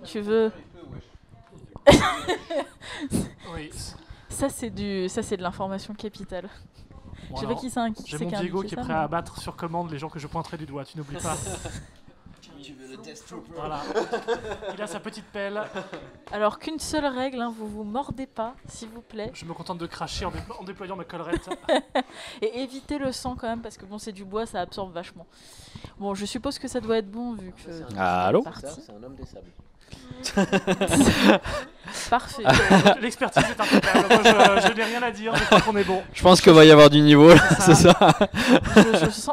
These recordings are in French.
Tu veux... Oui. Ça c'est de l'information capitale. Bon, Je sais pas alors, qui c'est un qui j'ai c'est mon qui a Diego indiqué qui est ça, prêt mais- à abattre sur commande les gens que je pointerai du doigt, tu n'oublies pas. Tu veux le Death Trooper? Voilà. Il a sa petite pelle. Alors qu'une seule règle, hein, vous mordez pas, s'il vous plaît. Je me contente de cracher en déployant ma collerette. Et évitez le sang quand même, parce que bon, c'est du bois, ça absorbe vachement. Bon, je suppose que ça doit être bon, vu que... Allô? Parti. C'est un homme des sables. Parfait. L'expertise est impeccable. Moi, je n'ai rien à dire, je crois qu'on est bon. Je pense qu'il va y avoir du niveau là, c'est ça.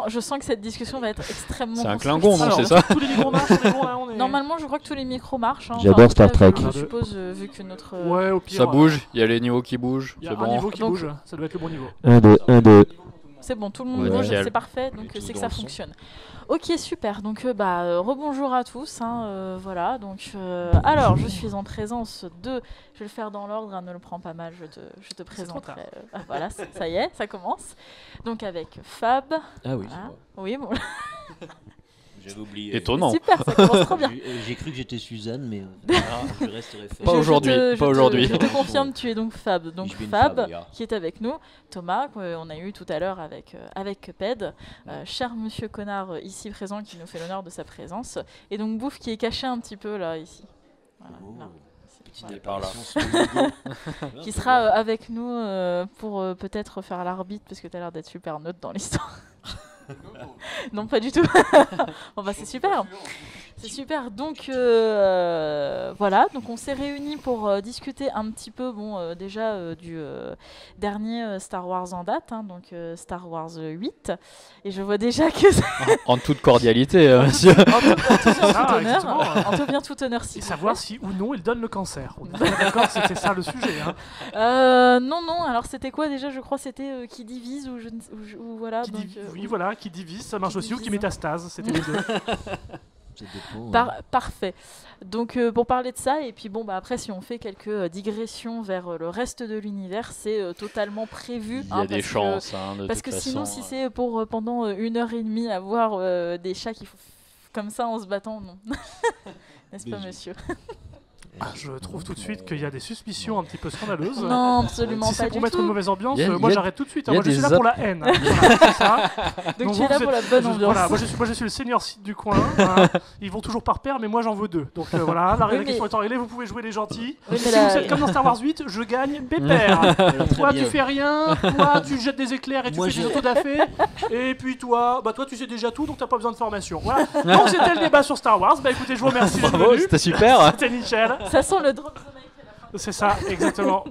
Je sens que cette discussion va être extrêmement C'est un constructive. Klingon, non, Alors, c'est ça? tous les micros marchent, on est bon là, on est... Normalement, je crois que tous les micros marchent. Hein. J'adore en tout Star cas, Trek. Je suppose, vu que notre... Ouais, au pire. Ça bouge, il y a les niveaux qui bougent, Il y a c'est un bon. niveau qui Donc- bouge, ça doit être le bon niveau. 1, 2, 1, 2. C'est bon, tout le monde Ouais, bouge, nickel. c'est parfait, donc tous c'est que dans ça le son. fonctionne. Ok, super, donc rebonjour à tous, hein, voilà, donc alors je suis en présence de, je vais le faire dans l'ordre, hein, ne le prends pas mal, je te trop présenterai, tard. voilà, ça y est, ça commence, donc avec Fab, Ah oui, voilà. Oui, bon, j'avais oublié. Étonnant. super, ça commence trop bien. J'ai cru que j'étais Suzanne, mais je resterai fait. Pas aujourd'hui, pas aujourd'hui. Je te confirme, tu es donc Fab. Donc Je suis une Fab, Fab, yeah. qui est avec nous. Thomas, qu'on a eu tout à l'heure avec Ped. Cher Monsieur Connard, ici présent, qui nous fait l'honneur de sa présence. Et donc Bouffe, qui est caché un petit peu là, ici. Voilà, Oh, là. petite Voilà. apparition sur le logo. Qui sera avec nous pour peut-être faire l'arbitre, parce que tu as l'air d'être super neutre dans l'histoire. Non, pas du tout. Bon, bah, c'est super. C'est super. Donc, voilà. Donc, on s'est réunis pour discuter un petit peu, bon, déjà du dernier Star Wars en date, hein, donc Star Wars 8. Et je vois déjà que ça... En toute cordialité, monsieur. en tout Ah, honneur, exactement. en tout bien tout honneur, s'il Et vous savoir plaît. si ou non il donne le cancer. On est bien d'accord que c'était ça le sujet. Hein. Non. Alors, c'était quoi déjà? Je crois que c'était qui divise ou voilà. Qui donc, oui, voilà, qui divise, ça marche qui aussi, ou qui divise. métastase, c'était les deux. Ça dépend. Parfait. Donc pour parler de ça, et puis bon, bah, après si on fait quelques digressions vers le reste de l'univers, c'est totalement prévu. Il y a des parce que- chances, hein, de Parce toute que sinon, façon. si c'est pour pendant 1h30 avoir des chats qui font comme ça en se battant, non. N'est-ce pas, Des- monsieur? Ah, je trouve tout de suite qu'il y a des suspicions un petit peu scandaleuses. Non, absolument Si pas c'est du pour mettre une tout. mauvaise ambiance, Il y a- moi il y a- j'arrête tout de suite. il y a Moi je des suis là pour la haine. Voilà, c'est ça. Donc tu vous, es là vous pour la êtes- bonne je- ambiance. Voilà, moi je suis le senior site du coin. Hein. Ils vont toujours par paire, mais moi j'en veux deux. Donc voilà, la Oui, question mais- étant réglée, vous pouvez jouer les gentils. Oui, mais Si la- vous êtes comme dans Star Wars 8, je gagne pépère. Toi tu fais rien, toi tu jettes des éclairs et tu Moi, fais des j'ai- autodafés. Et puis toi, bah toi tu sais déjà tout, donc t'as pas besoin de formation. Voilà. Donc c'était le débat sur Star Wars. Bah écoutez, je vous remercie d'être Bravo, venus. c'était super. C'était nickel. Ça sent le drop the mic à la fin. C'est ça, exactement.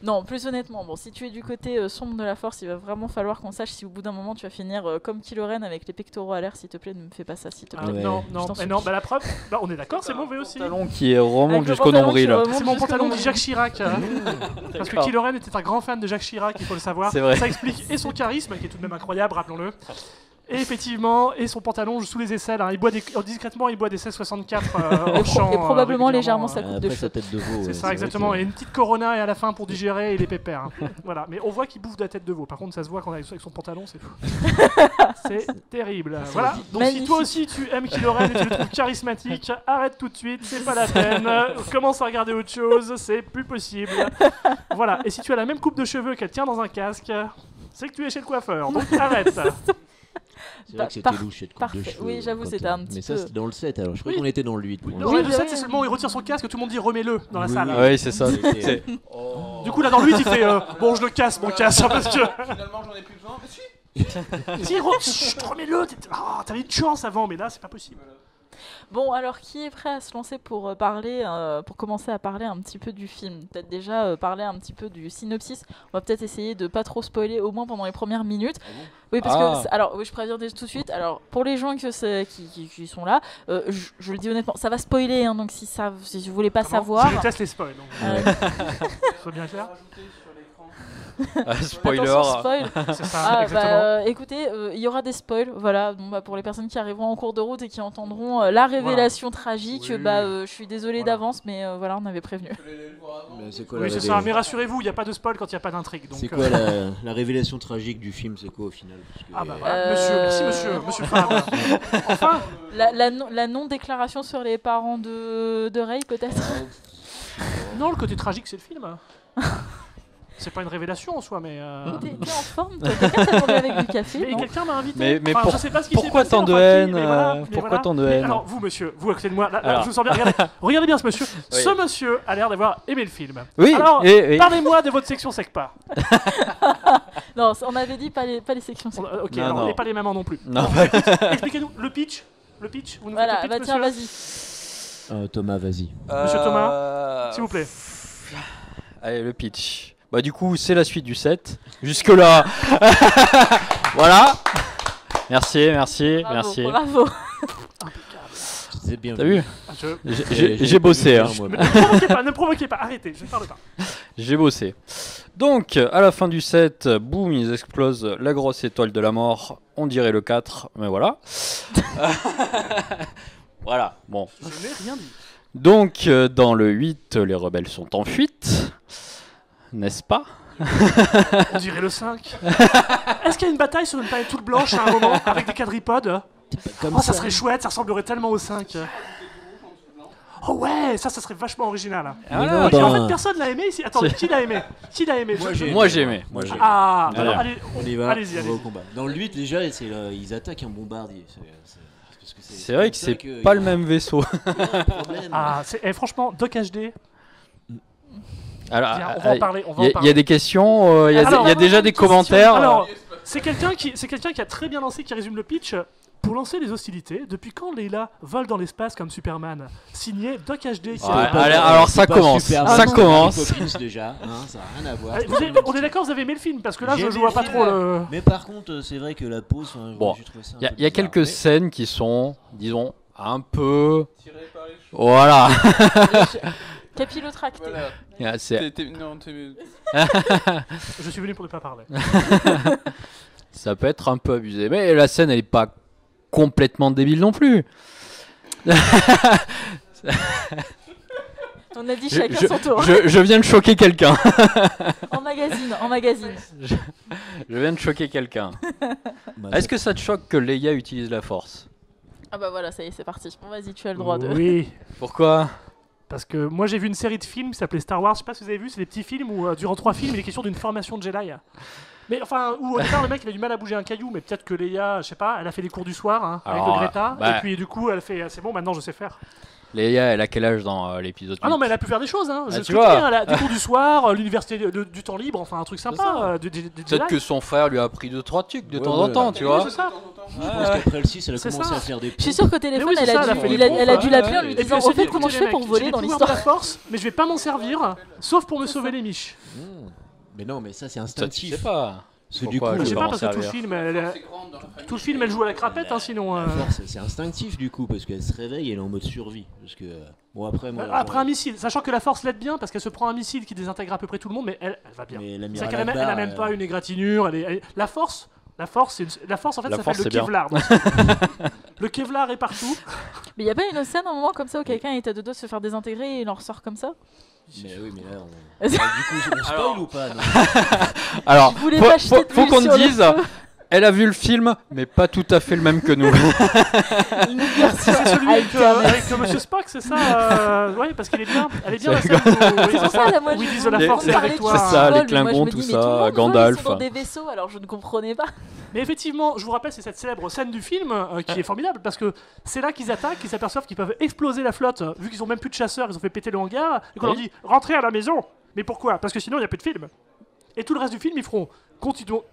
Non, plus honnêtement, bon, si tu es du côté sombre de la force, il va vraiment falloir qu'on sache si au bout d'un moment tu vas finir comme Kylo Ren avec les pectoraux à l'air, s'il te plaît, ne me fais pas ça, s'il te Ah, plaît. Ouais. non, Je non, t'en mais non, bah la preuve, bah, on est d'accord, c'est mauvais aussi. Pantalon qui remonte Avec le jusqu'au pantalon nombril. qui remonte C'est mon jusqu'au pantalon de nombril. Jacques Chirac. Parce que D'accord. Kylo Ren était un grand fan de Jacques Chirac, il faut le savoir. C'est vrai. Ça explique et son charisme, qui est tout de même incroyable, rappelons-le. Et effectivement, et son pantalon sous les aisselles. Hein. Il boit discrètement, il boit des 1664 en champ. Et probablement légèrement ça. sa coupe de Après cheveux. sa tête de veau. C'est ça, exactement. Et une petite Corona et à la fin pour digérer et les pépères. Hein. Voilà. Mais on voit qu'il bouffe de la tête de veau. Par contre, ça se voit quand on est avec son pantalon, c'est fou. C'est terrible. Voilà. Donc si Magnifique. toi aussi tu aimes Kylo Ren et tu le trouves charismatique, arrête tout de suite, c'est pas la peine. Commence à regarder autre chose, c'est plus possible. Voilà. Et si tu as la même coupe de cheveux qu'elle tient dans un casque, c'est que tu es chez le coiffeur. Donc arrête. C'est vrai que c'était louche cette coupe de parfait. cheveux. Oui, j'avoue, quand c'était un petit Mais ça, peu- c'était dans le 7, alors je crois Oui. qu'on était dans le 8. Non, Oui, le 7, oui. c'est seulement où il retire son casque, tout le monde dit remets-le dans la Oui, salle. oui. Oui, c'est ça. C'était- C'est- Du coup, là, dans le 8, il fait bon, je le casse, mon casque, parce que. Finalement, j'en ai plus besoin. Mais si. Si, chut, remets-le. T'avais une chance avant, mais là, c'est pas possible. Bon, alors qui est prêt à se lancer pour parler, pour commencer à parler un petit peu du film? Peut-être déjà parler un petit peu du synopsis. On va peut-être essayer de pas trop spoiler, au moins pendant les premières minutes. Oui, parce Ah. que alors, oui, je préviens déjà tout de suite. Alors, pour les gens qui sont là, je le dis honnêtement, ça va spoiler. Hein, donc si vous voulez pas Comment savoir, Je déteste les spoils. Donc, euh, faut bien clair. Rajouter sur l'écran. Spoiler. Attention, spoil. C'est ça, Ah, exactement. écoutez, il y aura des spoils, voilà. Bon, pour les personnes qui arriveront en cours de route et qui entendront la révélation tragique, Oui. je suis désolée Voilà. d'avance, mais voilà, on avait prévenu. Mais c'est quoi Oui, la c'est ça, révélation mais rassurez-vous, il n'y a pas de spoil quand il n'y a pas d'intrigue. donc, C'est quoi la révélation tragique du film? C'est quoi au final? Parce que, Ah bah voilà, monsieur, merci monsieur Fabre. Enfin, La non-déclaration sur les parents de Ray, peut-être. non, le côté tragique, c'est le film. C'est pas une révélation en soi, mais. T'es en forme, toi. Quelqu'un t'a demandé avec du café, Mais non? quelqu'un m'a invité. Mais Enfin, je sais pas ce qui s'est pourquoi passé, tant de enfin, qui, haine, mais voilà, mais pourquoi voilà. tant de Mais haine? alors, vous, monsieur, vous à côté de moi, là, Alors. je vous sens bien. Regardez bien ce monsieur. Oui. Ce monsieur a l'air d'avoir aimé le film. Oui, Alors, et- parlez-moi de votre section SECPA. Non, on avait dit pas les sections. Ok, Non, alors, non. et pas les mamans non plus. Non, Expliquez-nous le pitch. Le pitch, vous nous faites Voilà, le bah pitch, tiens, monsieur vas-y. Thomas, vas-y. Monsieur Thomas, s'il vous plaît. Allez, le pitch. Bah du coup, c'est la suite du 7. Jusque-là. Voilà. Merci. Bravo. C'est bien. T'as vu? Ah, je- J'ai bossé. Hein. Moi, Ne provoquez pas, arrêtez, je ne parle pas. J'ai bossé. Donc, à la fin du 7, boum, ils explosent la grosse étoile de la mort. On dirait le 4, mais voilà. Voilà, bon. Je n'ai rien dit. Donc, dans le 8, les rebelles sont en fuite. N'est-ce pas? On dirait le 5. Est-ce qu'il y a une bataille sur une planète toute blanche à un moment avec des quadripodes? comme Oh, ça serait chouette, ça ressemblerait tellement au 5. Oh ouais, ça serait vachement original. Ah, Ok, bah, en fait, personne l'a aimé ici. Attendez, qui l'a aimé? Qui l'a aimé? Moi, j'ai aimé. Ah, Voilà. alors allez, On y va, allez-y, on va au allez-y. combat. Dans le 8, déjà, ils attaquent un bombardier. Parce que C'est vrai que ça c'est pas le même vaisseau. problème. Ah, franchement, Doc HD, Alors, viens, on va en parler. On va en il y parler. a des questions, il y Alors, a déjà des commentaires. Alors, c'est quelqu'un qui a très bien lancé, qui résume le pitch. Pour lancer les hostilités, depuis quand Leila vole dans l'espace comme Superman? Signé Doc HD. Qui Ouais, a- allez, alors ça commence. Ça commence. Déjà, hein, ça n'a rien à voir. On est d'accord, vous avez aimé le film parce que là, J'ai je aimé vois le pas film. trop le. Mais par contre, c'est vrai que la pause, Bon, j'ai trouvé ça un Il y a peu quelques bizarre. Mais- scènes qui sont, disons, un peu... Tiré par les cheveux. Voilà. Capillotracté. Voilà. C'est- Non, t'es- Je suis venu pour ne pas parler. Ça peut être un peu abusé. Mais la scène, elle est pas complètement débile non plus. On a dit Je, chacun je- son tour. je viens de choquer quelqu'un. En magazine. Je viens de choquer quelqu'un. Bah, Est-ce que ça te choque que Leia utilise la force? Ah bah voilà, ça y est, c'est parti. Bon, vas-y, tu as le droit de. Oui. Pourquoi? Parce que moi j'ai vu une série de films qui s'appelait Star Wars, je sais pas si vous avez vu, c'est des petits films où durant 3 films il est question d'une formation de Jedi. Mais enfin, où au départ le mec il a du mal à bouger un caillou, mais peut-être que Leia, je sais pas, elle a fait les cours du soir hein, avec Alors, le Greta, bah. et puis du coup elle fait c'est bon maintenant je sais faire. Leia, elle a quel âge dans l'épisode 8? Ah non mais elle a pu faire des choses, hein. Ah, Je tu te vois. dis, hein, elle a des cours du soir, l'université du temps libre, enfin un truc ça. sympa, des Peut-être Jedi. que son frère lui a appris 2-3 trucs de Ouais, temps en ouais, temps, là. tu Oui, vois. c'est ça. Je pense qu'après le 6, elle a C'est commencé ça. à faire des Je suis sûre qu'au téléphone, Mais oui, c'est elle, ça, a elle a dû, fait les il a- pompes, elle a dû ouais, l'appeler en ouais. lui Et puis, disant elle s'est au fait dit, comment écoutez, je les fais pour mecs, voler j'ai dans des pouvoirs de l'histoire. la force, mais je vais pas m'en servir, sauf pour me sauver les miches. Mais non, mais ça c'est Ça, tu instinctif. sais pas. Parce que du coup, Pourquoi Je sais vais pas m'en parce que tout le servir. film, tout le film elle joue à la crapette hein, sinon. la force, c'est instinctif du coup, parce qu'elle se réveille, elle est en mode survie. Parce que, bon, après, moi. Après un missile, sachant que la force l'aide bien parce qu'elle se prend un missile qui désintègre à peu près tout le monde, mais elle va bien. Mais C'est l'amiral qu'elle a, elle a même pas une égratignure. La force, en fait, La ça force, fait le c'est bien. Kevlar. Le Kevlar est partout. Mais y a pas une scène à un moment comme ça où quelqu'un était de dos de se faire désintégrer et il en ressort comme ça? Mais oui, mais là, du coup, on spoil ou pas non Alors, Je voulais faut, pas jeter faut- de faut l'huile qu'on sur le dise, feu. elle a vu le film, mais pas tout à fait le même que nous. Une version C'est celui avec, alternative. Monsieur Spock, c'est ça Oui, parce qu'il est bien. Elle est bien la scène où C'est ça, là, moi, où ils je- disent la Les- force est les- avec toi. c'est ça, les Vol, moi, je Klingons, me tout dis, mais ça, le monde veut, Gandalf. Ils sont dans des vaisseaux, alors je ne comprenais pas. Mais effectivement, je vous rappelle, c'est cette célèbre scène du film qui est formidable parce que c'est là qu'ils attaquent, qu'ils s'aperçoivent qu'ils peuvent exploser la flotte vu qu'ils ont même plus de chasseurs, ils ont fait péter le hangar et qu'on Oui. leur dit rentrez à la maison. Mais pourquoi? Parce que sinon il n'y a plus de film. Et tout le reste du film, ils feront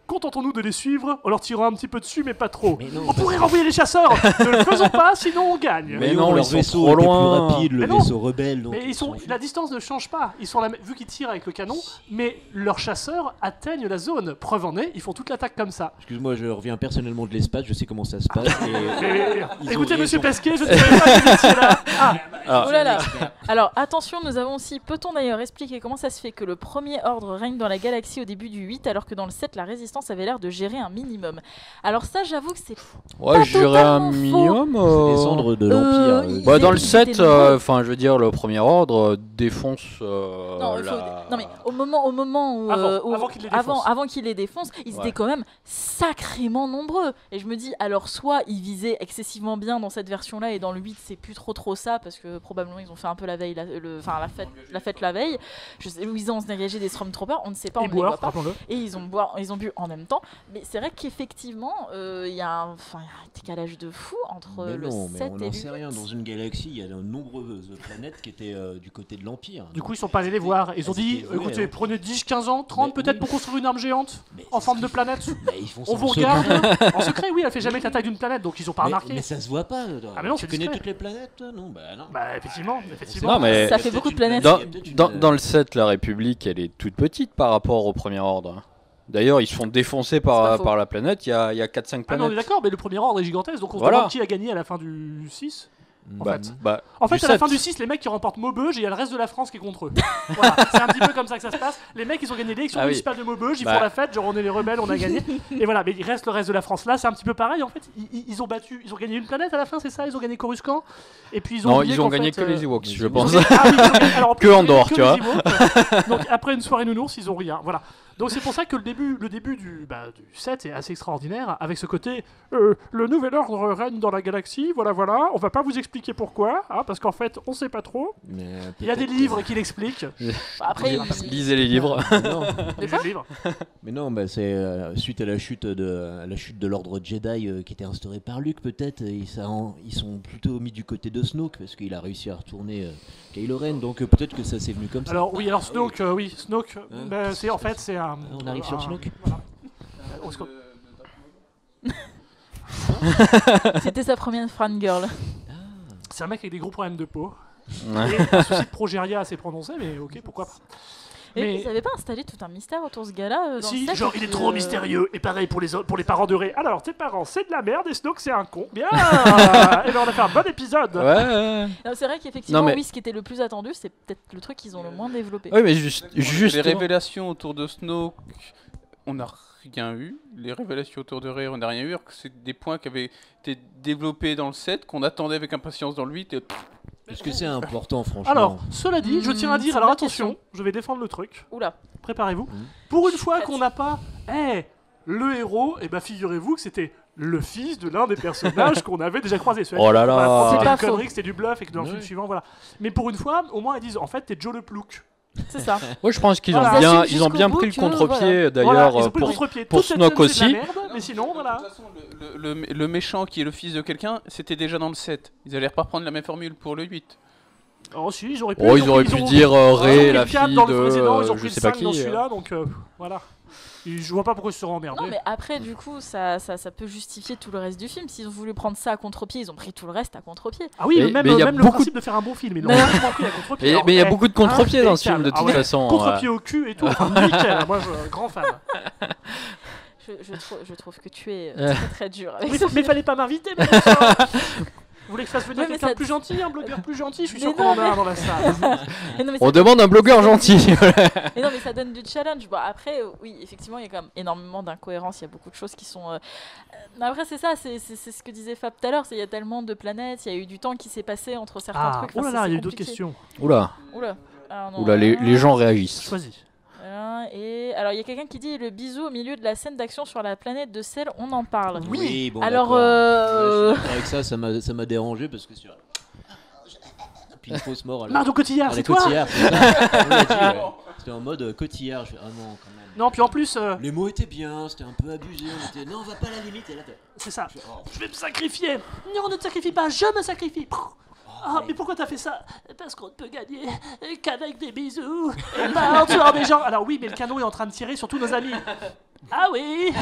Contentons-nous de les suivre en leur tirant un petit peu dessus, mais pas trop. Mais non, On pourrait renvoyer les chasseurs. Ne le faisons pas, sinon on gagne. Mais non, leur ils sont vaisseau trop était loin. plus rapide, le Mais non. vaisseau rebelle. Donc Mais la distance ne change pas. Ils sont vu qu'ils tirent avec le canon, mais leurs chasseurs atteignent la zone. Preuve en est, ils font toute l'attaque comme ça. Excuse-moi, je reviens personnellement de l'espace, je sais comment ça se passe. Ils ont Écoutez, raison. Monsieur Pesquet, je ne savais pas que vous étiez là. Ah, Oh là là. Alors attention, nous avons aussi, peut-on d'ailleurs expliquer comment ça se fait que le premier ordre règne dans la galaxie au début du 8 alors que dans le 7 la résistance avait l'air de gérer un minimum. Alors ça j'avoue que c'est Ouais, Pas je dirais un totalement faux. minimum. Descendre de l'Empire. ils- Bah, dans le Ils 7, étaient nombreux. enfin, je veux dire, le premier ordre défonce. non, la- non mais au moment où, Avant qu'il les défonce. avant qu'il les défonce, ils Ouais. étaient quand même sacrément nombreux. Et je me dis alors soit ils visaient excessivement bien dans cette version-là et dans le 8 c'est plus trop ça parce que probablement ils ont fait un peu la veille, la fête la veille. Je sais où ils ont engagé des Stormtroopers, on ne sait pas, on et ne les voit boire, pas. rappelons-le. Et ils ont bu en même temps. Mais c'est vrai qu'effectivement, il y a un décalage de fou entre Mais le non, mais 7 on et n'en le sait rien. 8. Dans une galaxie, il y a de nombreuses planètes qui étaient du côté de l'Empire. Du coup, ils sont pas allés les voir. Ils ont dit C'était vrai, écoutez, hein. prenez 10, 15 ans, 30 Mais peut-être oui. pour construire une arme géante Mais en c'est forme ce de qu'ils- planète. Mais ils font ça On vous en secret. regarde. En secret, oui, elle fait jamais que la taille d'une planète, donc ils ont pas remarqué. Mais ça se voit pas. Ah, mais non, tu c'est connais discret. toutes les planètes, toi? Non, bah non. Bah, effectivement. Non, mais- Ça fait beaucoup de planètes. Dans le 7, la République, elle est toute petite par rapport au premier ordre. D'ailleurs, ils se font défoncer C'est pas faux. par la planète. Il y a 4-5 Ah, mais on est planètes. d'accord, mais le premier ordre est gigantesque, donc on se Voilà. demande qui a gagné à la fin du 6. En Bah, fait. bah, En fait, du à la 7. fin du 6, les mecs qui remportent Maubeuge et il y a le reste de la France qui est contre eux. Voilà, c'est un petit peu comme ça que ça se passe. Les mecs, ils ont gagné l'élection Ah oui. municipale de Maubeuge, ils Bah. font la fête, genre on est les rebelles, on a gagné. Et voilà, mais il reste le reste de la France là, c'est un petit peu pareil en fait. Ils ont gagné une planète à la fin, c'est ça? Ils ont gagné Coruscant. Et puis ils ont Non, oublié ils ont qu'en gagné fait, que les Ewoks, les je Ewoks. pense. Ah oui, ils ont gagné- alors, en plus, Que ils ont Andorre, gagné tu que vois. les Ewoks. Donc après une soirée nounours, ils ont rien. Voilà. Donc c'est pour ça que le début du 7 est assez extraordinaire, avec ce côté le nouvel ordre règne dans la galaxie, voilà, on va pas vous expliquer pourquoi, hein, parce qu'en fait on sait pas trop. Il y a des livres qui l'expliquent. Après, Lisez les livres. Non, Des livres. mais non, bah, c'est suite à la chute de l'ordre Jedi qui était instauré par Luke, peut-être. Ils sont plutôt mis du côté de Snoke parce qu'il a réussi à retourner Kylo Ren. Donc peut-être que ça s'est venu comme ça. Alors oui, alors Snoke, Snoke, bah, c'est en fait c'est un. On arrive sur Snoke. Voilà. Au secours. c'était sa première fangirl. C'est un mec avec des gros problèmes de peau. Ouais. Et un souci de progéria assez prononcé, mais ok, pourquoi pas. Et Mais- ils n'avaient pas installé tout un mystère autour de ce gars-là dans Si, le set, genre et il est puis, trop mystérieux. Et pareil pour les parents de Rey. Alors tes parents c'est de la merde et Snoke c'est un con. Bien. Et ben on a fait un bon épisode. Ouais. Non, c'est vrai qu'effectivement, Non, mais- oui, ce qui était le plus attendu, c'est peut-être le truc qu'ils ont le moins développé. Oui, mais juste. Les révélations autour de Snoke, on n'a rien eu. Les révélations autour de Rey, on n'a rien eu. Alors que c'est des points qui avaient été développés dans le 7, qu'on attendait avec impatience dans le 8. Et... Est-ce que c'est important, franchement? Alors, cela dit, je tiens à dire, c'est une alors bonne attention, question. je vais défendre le truc. Oula. Préparez-vous. Mhm. Pour une fois qu'on n'a pas, le héros, et ben figurez-vous que c'était le fils de l'un des personnages qu'on avait déjà croisé. Oh là là. C'était C'est pas une faux. connerie, que c'était du bluff et que dans le Ouais. film suivant, voilà. Mais pour une fois, au moins ils disent, en fait, t'es Joe le Plouc. C'est ça. Moi, je pense qu'ils Voilà. ont bien, Ils ils ont assument bien jusqu'au pris bout le que, contre-pied. Voilà, D'ailleurs, ils ont pris le pour contre-pied. pour Toute cette Snoke scène, c'est de la aussi. merde, mais sinon, voilà. De toute façon, le méchant qui est le fils de quelqu'un, c'était déjà dans le 7. Ils allaient pas reprendre la même formule pour le 8. Oh si, ils auraient pu. Oh, ils auraient pu dire ils ont Rey, pris la le 4 fille dans le précédent, ils ont de. pris Je le sais pas 5 dans qui. celui-là, donc voilà. Je vois pas pourquoi ils se sont emmerdés. Non, mais après, du coup, ça peut justifier tout le reste du film. S'ils ont voulu prendre ça à contre-pied, ils ont pris tout le reste à contre-pied. Ah oui, Mais- même, mais il y a même le beaucoup principe de faire un bon film, ils l'ont Mais- vraiment pris à contre-pied. Mais il y a beaucoup de contre-pieds dans ce film, de Ah toute ouais, façon. Contre-pied au cul et tout, enfin, nickel, moi je grand fan. Je trouve que tu es Ouais. très très dur avec Mais, ce mais film. fallait pas m'inviter, mais ça. Vous voulez que je fasse venir Ouais, mais quelqu'un ça- de plus gentil, un blogueur plus gentil? Je suis Mais sûr qu'on non, en a un dans la salle. Mais non, mais On ça- demande un blogueur gentil. mais non, mais ça donne du challenge. Bon, après, oui, effectivement, il y a quand même énormément d'incohérences. Il y a beaucoup de choses qui sont. Mais après, c'est ça, c'est ce que disait Fab tout à l'heure. Il y a tellement de planètes, il y a eu du temps qui s'est passé entre certains Ah, trucs. oh là Enfin, là, c'est il y a eu d'autres compliqué. questions. Oula, Oula. Alors, non, oula, les gens réagissent. Choisis. Voilà, et alors, il y a quelqu'un qui dit le bisou au milieu de la scène d'action sur la planète de sel, on en parle. Oui, bon, Alors, d'accord. Ouais, je suis d'accord avec ça m'a dérangé parce que sur. Puis une fausse mort à la. Mardo Cotillard, à la c'est toi? Cotillard, c'est ça. On l'a dit, ouais. C'était en mode Cotillard. Je fais, ah non, quand même. Non, puis en plus, Les mots étaient bien, c'était un peu abusé. On était, non, on va pas à la limite. Et là, c'est ça. je fais, oh, Je vais me sacrifier. Non, ne te sacrifie pas, je me sacrifie. Ah, mais pourquoi t'as fait ça? Parce qu'on ne peut gagner qu'avec des bisous et pas en tuant des gens. Alors oui, mais le canon est en train de tirer sur tous nos amis. Ah oui.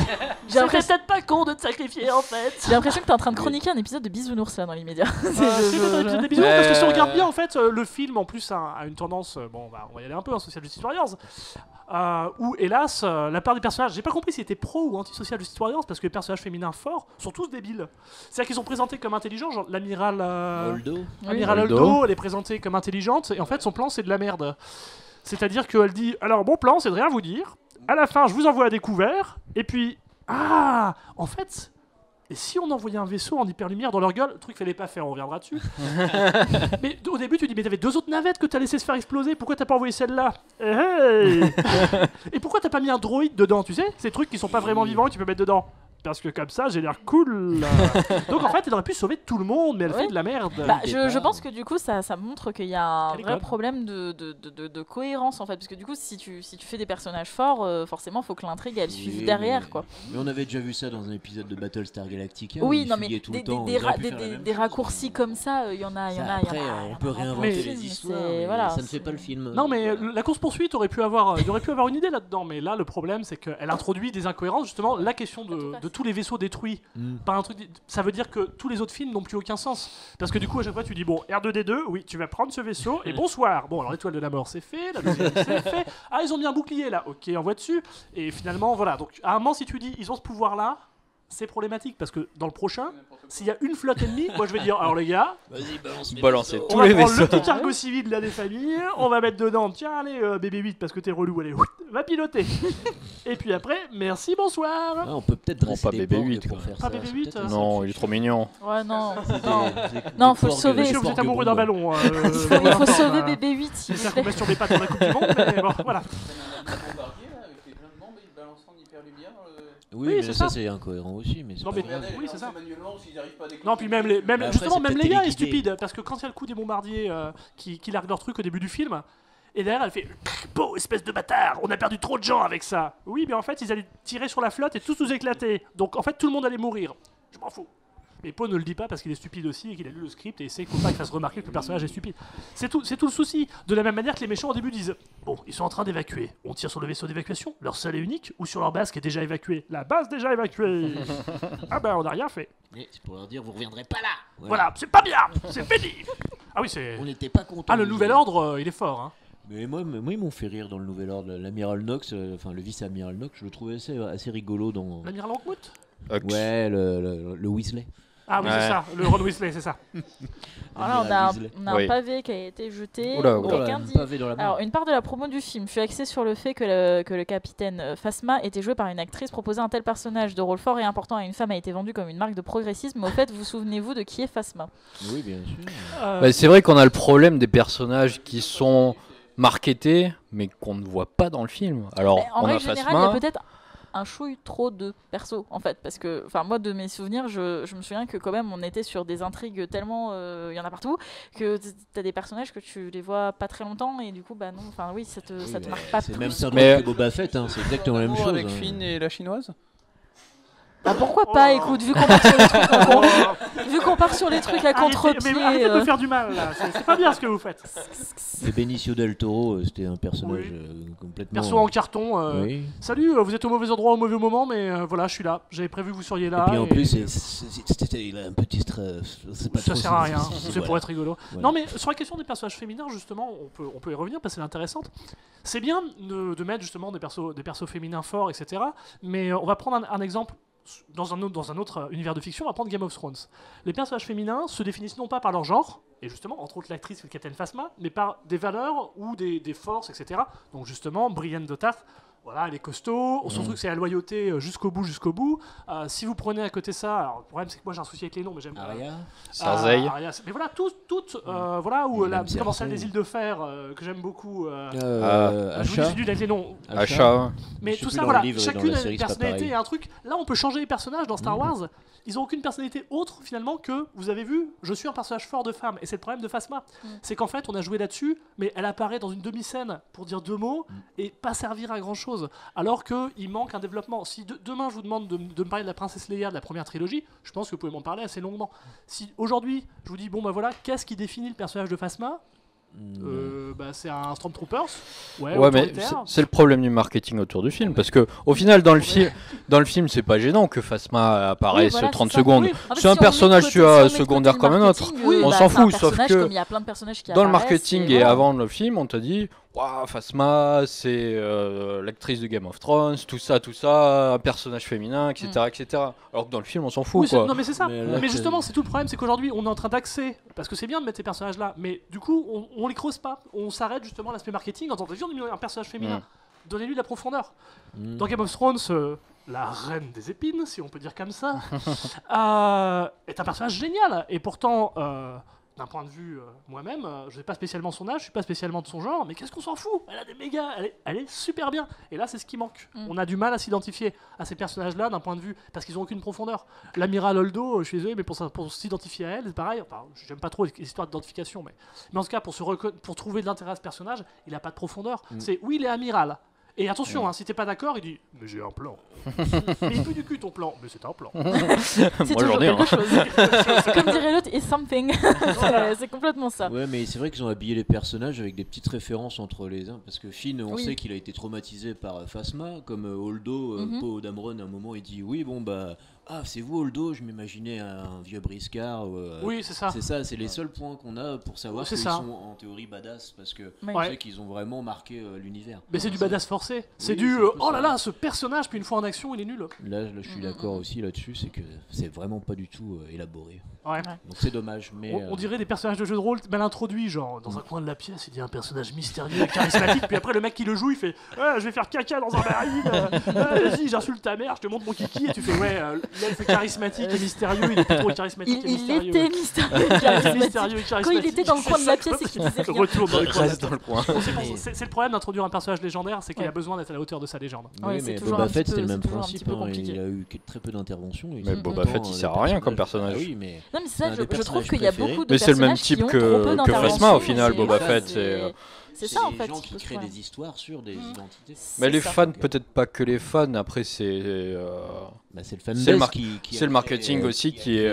J'ai l'impression peut-être pas con de te sacrifier en fait. que t'es en train de chroniquer un épisode de Bisounours là dans l'immédiat. C'est peut-être des bisous, parce que si on regarde bien en fait, le film en plus a une tendance, bon on va y aller un peu en Social Justice Warriors, où hélas la part des personnages, j'ai pas compris s'ils étaient pro ou anti-Social Justice Warriors, parce que les personnages féminins forts sont tous débiles. C'est-à-dire qu'ils sont présentés comme intelligents, genre l'amiral Holdo. Amiral Holdo, elle est présentée comme intelligente, et en fait son plan c'est de la merde. C'est-à-dire qu'elle dit, alors mon plan c'est de rien vous dire, à la fin je vous envoie à découvert, et puis, en fait, et si on envoyait un vaisseau en hyperlumière dans leur gueule, le truc fallait pas faire, on reviendra dessus. Mais au début tu dis, mais t'avais 2 autres navettes que t'as laissé se faire exploser, pourquoi t'as pas envoyé celle-là? Hey. Et pourquoi t'as pas mis un droïde dedans, tu sais? Ces trucs qui sont pas vraiment vivants et tu peux mettre dedans. Parce que comme ça, j'ai l'air cool. Donc en fait, elle aurait pu sauver tout le monde, mais elle fait de la merde. Bah, je pense que du coup, ça montre qu'il y a un Elle est vrai conne. problème de cohérence en fait. Parce que du coup, si tu fais des personnages forts, forcément, il faut que l'intrigue elle suive derrière quoi. Mais on avait déjà vu ça dans un épisode de Battlestar Galactica. Oui, où non il mais fuyait tout des, le temps. des, Ils auraient ra- pu des- faire la des- même des chose. raccourcis comme ça, il y en a. Après, on peut réinventer Mais- les histoires, c'est- mais voilà, ça ne c'est- fait pas le film. Non, mais la course-poursuite il aurait pu avoir une idée là-dedans. Mais là, le problème, c'est qu'elle introduit des incohérences. Justement, la question de tous les vaisseaux détruits par un truc, ça veut dire que tous les autres films n'ont plus aucun sens. Parce que du coup, à chaque fois, tu dis, bon, R2D2, oui, tu vas prendre ce vaisseau, et bonsoir. Bon, alors l'étoile de la mort, c'est fait, la deuxième, c'est fait. Ah, ils ont mis un bouclier là, ok, envoie dessus. Et finalement, voilà. Donc, à un moment, si tu dis, ils ont ce pouvoir-là, c'est problématique. Parce que dans le prochain, s'il y a une flotte ennemie, moi je vais dire, alors les gars, Vas-y, balance mes Balancer vaisseaux. on tous va les prendre vaisseaux. le petit cargo civil là des familles, on va mettre dedans, tiens allez bébé 8 parce que t'es relou, allez, va piloter. Et puis après, merci, bonsoir. Ah, on peut peut-être Non, dresser pas des BB8, bornes pour quoi. faire Pas ça. BB8, C'est peut-être hein. ça. Non, il est trop mignon. Ouais, non. Des- Non, des faut le porgs- sauver. des Monsieur, vous êtes porgs amoureux bombes. d'un ballon. Il faut sauver BB8 s'il C'est vous ça plaît. qu'on met sur les pattes pour la Coupe du Monde, mais bon, voilà. Bombardier là, avec les plein de bombes, ils balancent en hyperlumière. Oui, Oui, mais c'est ça ça. c'est incohérent aussi. Mais c'est Non, pas mais grave. oui, c'est ça. Manuellement, s'ils arrivent pas à déclencher. Non, puis même, après, justement, c'est même peut-être les gars est téléguidé. stupide, parce que quand il y a le coup des bombardiers qui larguent leur truc au début du film, et derrière elle fait Beau, espèce de bâtard, on a perdu trop de gens avec ça. Oui, mais en fait, ils allaient tirer sur la flotte et tous nous éclater. Donc en fait, tout le monde allait mourir. Je m'en fous. Mais Poe ne le dit pas parce qu'il est stupide aussi et qu'il a lu le script et il sait qu'il faut pas qu'il fasse remarquer que le personnage est stupide. C'est tout le souci. De la même manière que les méchants au début disent bon, ils sont en train d'évacuer. On tire sur le vaisseau d'évacuation, leur seul et unique, ou sur leur base qui est déjà évacuée. La base déjà évacuée. Ah ben on n'a rien fait. Mais c'est pour leur dire, vous reviendrez pas là. Voilà, c'est pas bien, c'est fini. Ah oui, c'est. On n'était pas contents. Ah, le de nouvel vous. ordre, il est fort. Hein. Mais moi, ils m'ont fait rire dans le nouvel ordre. L'amiral Knox, enfin le vice-amiral Knox, je le trouvais assez rigolo dans. L'amiral Langmouth Ouais, le Weasley. Ah oui, Ouais. c'est ça, le Ron Weasley, c'est ça. Voilà, on a L'amiral un Oui. pavé qui a été jeté. Oula, où oula. quelqu'un Un dit. pavé dans la main. Alors, une part de la promo du film fut axée sur le fait que le capitaine Phasma était joué par une actrice. Proposer un tel personnage de rôle fort et important à une femme a été vendu comme une marque de progressisme. Mais au fait, vous souvenez-vous de qui est Phasma? Oui, bien sûr. Bah, c'est vrai qu'on a le problème des personnages qui sont marketés, mais qu'on ne voit pas dans le film. Alors, Mais en on a règle générale, il y a Phasma. peut-être un chouille trop de persos en fait, parce que enfin moi de mes souvenirs je me souviens que quand même on était sur des intrigues tellement il y en a partout que t'as des personnages que tu les vois pas très longtemps et du coup bah non enfin oui ça te marque pas C'est plus. même ça Mais- que Boba Fett, hein, c'est exactement la même chose. Avec hein. Finn et la chinoise. Bah, pourquoi pas écoute vu qu'on part sur les trucs vu qu'on part sur les trucs à contre-pied Mais arrêtez de me faire du mal, là. C'est pas bien ce que vous faites. Et Benicio del Toro, c'était un personnage Oui. complètement. Perso en carton. Oui. Salut, vous êtes au mauvais endroit au mauvais moment, mais voilà, je suis là. J'avais prévu que vous seriez là. Et puis en plus, il a un petit stress. C'est pas ça trop sert à rien, c'est- c'est voilà. pour être rigolo. Voilà. Non mais sur la question des personnages féminins, justement, on peut y revenir parce qu'elle est intéressante. C'est bien de mettre justement des persos féminins forts, etc. Mais on va prendre un exemple dans un autre univers de fiction, on va prendre Game of Thrones. Les personnages féminins se définissent non pas par leur genre, et justement, entre autres l'actrice le Capitaine Phasma, mais par des valeurs ou des forces, etc. Donc justement, Brienne de Tarth, voilà, elle est costaud, son truc c'est la loyauté jusqu'au bout. Si vous prenez à côté ça, alors le problème c'est que moi j'ai un souci avec les noms, mais j'aime Arya. Cersei. Arya, mais voilà, toutes, voilà, ou Et la même comment celle Cersei. des îles de fer, que j'aime beaucoup. Je vous dis, Asha. je suis nul avec les noms. Achat. Mais Je sais tout plus ça, dans voilà, le livre et dans chacune la a série, une c'est pas personnalité pareil. et un truc. Là, on peut changer les personnages dans Star Wars. Ils ont aucune personnalité autre, finalement, que, vous avez vu, je suis un personnage fort de femme. Et c'est le problème de Phasma. C'est qu'en fait, on a joué là-dessus, mais elle apparaît dans une demi-scène pour dire 2 mots et pas servir à grand-chose. Alors qu'il manque un développement. Si demain, je vous demande de me parler de la princesse Leia de la première trilogie, je pense que vous pouvez m'en parler assez longuement. Si aujourd'hui, je vous dis, bon, bah voilà, qu'est-ce qui définit le personnage de Phasma ? C'est un Stormtroopers. Ouais, mais autoritaire. c'est le problème du marketing autour du film, parce que au final, dans le film, c'est pas gênant que Phasma apparaisse 30 secondes. Oui. En fait, C'est un si on personnage met de côté- si on met de secondaire côté comme le un autre. marketing, Oui, on bah, s'en c'est un fout, sauf personnage que comme il y a plein de personnages qui dans le apparaissent, marketing et voilà. avant le film, on t'a dit waouh, Phasma, c'est l'actrice de Game of Thrones, tout ça, un personnage féminin, etc. Alors que dans le film, on s'en fout, Oui, quoi. non mais c'est ça. Mais là, Mais justement, c'est tout le problème, c'est qu'aujourd'hui, on est en train d'axer, parce que c'est bien de mettre ces personnages-là, mais du coup, on les creuse pas. On s'arrête justement à l'aspect marketing en disant, on a mis un personnage féminin, donnez-lui de la profondeur. Dans Game of Thrones, la reine des épines, si on peut dire comme ça, est un personnage génial. Et pourtant, d'un point de vue moi-même, je sais pas spécialement son âge, je suis pas spécialement de son genre, mais qu'est-ce qu'on s'en fout? Elle a des méga, elle est super bien. Et là, c'est ce qui manque. On a du mal à s'identifier à ces personnages-là d'un point de vue, parce qu'ils ont aucune profondeur. L'amiral Holdo, je suis désolé, mais pour s'identifier à elle, c'est pareil. Enfin, j'aime pas trop les histoires d'identification, mais en tout cas, pour trouver de l'intérêt à ce personnage, il a pas de profondeur. C'est oui, il est amiral. Et attention, si t'es pas d'accord, il dit « Mais j'ai un plan. » Mais il peut du cul ton plan. Mais c'est un plan. C'est Moi, toujours j'en ai quelque chose. Comme dirait l'autre, it's something. C'est complètement ça. Ouais, mais c'est vrai qu'ils ont habillé les personnages avec des petites références entre les uns. Parce que Finn, on Oui. sait qu'il a été traumatisé par Phasma. Comme Holdo, Poe Dameron, à un moment, il dit oui, bon, bah. Ah, c'est vous, Holdo? Je m'imaginais un vieux briscard. Oui, c'est ça. C'est ça, c'est les seuls points qu'on a pour savoir C'est qu'ils ça. sont en théorie badass. Parce que Oui. on sait qu'ils ont vraiment marqué l'univers. Mais c'est du badass forcé. C'est Oui, du c'est un peu oh là ça. là, ce personnage, puis une fois en action, il est nul. Là, je suis d'accord aussi là-dessus. C'est que c'est vraiment pas du tout élaboré. Ouais. Donc c'est dommage. Mais On dirait des personnages de jeux de rôle mal introduits, genre dans un coin de la pièce, il dit un personnage mystérieux et charismatique, puis après le mec qui le joue, il fait je vais faire caca dans un baril, vas-y, j'insulte ta mère, je te montre mon kiki, et tu fais l'elfe charismatique et mystérieux, il est plus trop charismatique et Il mystérieux. était mystérieux et Il est charismatique. mystérieux et Quand charismatique. il était dans le coin de la pièce et qu'il disait rien. Retourne dans le coin. Reste dans le coin. C'est le problème d'introduire un personnage légendaire, c'est qu'il Ouais. a besoin d'être à la hauteur de sa légende. Oui, Ouais, c'est mais toujours Boba un Fett, petit c'était peu- le même c'est toujours un principe. petit peu Hein, compliqué. il a eu très peu d'interventions. il Mais était Boba tout le Fett, temps, il le sert à rien comme personnage. Ah oui, mais Non mais c'est C'est ça, un je des trouve personnages qu'il y a préférés. beaucoup de Mais c'est le même personnages type qui ont que trop peu Phasma, d'interventions, au final, et Boba voilà, Fett, c'est ça en des fait. gens qui qui pose créent problème. des histoires sur des identités. Mais les ça. fans, peut-être pas que les fans, après c'est Bah, c'est le C'est le fanbase mar- qui c'est le marketing aussi qui est,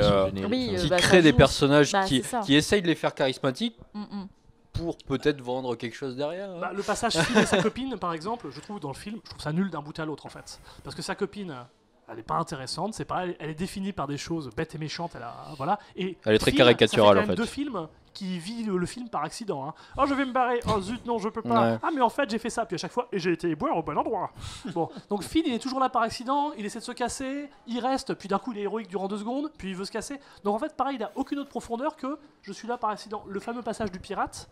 Oui, qui bah, crée ça des joue. personnages Bah, qui c'est ça. essayent de les faire charismatiques Mm, mm. pour peut-être vendre quelque chose derrière. hein. Bah, le passage Finn et sa copine, par exemple, je trouve dans le film, je trouve ça nul d'un bout à l'autre en fait. Parce que sa copine, elle est pas intéressante, c'est pas, elle est définie par des choses bêtes et méchantes, voilà. Et Elle est très Finn, caricaturale, ça en fait. Quand même fait. deux films qui vit le film par accident. Hein. Oh, je vais me barrer. Oh zut, non, je peux pas. Ouais. Ah, mais en fait, j'ai fait ça. Puis à chaque fois, et j'ai été boire au bon endroit. Bon, donc Finn, il est toujours là par accident. Il essaie de se casser. Il reste. Puis d'un coup, il est héroïque durant 2 secondes. Puis il veut se casser. Donc en fait, pareil, il n'a aucune autre profondeur que je suis là par accident. Le fameux passage du pirate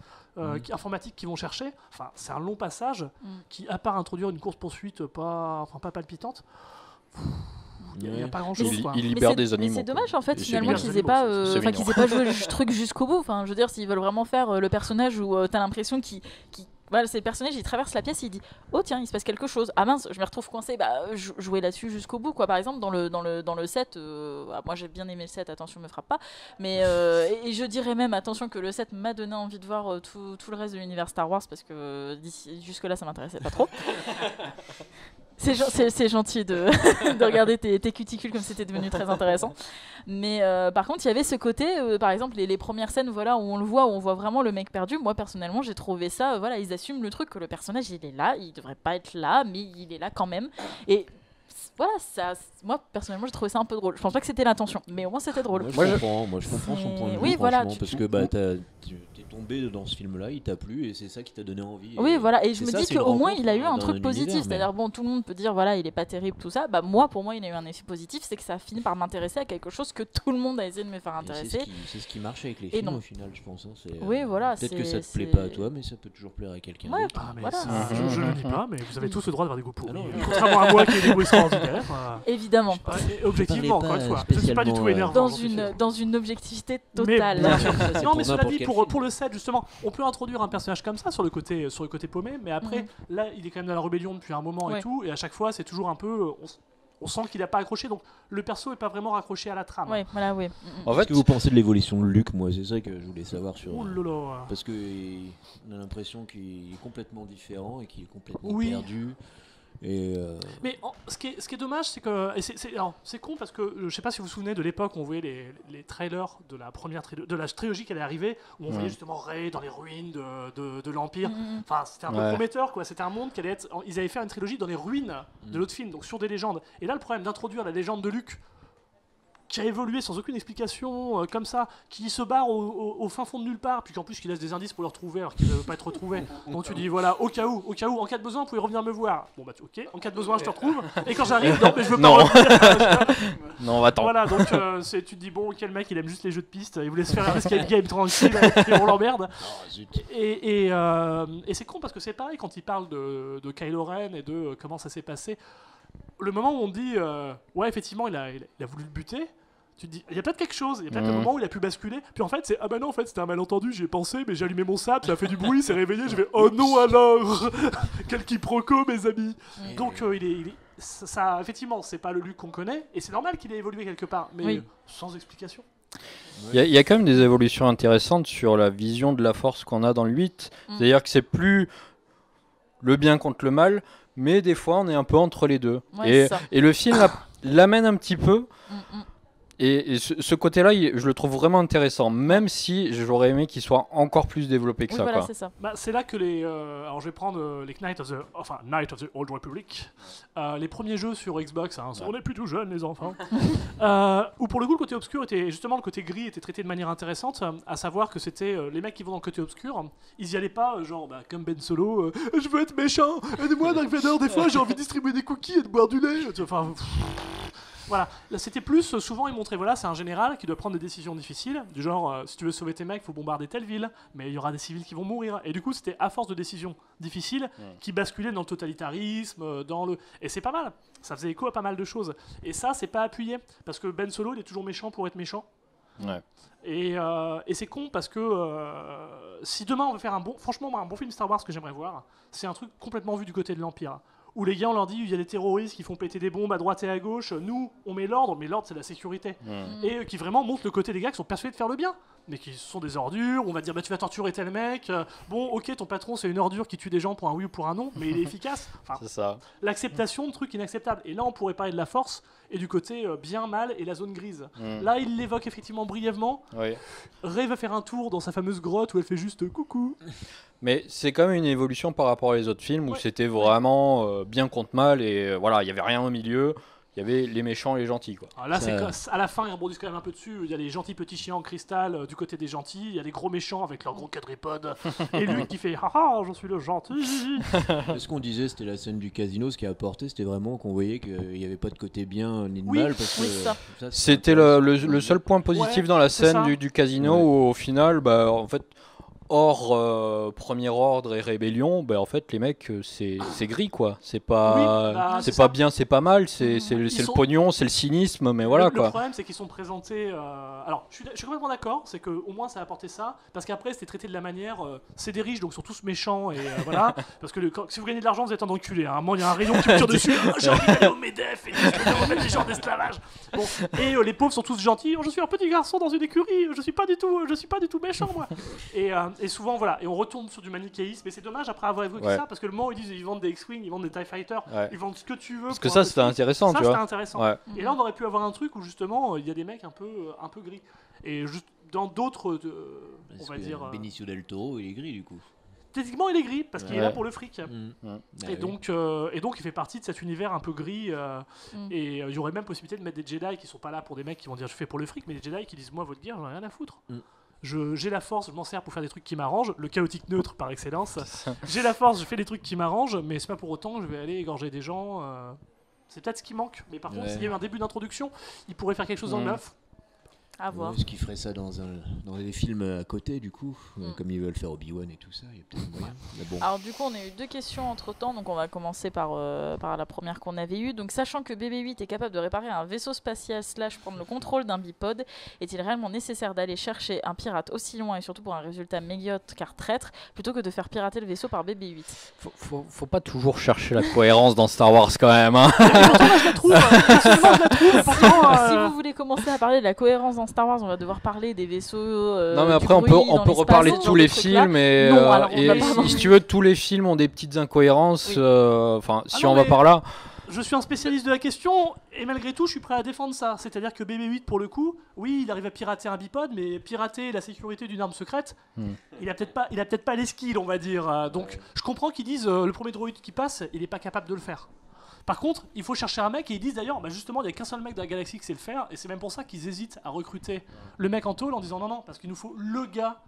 informatique qu'ils vont chercher. Enfin, c'est un long passage qui, à part introduire une course poursuite pas palpitante. Il n'y a pas grand chose. Il Mais libère c'est- des mais animaux. c'est quoi. dommage en fait Et c'est finalement mignon. qu'ils aient pas, C'est enfin, mignon. qu'ils aient pas joué le truc jusqu'au bout. Enfin, je veux dire, s'ils veulent vraiment faire le personnage où t'as l'impression qu'il voilà, c'est le personnage, il traverse la pièce, il dit oh tiens, il se passe quelque chose. Ah mince, je me retrouve coincé. Bah jouer là-dessus jusqu'au bout quoi. Par exemple dans le set, moi j'ai bien aimé le set. Attention, me frappe pas. Mais et je dirais même attention que le set m'a donné envie de voir tout le reste de l'univers Star Wars parce que jusque là ça m'intéressait pas trop. C'est gentil de, de regarder tes cuticules comme c'était devenu très intéressant. Mais par contre, il y avait ce côté, par exemple, les premières scènes voilà, où on voit vraiment le mec perdu. Moi, personnellement, j'ai trouvé ça, voilà, ils assument le truc que le personnage, il est là, il devrait pas être là, mais il est là quand même. Et voilà, moi, personnellement, j'ai trouvé ça un peu drôle. Je pense pas que c'était l'intention, mais au moins c'était drôle. Moi, je comprends son point de vue, Oui, voilà, franchement, parce que bah, tu t'es tombé dans ce film-là, il t'a plu, et c'est ça qui t'a donné envie. Oui, voilà, et je c'est me ça, dis c'est une qu'au moins rencontre il a eu un dans truc un positif. univers, mais- C'est-à-dire, bon, tout le monde peut dire, voilà, il est pas terrible, tout ça. Bah, moi, pour moi, il a eu un effet positif, c'est que ça a fini par m'intéresser à quelque chose que tout le monde a essayé de me faire Et intéresser. c'est ce qui marche avec les Et films non. au final, je pense. Hein, Oui, voilà, peut-être que ça te c'est- plaît pas à toi, mais ça peut toujours plaire à quelqu'un Ouais, d'autre. Ah, mais Voilà. je ne le dis pas, mais vous avez tous le droit d'avoir des goûts pourris. Ah non, Contrairement à moi qui ai des goûts extraordinaires. Évidemment. Et objectivement, Parlais encore une pas fois, je ne suis pas du tout spécialement, énervant. Dans j'en suis sûr. dans une objectivité Mais totale. bien sûr. Ça, c'est Non, pour mais cela n'importe dit, quel pour film. le set, justement, on peut introduire un personnage comme ça sur le côté Pomé, mais après, là, il est quand même dans la rébellion depuis un moment et Ouais. tout, et à chaque fois, c'est toujours un peu. On sent qu'il n'a pas accroché, donc le perso n'est pas vraiment raccroché à la trame. Ouais, voilà, oui. En Qu'est-ce fait, que vous pensez de l'évolution de Luke? Moi, c'est ça que je voulais savoir sur. Ouh là là. Parce que on a l'impression qu'il est complètement différent et qu'il est complètement Oui. perdu. Et Mais ce qui est dommage, c'est que alors, c'est con parce que je sais pas si vous vous souvenez de l'époque où on voyait les trailers de la première de la trilogie qui allait arriver, où on voyait justement Rey dans les ruines de l'Empire. Enfin, c'était un peu prometteur, quoi. C'était un monde qui allait être. Ils allaient faire une trilogie dans les ruines de l'autre film, donc sur des légendes. Et là, le problème d'introduire la légende de Luke, qui a évolué sans aucune explication, comme ça, qui se barre au fin fond de nulle part, puis qu'en plus qui laisse des indices pour le retrouver alors qu'il ne veut pas être retrouvé. Donc tu dis voilà, au cas où, en cas de besoin, vous pouvez revenir me voir. Bon bah ok, en cas de besoin, je te retrouve. Et quand j'arrive, non mais je veux pas revenir. Non, attends. Voilà, donc tu te dis bon, ok, le mec il aime juste les jeux de piste, il voulait se faire un escape game tranquille, et on l'emmerde. Et c'est con parce que c'est pareil quand il parle de Kylo Ren et de comment ça s'est passé. Le moment où on dit ouais, effectivement, il a voulu le buter. Tu te dis, il y a peut-être quelque chose, il y a peut-être le moment où il a pu basculer, puis en fait c'est, ah bah non, en fait c'était un malentendu, j'y ai pensé, mais j'ai allumé mon sable, ça a fait du bruit, c'est réveillé, je vais, oh non alors quel quiproquo mes amis. Donc ça, effectivement, c'est pas le Luke qu'on connaît, et c'est normal qu'il ait évolué quelque part, mais sans explication. Il y a quand même des évolutions intéressantes sur la vision de la force qu'on a dans le 8, c'est-à-dire que c'est plus le bien contre le mal, mais des fois on est un peu entre les deux. Et le film l'amène un petit peu. Et ce côté-là, je le trouve vraiment intéressant, même si j'aurais aimé qu'il soit encore plus développé que ça. Voilà, quoi. c'est ça. Bah, c'est là que alors je vais prendre les Knights of the Old Republic, les premiers jeux sur Xbox, hein, on est plutôt jeunes les enfants, où pour le coup le côté obscur était justement, le côté gris était traité de manière intéressante, à savoir que c'était les mecs qui vont dans le côté obscur, ils y allaient pas genre comme Ben Solo, je veux être méchant, aidez-moi Dark Vader, des fois j'ai envie de distribuer des cookies et de boire du lait, enfin... Voilà, là c'était plus, souvent ils montraient, voilà, c'est un général qui doit prendre des décisions difficiles, du genre, si tu veux sauver tes mecs, faut bombarder telle ville, mais il y aura des civils qui vont mourir. Et du coup, c'était à force de décisions difficiles qui basculaient dans le totalitarisme, Et c'est pas mal, ça faisait écho à pas mal de choses. Et ça, c'est pas appuyé, parce que Ben Solo, il est toujours méchant pour être méchant. Ouais. Et c'est con parce que si demain on veut faire un bon film Star Wars que j'aimerais voir, c'est un truc complètement vu du côté de l'Empire. Où les gars, on leur dit, il y a des terroristes qui font péter des bombes à droite et à gauche. Nous, on met l'ordre, mais l'ordre, c'est la sécurité. Et qui vraiment montrent le côté des gars qui sont persuadés de faire le bien, mais qui sont des ordures. On va dire, bah, tu vas torturer tel mec. Bon, ok, ton patron, c'est une ordure qui tue des gens pour un oui ou pour un non, mais il est efficace. Enfin, c'est ça. L'acceptation de trucs inacceptables. Et là, on pourrait parler de la force et du côté bien, mal et la zone grise. Là, il l'évoque effectivement brièvement. Oui. Rey va faire un tour dans sa fameuse grotte où elle fait juste coucou. Mais c'est quand même une évolution par rapport aux autres films où c'était vraiment bien contre mal et voilà, il n'y avait rien au milieu. Il y avait les méchants et les gentils, quoi. Alors là, à la fin, ils rebondissent quand même un peu dessus. Il y a les gentils petits chiens en cristal du côté des gentils. Il y a les gros méchants avec leurs gros quadripodes. Et lui qui fait haha, je suis le gentil. Ce qu'on disait, c'était la scène du casino. Ce qui a apporté, c'était vraiment qu'on voyait qu'il n'y avait pas de côté bien ni de mal. Parce que, ça. C'était le seul point positif dans la scène du casino où au final, bah, en fait. Hors Premier Ordre et Rébellion, bah, en fait les mecs c'est gris quoi, c'est pas c'est pas bien, c'est pas mal, c'est le pognon, c'est le cynisme, mais voilà quoi. Le problème c'est qu'ils sont présentés. Alors je suis complètement d'accord, c'est que au moins ça a apporté ça, parce qu'après c'était traité de la manière, c'est des riches donc ils sont tous méchants et voilà, parce que si vous gagnez de l'argent vous êtes un enculé. À un moment il y a un rayon qui me tire dessus, j'ai envie d'aller au Medef et de remettre les gens d'esclavage. Bon, et les pauvres sont tous gentils. Je suis un petit garçon dans une écurie, je suis pas du tout méchant moi. Et souvent, voilà, et on retourne sur du manichéisme, et c'est dommage après avoir évoqué ça, parce que le moment où ils disent ils vendent des X-Wing, ils vendent des TIE Fighters, ils vendent ce que tu veux. Parce que ça, c'était intéressant, tu vois. Ça, c'était intéressant. Ouais. Et là, on aurait pu avoir un truc où justement, il y a des mecs un peu gris. Et juste dans d'autres, on va dire. Benicio del Toro, il est gris du coup. Techniquement, il est gris, parce qu'il est là pour le fric. Et donc, il fait partie de cet univers un peu gris. Et il y aurait même possibilité de mettre des Jedi qui sont pas là pour des mecs qui vont dire je fais pour le fric, mais des Jedi qui disent moi, votre guerre, j'en ai rien à foutre. J'ai la force, je m'en sers pour faire des trucs qui m'arrangent, le chaotique neutre par excellence. J'ai la force, je fais des trucs qui m'arrangent, mais c'est pas pour autant que je vais aller égorger des gens. C'est peut-être ce qui manque, mais par contre, s'il y a eu un début d'introduction, il pourrait faire quelque chose dans le neuf. À voir. Est-ce qu'ils feraient ça dans des films à côté, du coup, comme ils veulent faire Obi-Wan et tout ça, il y a peut-être moyen. Bon. Alors du coup, on a eu 2 questions entre-temps, donc on va commencer par la première qu'on avait eue. Donc sachant que BB-8 est capable de réparer un vaisseau spatial / prendre le contrôle d'un bipode, est-il réellement nécessaire d'aller chercher un pirate aussi loin et surtout pour un résultat médiocre car traître, plutôt que de faire pirater le vaisseau par BB-8 ? Faut pas toujours chercher la cohérence dans Star Wars quand même. Hein. Pourtant, je la trouve. Personnellement, je la trouve. Pourtant, si vous voulez avait commencé à parler de la cohérence dans Star Wars, on va devoir parler des vaisseaux. Non, mais après, on peut reparler de tous les films. Et si tu veux, tous les films ont des petites incohérences. Enfin, si on va par là. Je suis un spécialiste de la question et malgré tout, je suis prêt à défendre ça. C'est-à-dire que BB-8, pour le coup, oui, il arrive à pirater un bipode, mais pirater la sécurité d'une arme secrète, il a peut-être pas les skills, on va dire. Donc, je comprends qu'ils disent le premier droïde qui passe, il est pas capable de le faire. Par contre, il faut chercher un mec et ils disent d'ailleurs, justement, il n'y a qu'un seul mec dans la galaxie qui sait le faire et c'est même pour ça qu'ils hésitent à recruter le mec en tôle en disant non, parce qu'il nous faut le gars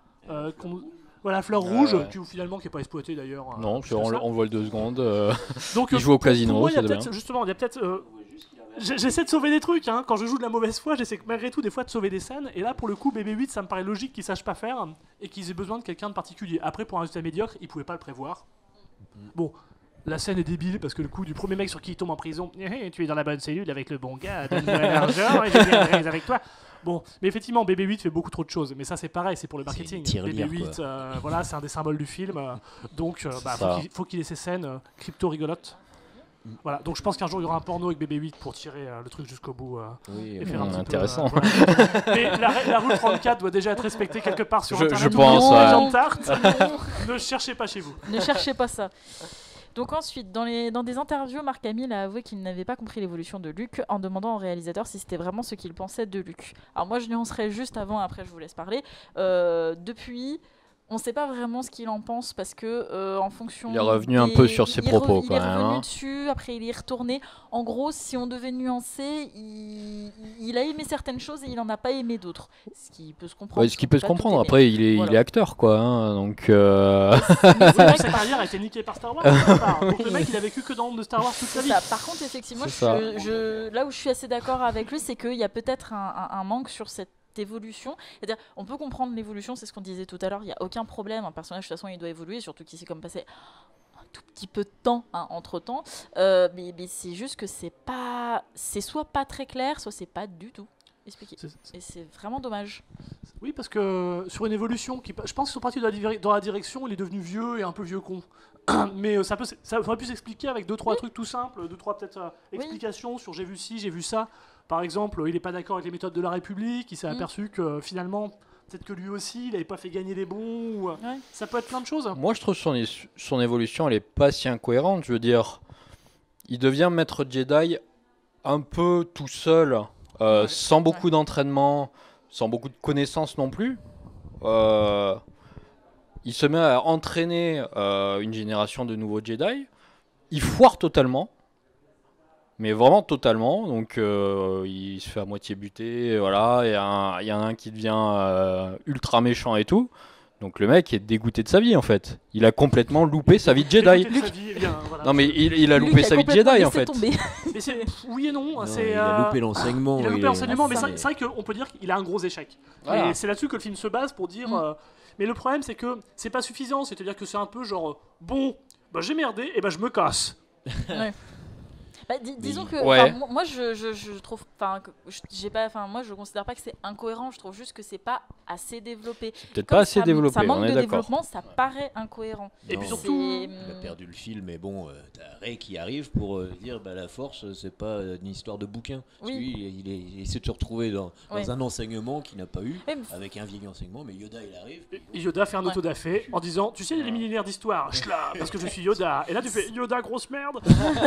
voilà, fleur rouge, qui finalement qui n'est pas exploité d'ailleurs. Non, on voit le 2 secondes. Donc, il joue au casino. Pour moi, il y a peut-être. J'essaie de sauver des trucs. Hein. Quand je joue de la mauvaise foi, j'essaie malgré tout des fois de sauver des scènes. Et là, pour le coup, BB-8, ça me paraît logique qu'ils sachent pas faire et qu'ils aient besoin de quelqu'un de particulier. Après, pour un résultat médiocre, ils pouvaient pas le prévoir. Bon. La scène est débile parce que le coup du premier mec sur qui il tombe en prison, tu es dans la bonne cellule avec le bon gars, donne-moi l'argent et je viendrai avec toi. Bon, mais effectivement, BB-8 fait beaucoup trop de choses, mais ça c'est pareil, c'est pour le marketing. BB-8, voilà, c'est un des symboles du film, donc faut qu'il ait ces scènes crypto rigolotes. Voilà, donc je pense qu'un jour il y aura un porno avec BB-8 pour tirer le truc jusqu'au bout et faire un petit intéressant. Peu, voilà. Mais la route 34 doit déjà être respectée quelque part sur Internet. Je pense. Ne cherchez pas chez vous. Ne cherchez pas ça. Donc ensuite, dans des interviews, Mark Hamill a avoué qu'il n'avait pas compris l'évolution de Luke en demandant au réalisateur si c'était vraiment ce qu'il pensait de Luke. Alors moi, je nuancerai juste avant, après je vous laisse parler. Depuis... On ne sait pas vraiment ce qu'il en pense parce que en fonction. Il est revenu un peu sur ses propos quand même. Il est revenu dessus, après il est retourné. En gros, si on devait nuancer, il a aimé certaines choses et il n'en a pas aimé d'autres. Ce qui peut se comprendre. Ouais, ce qui peut se comprendre. Après, il est acteur quoi. Hein, donc. Sa carrière a été niquée par Star Wars. Donc le mec, il a vécu que dans le monde de Star Wars toute sa vie. Par contre, effectivement, là où je suis assez d'accord avec lui, c'est qu'il y a peut-être un manque sur cette évolution, c'est-à-dire on peut comprendre l'évolution, c'est ce qu'on disait tout à l'heure, il n'y a aucun problème, un personnage de toute façon il doit évoluer, surtout qu'il s'est comme passé un tout petit peu de temps entre temps, mais c'est juste que c'est soit pas très clair, soit c'est pas du tout expliqué, et c'est vraiment dommage. Oui, parce que sur une évolution, je pense qu'ils sont partis dans la direction, il est devenu vieux et un peu vieux con. Mais ça aurait pu s'expliquer avec 2-3 trucs tout simples, 2-3 peut-être explications sur j'ai vu ci, j'ai vu ça. Par exemple, il n'est pas d'accord avec les méthodes de la République, il s'est aperçu que finalement, peut-être que lui aussi, il n'avait pas fait gagner les bons. Ça peut être plein de choses. Moi, je trouve son évolution, elle n'est pas si incohérente. Je veux dire, il devient maître Jedi un peu tout seul, sans beaucoup d'entraînement, sans beaucoup de connaissances non plus. Il se met à entraîner une génération de nouveaux Jedi. Il foire totalement. Mais vraiment totalement, donc il se fait à moitié buter, voilà, il y en a un qui devient ultra méchant et tout, donc le mec est dégoûté de sa vie en fait, il a complètement loupé sa vie de Jedi. Voilà. Non mais il a loupé sa vie de Jedi en fait. Mais oui et non, il a loupé l'enseignement. Il a loupé l'enseignement, mais c'est vrai qu'on peut dire qu'il a un gros échec. Voilà. Et c'est là-dessus que le film se base pour dire... mais le problème c'est que c'est pas suffisant, c'est-à-dire que c'est un peu genre, bon, j'ai merdé, et je me casse. Disons que moi je trouve moi je considère pas que c'est incohérent, je trouve juste que c'est pas assez développé. Peut-être pas assez développé, ça manque on est de d'accord. développement, ça paraît incohérent. Et puis surtout, il a perdu le fil, mais bon, t'as Rey qui arrive pour dire la force, c'est pas une histoire de bouquin. Lui, il essaie de se retrouver dans un enseignement qu'il n'a pas eu, avec un vieil enseignement, mais Yoda il arrive. Et Yoda fait un autodafé en disant, tu sais, les millénaires d'histoire, parce que je suis Yoda. Et là tu fais Yoda grosse merde.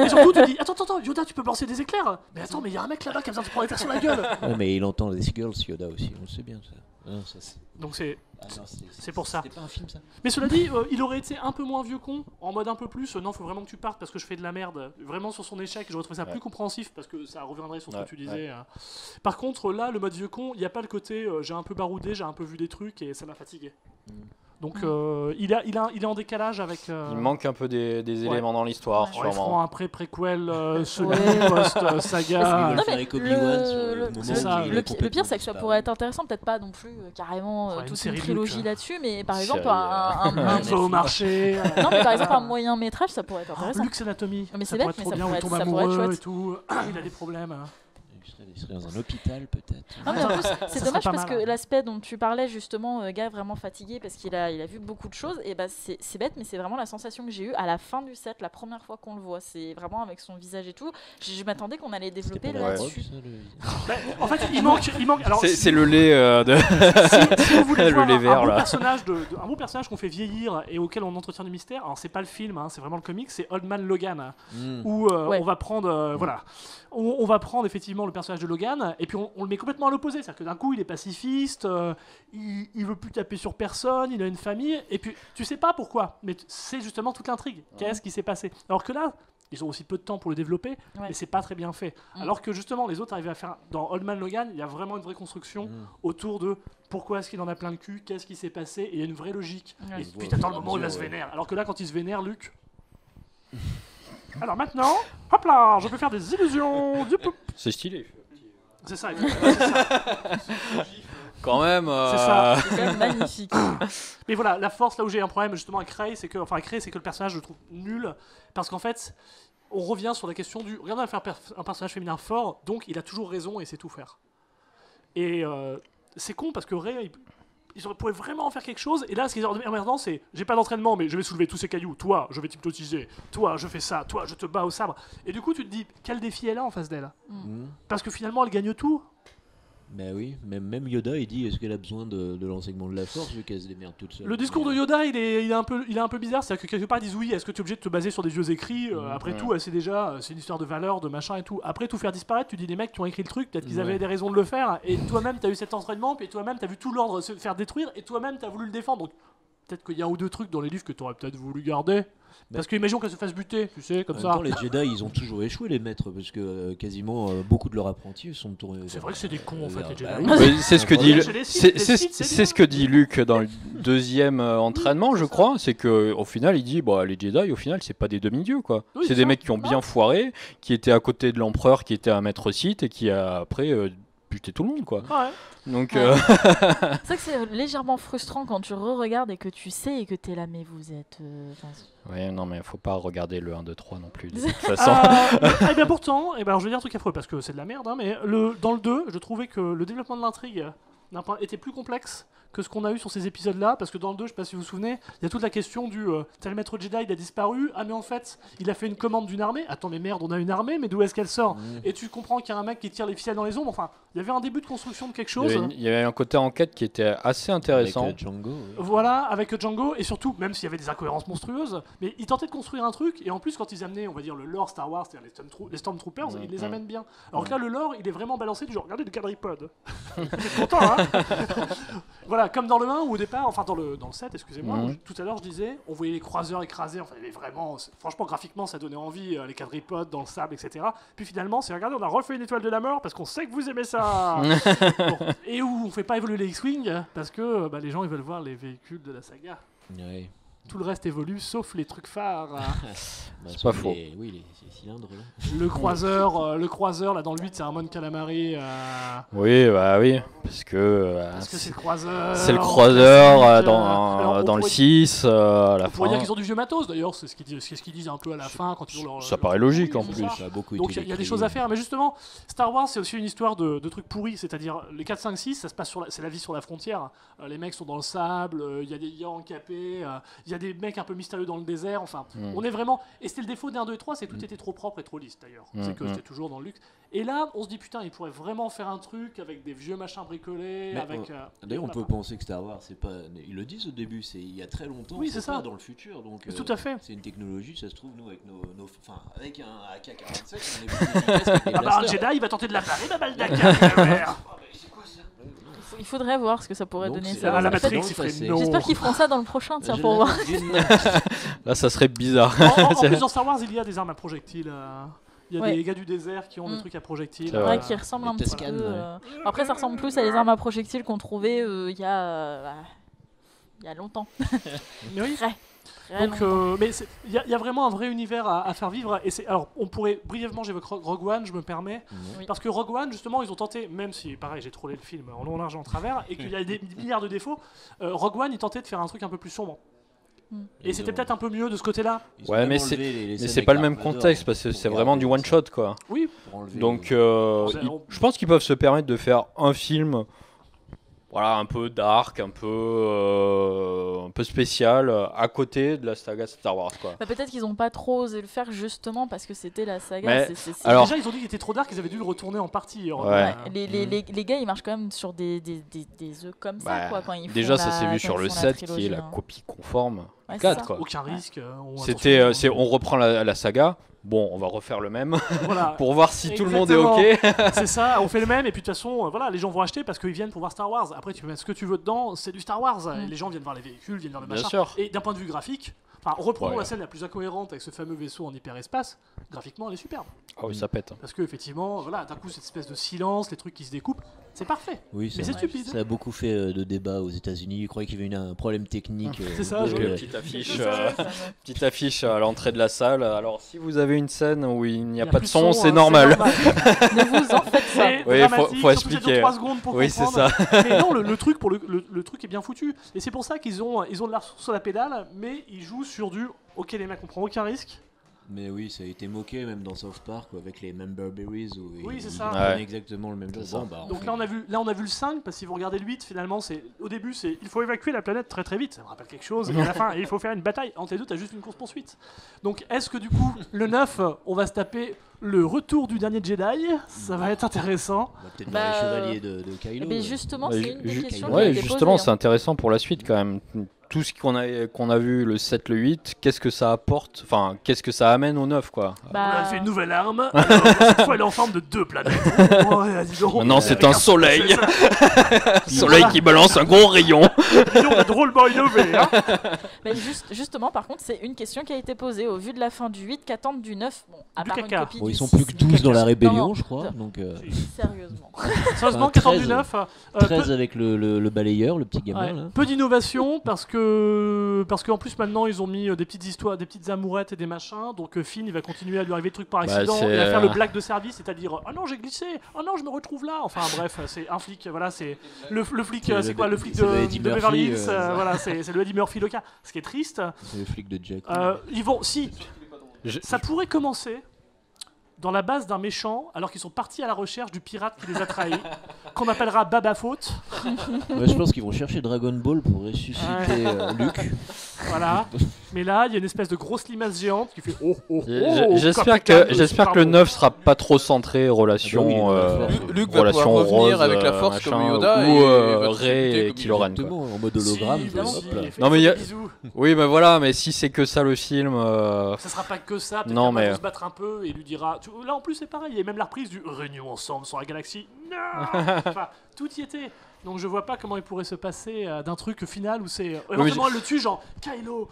Et surtout tu dis, attends, Yoda, tu peux lancer des éclairs. Mais attends, mais il y a un mec là-bas qui a besoin de se prendre les faire sur la gueule. Ouais, mais il entend les girls Yoda aussi, on le sait bien ça. Non, donc c'est pour ça. C'était pas un film ça. Mais cela dit, il aurait été un peu moins vieux con, en mode un peu plus. Non, faut vraiment que tu partes parce que je fais de la merde. Vraiment sur son échec, j'aurais trouvé ça plus compréhensif parce que ça reviendrait sur ce que tu disais. Par contre, là, le mode vieux con, il n'y a pas le côté j'ai un peu baroudé, j'ai un peu vu des trucs et ça m'a fatigué. Donc il est en décalage avec... Il manque un peu des éléments dans l'histoire, sûrement. Ils feront un pré-préquel, post-saga. Le pire, c'est que ça pourrait être intéressant, peut-être pas non plus carrément toute une trilogie là-dessus, mais par exemple un au marché. Non, mais par exemple un moyen métrage, ça pourrait être intéressant. Luxe Anatomie. Mais c'est bête, mais ça pourrait être et tout. Il a des problèmes. Il serait dans un hôpital peut-être. Non, mais en plus, c'est dommage pas parce mal. que l'aspect dont tu parlais justement, gars vraiment fatigué parce qu'il a vu beaucoup de choses, et bah c'est bête, mais c'est vraiment la sensation que j'ai eue à la fin du set, la première fois qu'on le voit. C'est vraiment avec son visage et tout. Je m'attendais qu'on allait développer C'était pas la là-dessus. drogue, ça, le- En fait, il manque. Alors, C'est le lait de. si vous voulez Le voir lait vert, un beau là. personnage un beau personnage qu'on fait vieillir et auquel on entretient du mystère, alors c'est pas le film, c'est vraiment le comic, c'est Old Man Logan, où Ouais. on va prendre, voilà, on va prendre effectivement le personnage de Logan et puis on le met complètement à l'opposé, c'est-à-dire que d'un coup il est pacifiste, il veut plus taper sur personne, il a une famille, et puis tu sais pas pourquoi, mais c'est justement toute l'intrigue. Qu'est-ce qui s'est passé? Alors que là, ils ont aussi peu de temps pour le développer, Ouais. mais c'est pas très bien fait. Alors que justement, les autres arrivaient à faire. Dans Old Man Logan, il y a vraiment une vraie construction autour de pourquoi est-ce qu'il en a plein le cul, qu'est-ce qui s'est passé, et il y a une vraie logique. Ouais. Et On puis voit t'attends au le fur et à moment où il va se mesure, vénère. Alors que là, quand il se vénère, Luc. Alors maintenant, hop là, je peux faire des illusions du poup. C'est stylé. C'est ça, exactement, c'est ça. Quand même. C'est ça. C'est quand même magnifique. Mais voilà, la force, là où j'ai un problème justement avec Ray, c'est que le personnage, je le trouve nul, parce qu'en fait, on revient sur la question du. Regardez, on va faire un personnage féminin fort, donc il a toujours raison et sait tout faire. Et c'est con parce que Ray, il pourrait vraiment en faire quelque chose. Et là, ce qui est emmerdant, c'est j'ai pas d'entraînement, mais je vais soulever tous ces cailloux. Toi, je vais t'hypnotiser. Toi, je fais ça. Toi, je te bats au sabre. Et du coup, tu te dis, quel défi elle a en face d'elle? Parce que finalement, elle gagne tout. Ben oui, même Yoda il dit est-ce qu'elle a besoin de l'enseignement de la force vu qu'elle se démerde toute seule. Le discours de Yoda, il est un peu bizarre. C'est-à-dire que quelque part, ils disent oui, est-ce que tu es obligé de te baser sur des vieux écrits? Après tout, c'est une histoire de valeur, de machin et tout. Après tout faire disparaître, tu dis les mecs qui ont écrit le truc, peut-être qu'ils avaient des raisons de le faire. Et toi-même, tu as eu cet entraînement, puis toi-même, tu as vu tout l'ordre se faire détruire, et toi-même, tu as voulu le défendre. Donc peut-être qu'il y a un ou deux trucs dans les livres que tu aurais peut-être voulu garder. Parce que imaginons qu'elle se fasse buter, tu sais, comme En ça. même temps, les Jedi ils ont toujours échoué les maîtres parce que quasiment beaucoup de leurs apprentis sont tournés. C'est vrai que c'est des cons en fait, les Jedi. Oui, c'est ce que dit. Chez les Sith, C'est ce que dit Luke dans le deuxième entraînement, je crois. C'est que au final, il dit les Jedi, au final, c'est pas des demi-dieux quoi. Oui, c'est c'est des ça. mecs qui ont bien foiré, qui étaient à côté de l'empereur, qui était un maître Sith et qui a après buté tout le monde quoi. Ouais. Donc Ouais. C'est vrai que c'est légèrement frustrant quand tu re-regardes et que tu sais et que t'es là, mais vous êtes. ouais, non mais faut pas regarder le 1 2 3 non plus de toute façon. Et bien pourtant, alors je vais dire un truc affreux parce que c'est de la merde, mais dans le 2, je trouvais que le développement de l'intrigue était plus complexe que ce qu'on a eu sur ces épisodes-là, parce que dans le 2, je sais pas si vous vous souvenez, il y a toute la question du tel maître Jedi, il a disparu, ah mais en fait, il a fait une commande d'une armée, attends mais merde, on a une armée, mais d'où est-ce qu'elle sort? Et tu comprends qu'il y a un mec qui tire les ficelles dans les ombres, enfin, il y avait un début de construction de quelque chose. Il y avait un côté enquête qui était assez intéressant. Avec Django. Oui. Voilà, avec Django, et surtout, même s'il y avait des incohérences monstrueuses, mais ils tentaient de construire un truc, et en plus, quand ils amenaient, on va dire, le lore Star Wars, c'est-à-dire les Stormtroopers, ils les amènent bien. Alors que là, le lore, il est vraiment balancé du genre, regardez le quadripode. Vous êtes content, hein? Voilà, comme dans le 1, où au départ, enfin dans le 7, excusez-moi, où tout à l'heure je disais, on voyait les croiseurs écrasés, enfin il y avait vraiment, franchement graphiquement ça donnait envie, les quadripodes dans le sable, etc. Puis finalement, c'est regardez, on a refait une étoile de la mort parce qu'on sait que vous aimez ça. Bon, et où on fait pas évoluer les X-Wing parce que les gens ils veulent voir les véhicules de la saga. Ouais. Tout le reste évolue sauf les trucs phares. C'est pas faux. Oui, les cylindres là. Le croiseur là dans le 8 c'est un Mon Calamari. Oui, bah oui, parce que c'est le croiseur. c'est le croiseur classique, dans alors, le 6 à la on pourrait dire fin. qu'ils ont du vieux matos d'ailleurs, c'est ce qu'ils disent un peu à la fin quand ils ont leur. Ça paraît logique en c'est plus. ça. Ça a beaucoup Donc été il y a des décrit. choses à faire, mais justement, Star Wars c'est aussi une histoire de trucs pourris, c'est-à-dire les 4, 5, 6, ça se passe c'est la vie sur la frontière. Les mecs sont dans le sable, il y a des Yanks encapés, il y a des mecs un peu mystérieux dans le désert, enfin, on est vraiment. Et c'était le défaut des 1, 2 et 3, c'est que tout était trop propre et trop lisse d'ailleurs. C'est que c'était toujours dans le luxe. Et là, on se dit putain, ils pourraient vraiment faire un truc avec des vieux machins bricolés, Mais avec. D'ailleurs, on peut penser que Star Wars, c'est pas. Ils le disent au début, c'est il y a très longtemps. Oui, c'est ça. Pas dans le futur, donc. Tout à fait. C'est une technologie, ça se trouve nous avec enfin avec un AK-47, on est plus efficace avec les Ah bah un blasters. Jedi, il va tenter de la parer, ma balle d'Aka. Il faudrait voir ce que ça pourrait Donc, donner. c'est- Ça. Ah, la Peut-être- Matrix, il ferait non. J'espère qu'ils feront ça dans le prochain, tiens, Je pour voir. Là, ça serait bizarre. En plus, dans Star Wars, il y a des armes à projectiles. Il y a Ouais. des gars du désert qui ont des trucs à projectiles. C'est Ouais, vrai. qui ressemble un Les petit Tusken, peu. ouais. Après, ça ressemble plus à les armes à projectiles qu'on trouvait il y a longtemps. Mais oui. Très Donc, longtemps. mais il y a vraiment un vrai univers à faire vivre. Et alors, on pourrait brièvement, j'évoque Rogue One, je me permets, Oui. parce que Rogue One, justement, ils ont tenté, même si, pareil, j'ai trollé le film en long, large et en travers, et qu'il y a des milliards de défauts. Rogue One, ils tentaient de faire un truc un peu plus sombre. Et c'était peut-être un peu mieux de ce côté-là. Ils ont Ouais, même mais enlevé les Mais scènes c'est pas le avec même Dark Vador, contexte parce que c'est pour vraiment du garder one shot quoi. Oui, Donc, je pense qu'ils peuvent se permettre de faire un film, voilà, un peu dark, un peu spécial, à côté de la saga Star Wars, quoi. Bah, peut-être qu'ils n'ont pas trop osé le faire justement parce que c'était la saga. Mais, alors, déjà, ils ont dit qu'il était trop dark, ils avaient dû le retourner en partie. Les gars, ils marchent quand même sur des œufs comme ça, quoi. Quand ils déjà, font ça s'est vu sur le 7, qui est la copie conforme. 4, quoi. Aucun risque. On reprend la saga. Bon, on va refaire le même pour voir si tout le monde est OK. C'est ça, on fait le même et puis de toute façon, voilà, les gens vont acheter parce qu'ils viennent pour voir Star Wars. Après, tu peux mettre ce que tu veux dedans, c'est du Star Wars. Et les gens viennent voir les véhicules, viennent voir le machin. Et d'un point de vue graphique, reprenons la scène la plus incohérente avec ce fameux vaisseau en hyperespace. Graphiquement, elle est superbe. Ah oui, ça pète. Parce que effectivement, voilà, d'un coup, cette espèce de silence, les trucs qui se découpent, c'est parfait. Oui, mais c'est stupide. Ça a beaucoup fait de débats aux États-Unis. Ils croyaient qu'il y avait un problème technique. C'est ça, petite affiche à l'entrée de la salle. Alors, si vous avez une scène où il n'y a pas de son, c'est normal. Ne vous en faites pas. Oui, faut expliquer. 3 secondes pour oui, comprendre. c'est ça. Mais non, le truc est bien foutu. Et c'est pour ça qu'ils ont de la ressource sur la pédale, mais ils jouent sur du OK, les mecs, on prend aucun risque. Mais oui, ça a été moqué même dans South Park avec les Member Berries où ils prennent exactement le même jeu. Donc là on a vu le 5 parce que si vous regardez le 8 finalement au début c'est il faut évacuer la planète très très vite, ça me rappelle quelque chose et à la fin il faut faire une bataille. Entre les deux t'as juste une course poursuite. Donc est-ce que du coup le 9 on va se taper le retour du dernier Jedi, ça va être intéressant. Peut-être voir les chevaliers de Kylo. Mais justement c'est une des questions qui a été posée, c'est intéressant pour la suite quand même. Tout ce qu'on a vu, le 7, le 8, qu'est-ce que ça apporte, enfin, qu'est-ce que ça amène au 9, quoi. On a fait une nouvelle arme, alors, cette fois elle est en forme de 2 planètes. Maintenant c'est un soleil. Soleil qui balance un gros rayon. On a drôlement innové. Hein. Mais justement, par contre, c'est une question qui a été posée. Au vu de la fin du 8, qu'attendre du 9 à part une copie ils sont plus que 12 dans la rébellion, je crois. Donc, sérieusement. Sérieusement, qu'attendre du 9 13 avec le balayeur, le petit gamin. Là. Peu d'innovation parce qu'en plus maintenant ils ont mis des petites histoires, des petites amourettes et des machins. Donc Finn il va continuer à lui arriver des trucs par accident, il va faire le blague de service, c'est-à-dire oh non j'ai glissé, oh non je me retrouve là. Enfin bref, c'est un flic, voilà c'est le flic, c'est quoi le flic de Beverly Hills, voilà c'est le Eddie Murphy local. Ce qui est triste. C'est le flic de Jack. Ils vont ça pourrait commencer dans la base d'un méchant, alors qu'ils sont partis à la recherche du pirate qui les a trahis, qu'on appellera Baba Faute. Je pense qu'ils vont chercher Dragon Ball pour ressusciter Luke. Voilà. Mais là, il y a une espèce de grosse limace géante qui fait J'espère que le 9 sera pas trop centré relation Luke va pouvoir revenir avec la force comme Yoda ou Rey et Kylo Ren. En mode hologramme. Non mais oui, mais voilà, mais si c'est que ça le film, ça sera pas que ça. Peut-être non mais se battre un peu et lui dira. Là en plus c'est pareil, il y a même la reprise du réunion ensemble sur la galaxie. Non. Enfin, tout y était. Donc je vois pas comment il pourrait se passer d'un truc final où c'est éventuellement le tue genre Kylo.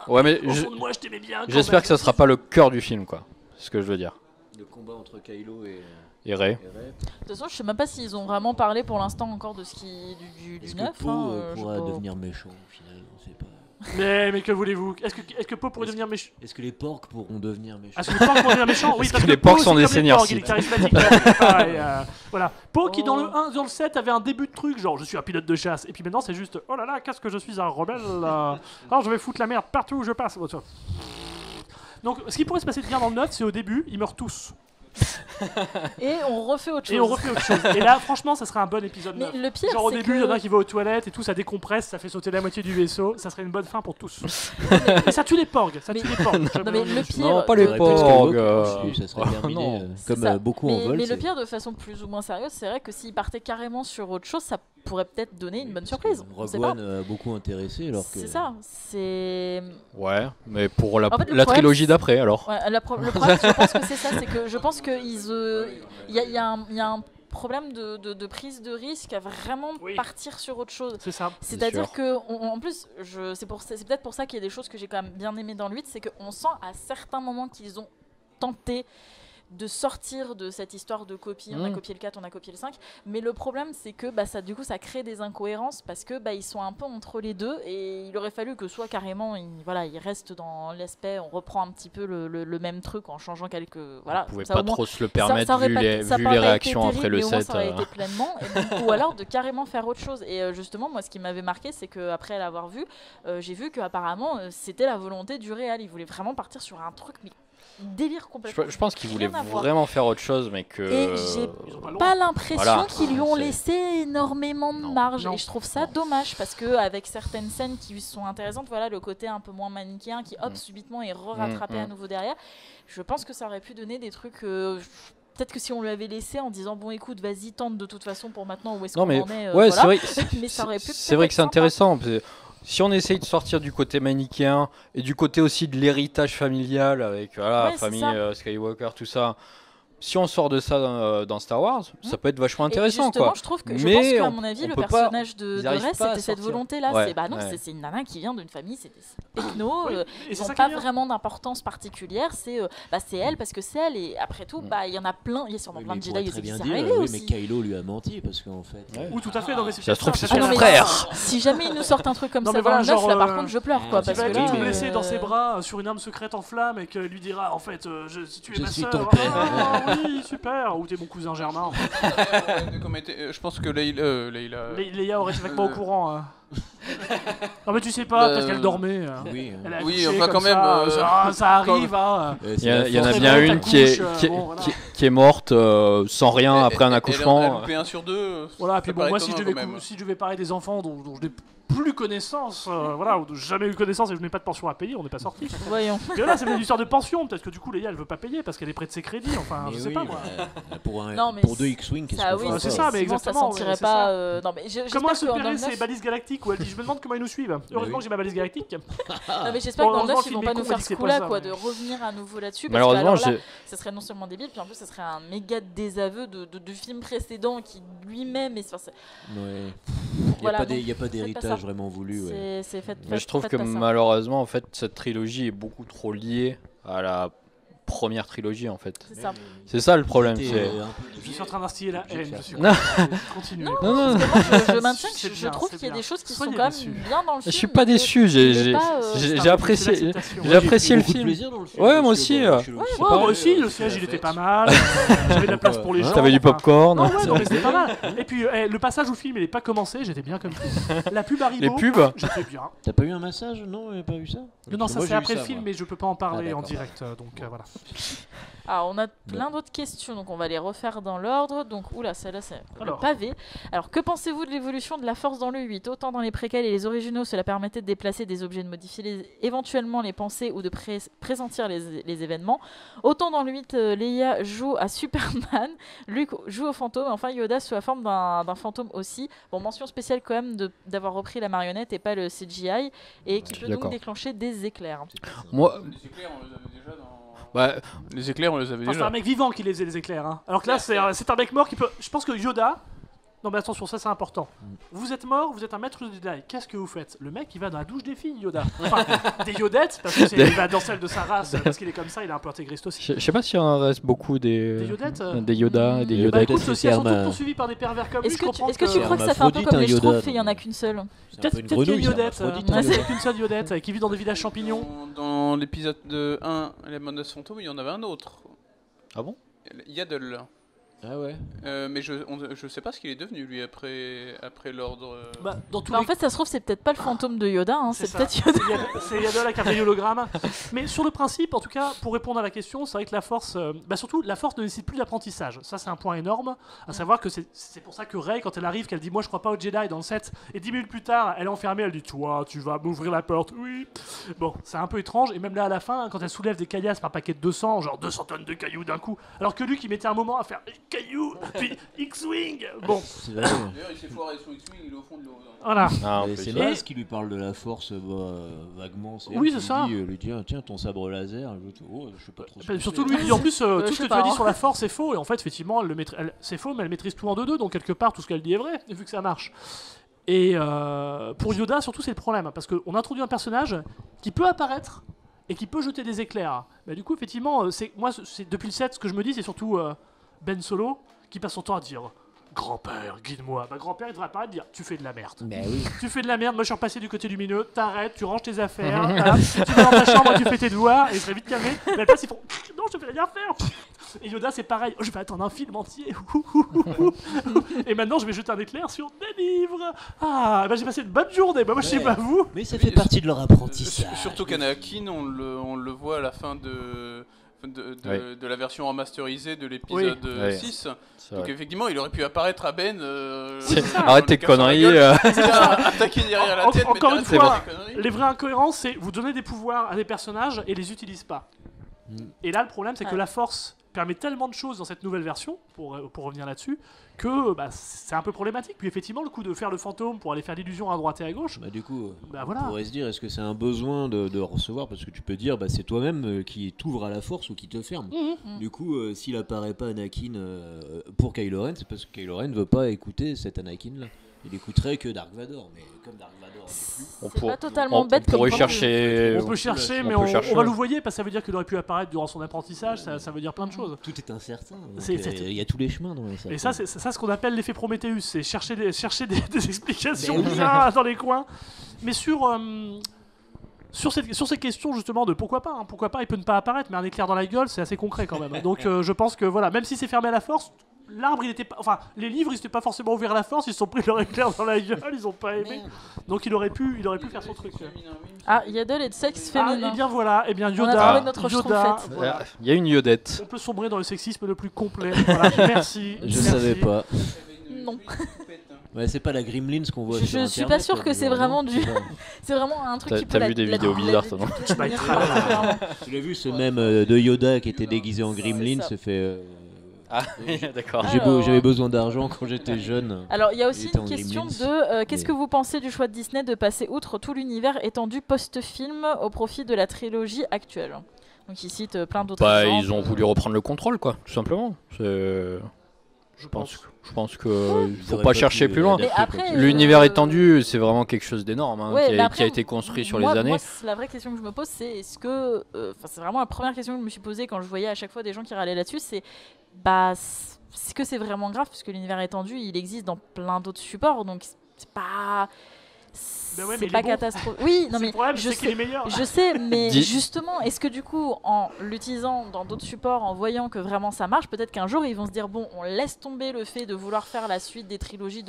Ouais mais moi je t'aimais bien. J'espère que ça sera pas le cœur du film quoi. C'est ce que je veux dire. Le combat entre Kylo et Rey. De toute façon, je sais même pas s'ils ont vraiment parlé pour l'instant encore de ce qui du 9. Est-ce que Poe pourra devenir méchant au final, on sait pas. Mais que voulez-vous? Est-ce que Poe pourrait devenir méchant? Est-ce que les porcs pourront devenir méchants? Est-ce que les porcs pourront devenir méchants? Oui, parce que les porcs sont des seigneurs. Sith. Il est charismatique. Voilà. Poe qui dans le 1, dans le 7 avait un début de truc, genre je suis un pilote de chasse. Et puis maintenant c'est juste oh là là, qu'est-ce que je suis un rebelle. Alors je vais foutre la merde partout où je passe. Donc ce qui pourrait se passer de bien dans le 9, c'est au début, ils meurent tous. Et on refait autre chose. Et là, franchement, ça serait un bon épisode 9. Mais le pire, genre au début, il y en a un qui va aux toilettes et tout, ça décompresse, ça fait sauter la moitié du vaisseau. Ça serait une bonne fin pour tous. Et ça tue les porgs. Non, mais le pire, non, pas les porgs. Ça serait terminé comme beaucoup en vol. Mais le pire, de façon plus ou moins sérieuse, c'est vrai que s'ils partaient carrément sur autre chose, ça pourrait peut-être donner une bonne surprise. Rogue One a beaucoup intéressé alors que... C'est ça, c'est... Ouais, mais pour la trilogie d'après alors. Ouais, le problème, je pense que c'est ça, c'est que je pense qu'il y a un problème de prise de risque à vraiment partir sur autre chose. C'est ça. C'est-à-dire que, en plus, c'est peut-être pour ça qu'il y a des choses que j'ai quand même bien aimées dans le 8, c'est qu'on sent à certains moments qu'ils ont tenté de sortir de cette histoire de copie. On a copié le 4, on a copié le 5, mais le problème c'est que ça crée des incohérences parce que ils sont un peu entre les deux et il aurait fallu que soit carrément ils restent dans l'aspect, on reprend un petit peu le même truc en changeant quelques... Voilà, on pouvait pas trop se le permettre vu les réactions terrible, après le 7. Ça aurait été pleinement, ou alors de carrément faire autre chose. Et justement, moi ce qui m'avait marqué, c'est qu'après l'avoir vu, j'ai vu qu'apparemment c'était la volonté du réal, il voulait vraiment partir sur un truc délire complètement. Je pense qu'ils voulaient Rien à voir. vraiment faire autre chose, mais que. Et j'ai pas l'impression qu'ils lui ont laissé énormément de marge. Et je trouve ça dommage parce que avec certaines scènes qui sont intéressantes, voilà le côté un peu moins manichéen qui hop subitement est rattrapé à nouveau derrière. Je pense que ça aurait pu donner des trucs. Peut-être que si on lui avait laissé en disant bon écoute vas-y tente de toute façon pour maintenant où est-ce qu'on en est. Ouais, voilà. mais c'est vrai que c'est intéressant. Si on essaye de sortir du côté manichéen et du côté aussi de l'héritage familial avec la famille Skywalker, tout ça, si on sort de ça dans Star Wars, ça peut être vachement intéressant. Justement, je trouve que je pense qu'à mon avis, le personnage de Rey, c'était cette volonté-là. C'est une nana qui vient d'une famille, c'est techno, ils n'ont pas vraiment d'importance particulière. C'est elle parce que c'est elle. Et après tout, il y en a plein. Il y a sûrement plein de Jedi qui s'est révélé aussi. Mais Kylo lui a menti parce qu'en fait. Oui, tout à fait. Ça se trouve que c'est son frère. Si jamais ils nous sortent un truc comme ça dans le 9, là par contre, je pleure. Il va être tout blessé dans ses bras sur une arme secrète en flamme et que lui dira en fait, si tu es ma sœur. Oui, super. Ou t'es mon cousin Germain. Je pense que Leia aurait été vaguement au courant. Non mais tu sais pas, peut-être qu'elle dormait. Oui, enfin quand même. Ça arrive. Il y en a bien une qui est morte sans rien après un accouchement. Elle a loupé 1 sur 2. Voilà, puis bon, moi si je devais parler des enfants dont je n'ai plus connaissance, ou jamais eu connaissance et je n'ai pas de pension à payer, on n'est pas sorti. Voyons. Et là, c'est une histoire de pension, peut-être que du coup, Leia, elle veut pas payer parce qu'elle est près de ses crédits. Enfin, je sais pas moi. Pour 2 X-Wing, qu'est-ce qu'on fait? C'est ça, mais exactement. Ça sentirait pas. Comment se paierait ces balises galactiques où elle dit je me demande comment ils nous suivent. Heureusement que j'ai ma balise galactique. Non mais j'espère que dans le 9 ils vont pas nous faire ce coup-là de revenir à nouveau là-dessus. Malheureusement, ça serait non seulement débile, puis en plus ça serait un méga désaveu de film précédent qui lui-même est. Il n'y a pas d'héritage vraiment voulu. Mais je trouve que malheureusement, en fait, cette trilogie est beaucoup trop liée à la première trilogie, en fait. C'est ça le problème. Je suis en train d'instiller la haine. Continue. Non, je maintiens que je trouve qu'il y a des choses qui sont quand même bien dans le film. Je suis pas déçu. J'ai apprécié le film. Ouais, moi aussi. Moi aussi, le siège il était pas mal. J'avais de la place pour les gens. T'avais du popcorn. Non mais c'était pas mal. Et puis le passage où le film il est pas commencé, j'étais bien comme tout. La pub Haribo. Les pubs. J'étais bien. T'as pas eu un massage? Non, il a pas eu ça. Non, ça c'est après le film, mais je peux pas en parler en direct. Donc voilà. Alors, on a plein d'autres questions, donc on va les refaire dans l'ordre. Donc, celle-là, c'est le pavé. Alors, que pensez-vous de l'évolution de la force dans le 8? Autant dans les préquels et les originaux, cela permettait de déplacer des objets, de modifier éventuellement les pensées ou de pressentir les événements. Autant dans le 8, Leia joue à Superman, Luke joue au fantôme, enfin Yoda sous la forme d'un fantôme aussi. Bon, mention spéciale quand même d'avoir repris la marionnette et pas le CGI, et qui peut donc déclencher des éclairs. Moi... Les éclairs, on les avait déjà dans... Les éclairs, on les avait déjà. C'est un mec vivant qui les faisait, les éclairs. Hein. Alors que là, c'est un mec mort qui peut... Je pense que Yoda... Non mais attention, ça c'est important. Vous êtes mort, vous êtes un maître de Jedi. Qu'est-ce que vous faites? Le mec il va dans la douche des filles, Yoda. Enfin, des Yodettes, parce qu'il va dans celle de sa race, parce qu'il est comme ça, il est un peu intégriste aussi. Je sais pas s'il en reste beaucoup des Yodettes, des Yoda et des Yodettes. Écoute, si elles sont toutes poursuivies par des pervers comme lui, je comprends. Est-ce que tu crois que ça fait un peu comme les Schtroumpfs et il y en a qu'une seule? Peut-être qu'il y a une Yodette, c'est qu'une seule Yodette qui vit dans des villages champignons. Dans l'épisode 1, les menaces fantômes, il y en avait un autre. Ah bon? Yaddle. Ah ouais. Mais je sais pas ce qu'il est devenu lui après l'ordre. En fait, ça se trouve c'est peut-être pas le fantôme de Yoda, hein, c'est peut-être Yoda. C'est Yaddle avec un vieil hologramme. Mais sur le principe, en tout cas, pour répondre à la question, c'est vrai que la Force, surtout la Force ne nécessite plus d'apprentissage. Ça c'est un point énorme. À savoir que c'est pour ça que Rey, quand elle arrive, qu'elle dit moi je crois pas au Jedi dans le 7, et 10 minutes plus tard, elle est enfermée, elle dit toi tu vas m'ouvrir la porte, oui. Bon, c'est un peu étrange. Et même là à la fin, quand elle soulève des caillasses par paquet de 200, genre 200 tonnes de cailloux d'un coup, alors que lui qui mettait un moment à faire cailloux, puis X-Wing. Bon. D'ailleurs, il s'est foiré sur X-Wing, il est au fond de l'eau. Voilà. C'est Maz qui lui parle de la force vaguement. Oui, c'est ça. Lui dit tiens ton sabre laser. Je sais pas trop. Surtout lui, il dit en plus tout ce que tu as dit sur la force est faux. Et en fait, effectivement, c'est faux, mais elle maîtrise tout en 2-2. Donc quelque part, tout ce qu'elle dit est vrai, vu que ça marche. Et pour Yoda, surtout, c'est le problème. Parce qu'on introduit un personnage qui peut apparaître et qui peut jeter des éclairs. Bah, du coup, effectivement, moi, depuis le 7, ce que je me dis, c'est surtout Ben Solo qui passe son temps à dire grand-père, guide-moi. Grand-père, il devrait apparaître et dire tu fais de la merde. Mais oui. Tu fais de la merde, moi je suis repassé du côté lumineux, t'arrêtes, tu ranges tes affaires, tu vas dans ta chambre, tu fais tes devoirs, et il serait vite calmé. Mais à la place, ils font non, je vais rien faire. Et Yoda, c'est pareil, je vais attendre un film entier. Et maintenant, je vais jeter un éclair sur des livres. J'ai passé une bonne journée, moi je sais pas vous. Mais ça fait partie de leur apprentissage. Surtout qu'Anakin, on le voit à la fin de de la version remasterisée de l'épisode 6. Donc effectivement, il aurait pu apparaître à Ben. Arrête tes conneries. Attaquer derrière la tête. Encore une fois, les vraies incohérences, c'est vous donnez des pouvoirs à des personnages et les utilisent pas. Et là, le problème, c'est que la force permet tellement de choses dans cette nouvelle version, pour revenir là-dessus, que c'est un peu problématique. Puis effectivement, le coup de faire le fantôme pour aller faire l'illusion à droite et à gauche... Du coup, voilà. on pourrait se dire, est-ce que c'est un besoin de recevoir? Parce que tu peux dire, c'est toi-même qui t'ouvre à la force ou qui te ferme. Du coup, s'il apparaît pas Anakin pour Kylo Ren, c'est parce que Kylo Ren ne veut pas écouter cet Anakin-là. Il écouterait que Dark Vador, mais comme Dark Vador c'est pas totalement bête. On peut chercher, mais on va l'ouvoyer parce que ça veut dire qu'il aurait pu apparaître durant son apprentissage. Ça veut dire plein de choses. Tout est incertain. Il y a tous les chemins dans les cercles. Et ça, c'est ce qu'on appelle l'effet Prométhéeus, c'est chercher des explications bien dans les coins. Mais sur ces questions justement de pourquoi pas, il peut ne pas apparaître, mais un éclair dans la gueule, c'est assez concret quand même. Donc je pense que voilà, même si c'est fermé à la force. L'arbre, il était pas, enfin, les livres, ils n'étaient pas forcément ouverts à la force, ils se sont pris leur éclair dans la gueule, ils ont pas aimé. Donc il aurait pu faire son truc. Ah, Yaddle est de sexe féminin. Et bien voilà, et bien Yoda. On a trouvé notre Schtroumpfette. Voilà. Il y a une Yodette. On peut sombrer dans le sexisme le plus complet. Voilà, merci. Je savais pas. Non. Ouais, c'est pas la Gremlins qu'on voit. Je suis pas sûr que c'est vraiment du. C'est vraiment un truc qui peut. T'as vu des vidéos bizarres, toi, non? Tu l'as vu ce même de Yoda qui était déguisé en Gremlin, se fait. Ah, d'accord. J'avais besoin d'argent quand j'étais jeune. Alors, il y a aussi une question de qu'est-ce que vous pensez du choix de Disney de passer outre tout l'univers étendu post-film au profit de la trilogie actuelle? Donc, il cite plein d'autres exemples. Ils ont voulu reprendre le contrôle, quoi, tout simplement. Je pense que faut pas chercher plus loin. L'univers étendu, c'est vraiment quelque chose d'énorme qui a été construit sur les années. Moi, la vraie question que je me pose, c'est est-ce que, c'est vraiment la première question que je me suis posée quand je voyais à chaque fois des gens qui râlaient là-dessus, c'est est-ce que c'est vraiment grave parce que l'univers étendu, il existe dans plein d'autres supports, donc c'est pas. C'est pas catastrophique. Oui, non mais je sais, mais justement, est-ce que du coup, en l'utilisant dans d'autres supports, en voyant que vraiment ça marche, peut-être qu'un jour ils vont se dire bon, on laisse tomber le fait de vouloir faire la suite des trilogies,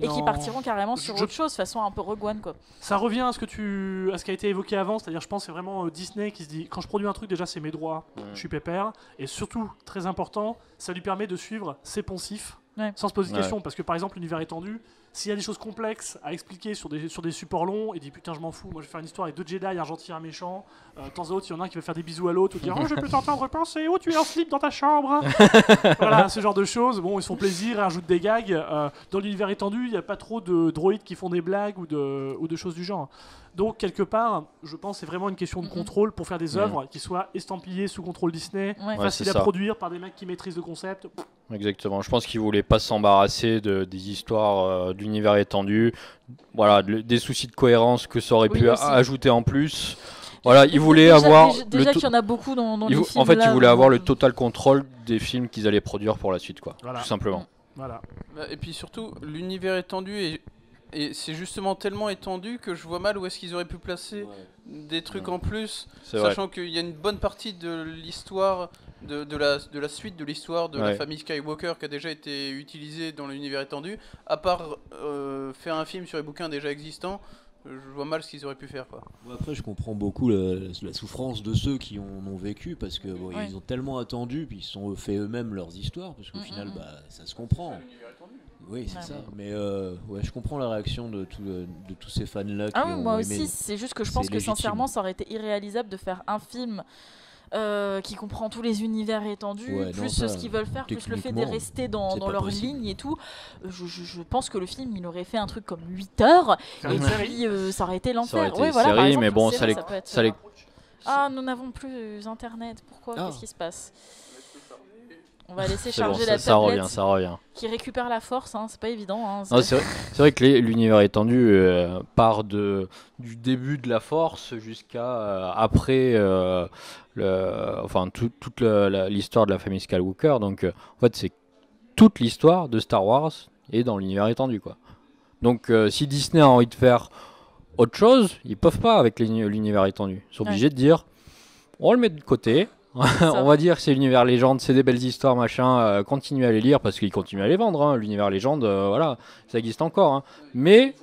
et qu'ils partiront carrément sur autre chose, façon un peu Rogue One, quoi. Ça revient à ce qui a été évoqué avant, c'est-à-dire je pense c'est vraiment Disney qui se dit quand je produis un truc déjà c'est mes droits, je suis pépère, et surtout très important, ça lui permet de suivre ses poncifs. Sans se poser de questions, parce que par exemple l'univers étendu, s'il y a des choses complexes à expliquer sur des supports longs, il dit putain je m'en fous, moi je vais faire une histoire avec deux Jedi, un gentil et un méchant, de temps en temps il y en a un qui va faire des bisous à l'autre, ou dire oh je peux t'entendre penser, oh tu es en slip dans ta chambre. Voilà, ce genre de choses, bon ils se font plaisir, ils rajoutent des gags. Dans l'univers étendu, il n'y a pas trop de droïdes qui font des blagues ou de choses du genre. Donc quelque part, je pense que c'est vraiment une question de contrôle pour faire des œuvres qui soient estampillées sous contrôle Disney, faciles à produire par des mecs qui maîtrisent le concept. Exactement, je pense qu'ils voulaient pas s'embarrasser des histoires d'univers étendu, voilà, des soucis de cohérence que ça aurait pu ajouter en plus. Voilà, ils voulaient avoir déjà qu'il y en a beaucoup dans les films. En fait, ils voulaient avoir le total contrôle des films qu'ils allaient produire pour la suite, quoi, tout simplement. Voilà. Et puis surtout, l'univers étendu et c'est justement tellement étendu que je vois mal où est-ce qu'ils auraient pu placer des trucs en plus, sachant qu'il y a une bonne partie de l'histoire, de la suite de l'histoire de la famille Skywalker qui a déjà été utilisée dans l'univers étendu, à part faire un film sur les bouquins déjà existants. Je vois mal ce qu'ils auraient pu faire, quoi. Après, je comprends beaucoup la souffrance de ceux qui en ont vécu parce que ils ont tellement attendu, puis ils se sont fait eux-mêmes leurs histoires, parce qu'au final, ça se comprend. Oui, c'est ça. Mais je comprends la réaction de tous ces fans-là. Moi aussi, c'est juste que je pense que sincèrement, ça aurait été irréalisable de faire un film qui comprend tous les univers étendus, plus ce qu'ils veulent faire, plus le fait de rester dans leur ligne et tout. Je pense que le film, il aurait fait un truc comme 8 heures, et puis ça aurait été l'enfer. Ça aurait été série, mais bon, ça les... Ah, nous n'avons plus Internet. Pourquoi? Qu'est-ce qui se passe? On va laisser charger la tablette. Ça revient. Qui récupère la force, c'est pas évident. C'est vrai que l'univers étendu part du début de la force jusqu'à après toute l'histoire de la famille Skywalker. Donc en fait, c'est toute l'histoire de Star Wars est dans l'univers étendu, quoi. Donc si Disney a envie de faire autre chose, ils peuvent pas avec l'univers étendu. Ils sont obligés de dire on le met de côté. On va dire que c'est l'univers légende, c'est des belles histoires, machin, continuez à les lire parce qu'ils continuent à les vendre, l'univers légende, voilà, ça existe encore. Mais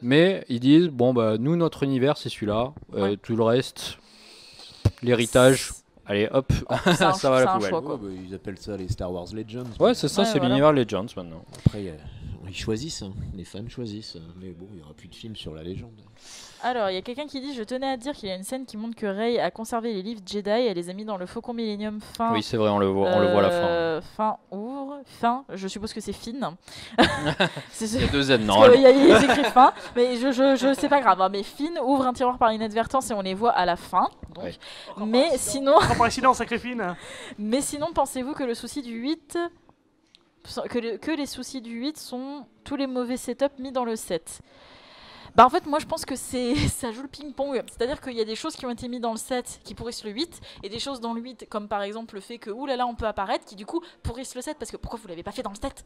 ils disent, bon, nous, notre univers, c'est celui-là, tout le reste, l'héritage. Allez, hop, ça va à la poubelle. Choix, ils appellent ça les Star Wars Legends. Ouais, c'est ça, c'est l'univers Legends maintenant. Après, ils choisissent, les fans choisissent. Mais bon, il n'y aura plus de films sur la légende. Alors, il y a quelqu'un qui dit « Je tenais à dire qu'il y a une scène qui montre que Rey a conservé les livres Jedi, elle les a mis dans le Faucon Millennium fin... » Oui, c'est vrai, on le voit à la fin. Fin, je suppose que c'est Finn. C'est 2 N, non. Il y a écrit fin, mais je c'est pas grave. Hein, mais Finn ouvre un tiroir par inadvertance et on les voit à la fin. Donc. Ouais. Mais sinon... sacré Finn. Mais sinon, pensez-vous que le souci du 8... Que les soucis du 8 sont tous les mauvais setups mis dans le 7. Bah en fait moi je pense que ça joue le ping-pong, c'est-à-dire qu'il y a des choses qui ont été mises dans le 7 qui pourrissent le 8 et des choses dans le 8 comme par exemple le fait que oulala on peut apparaître qui du coup pourrissent le 7 parce que pourquoi vous l'avez pas fait dans le 7